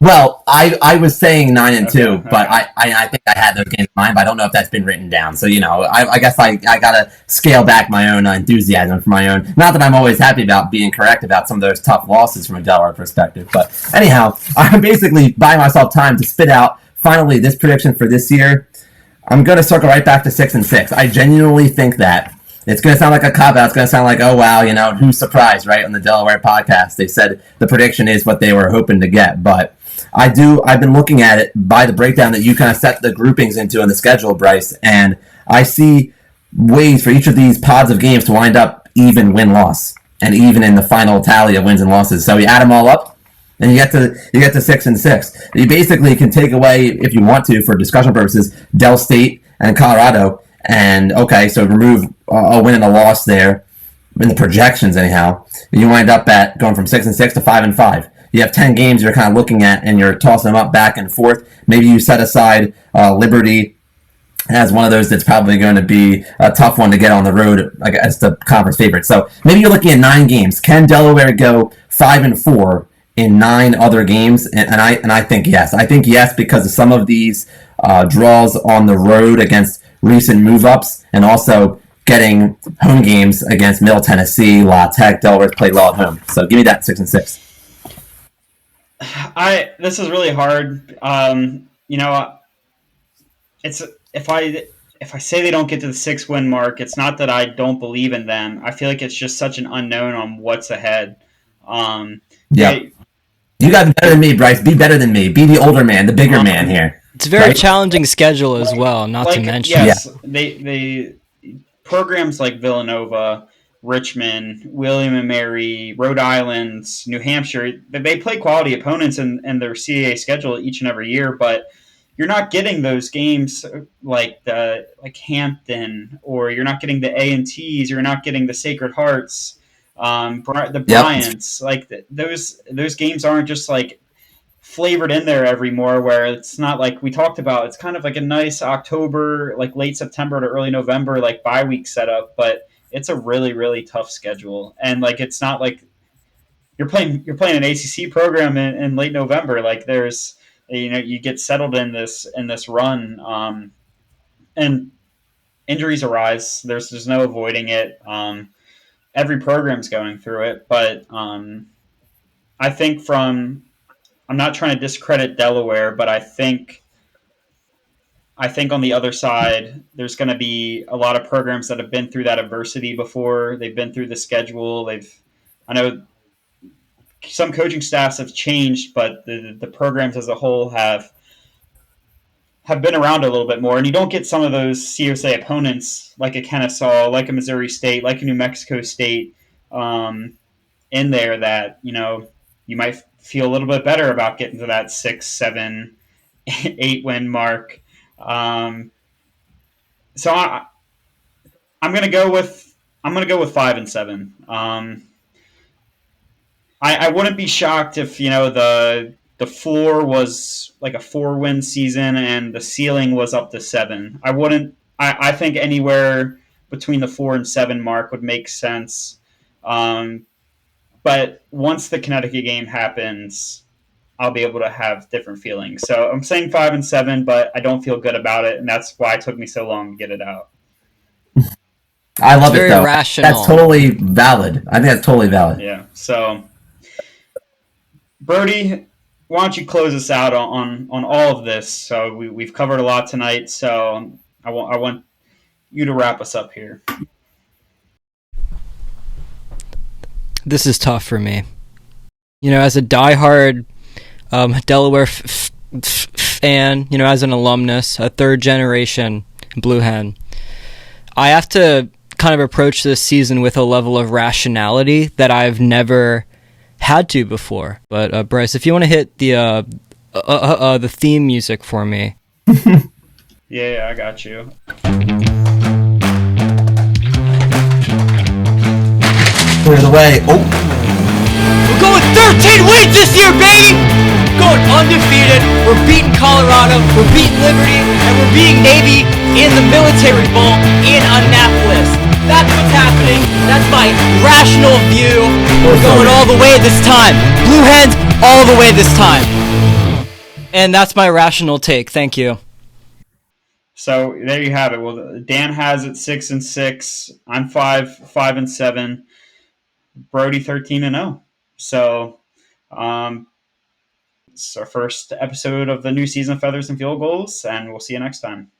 Well, I was saying 9-2,
Okay,
but
okay.
I think I had those games in mind, but I don't know if that's been written down. So I guess I gotta scale back my own enthusiasm for my own. Not that I'm always happy about being correct about some of those tough losses from a Delaware perspective, but anyhow, I'm basically buying myself time to spit out finally this prediction for this year. I'm gonna circle right back to 6-6. I genuinely think that it's going to sound like a cop out. It's going to sound like, oh, wow, who's surprised, right? On the Delaware podcast, they said the prediction is what they were hoping to get. But I've been looking at it by the breakdown that you kind of set the groupings into in the schedule, Bryce, and I see ways for each of these pods of games to wind up even win-loss and even in the final tally of wins and losses. So you add them all up, and you get to 6-6. You basically can take away, if you want to, for discussion purposes, Del State and Colorado, and okay, so remove a win and a loss there in the projections, anyhow. You wind up at going from 6-6 to 5-5. You have 10 games you're kind of looking at, and you're tossing them up back and forth. Maybe you set aside Liberty as one of those that's probably going to be a tough one to get on the road as the conference favorite. So maybe you're looking at 9 games. Can Delaware go 5-4 in 9 other games? And I think yes. I think yes because of some of these draws on the road against recent move-ups, and also getting home games against Middle Tennessee, La Tech. Delaware's played well at home, so give me that 6-6.
This is really hard. It's if I say they don't get to the 6-win mark, it's not that I don't believe in them. I feel like it's just such an unknown on what's ahead.
Yep. You got to be better than me, Bryce. Be better than me. Be the older man, the bigger man here.
It's a very challenging schedule as well, not to mention.
Yes, they programs like Villanova, Richmond, William and Mary, Rhode Island, New Hampshire, they play quality opponents in their CAA schedule each and every year, but you're not getting those games like Hampton, or you're not getting the A&Ts, you're not getting the Sacred Hearts, the Bryants. Like those games aren't just like flavored in there every more, where it's not like we talked about. It's kind of like a nice October, like late September to early November, like bye week setup, but it's a really, really tough schedule. And like, it's not like you're playing an ACC program in late November. Like there's, you get settled in this run, and injuries arise. There's no avoiding it. every program's going through it, but I think I'm not trying to discredit Delaware, but I think on the other side, there's going to be a lot of programs that have been through that adversity before. They've been through the schedule. I know some coaching staffs have changed, but the programs as a whole have been around a little bit more. And you don't get some of those CSA opponents like a Kennesaw, like a Missouri State, like a New Mexico State in there that, you might feel a little bit better about getting to that 6, 7, 8 win mark. Um, so I'm gonna go with 5 and 7. I wouldn't be shocked if the floor was like a 4 win season and the ceiling was up to 7. I wouldn't. I think anywhere between the 4 and 7 mark would make sense. But once the Connecticut game happens, I'll be able to have different feelings. So I'm saying 5 and 7, but I don't feel good about it, and that's why it took me so long to get it out.
I
It's
love it
very
though. That's
rational.
totally valid. I think that's totally valid.
Yeah. So Brody, why don't you close us out on all of this? So we've covered a lot tonight. So I want you to wrap us up here.
This is tough for me. As a diehard Delaware fan, as an alumnus, a third generation Blue Hen, I have to kind of approach this season with a level of rationality that I've never had to before. But Bryce, if you want to hit the theme music for me.
Yeah, I got you.
Clear the way. Oh,
We're going 13 wins this year, baby! Going undefeated. We're beating Colorado. We're beating Liberty, and we're beating Navy in the Military Bowl in Annapolis. That's what's happening. That's my rational view. We're going all the way this time. Blue Hens all the way this time. And that's my rational take. Thank you.
So there you have it. Well, Dan has it 6-6. I'm 5-7. Brody 13-0. So it's our first episode of the new season of Feathers and Field Goals, and we'll see you next time.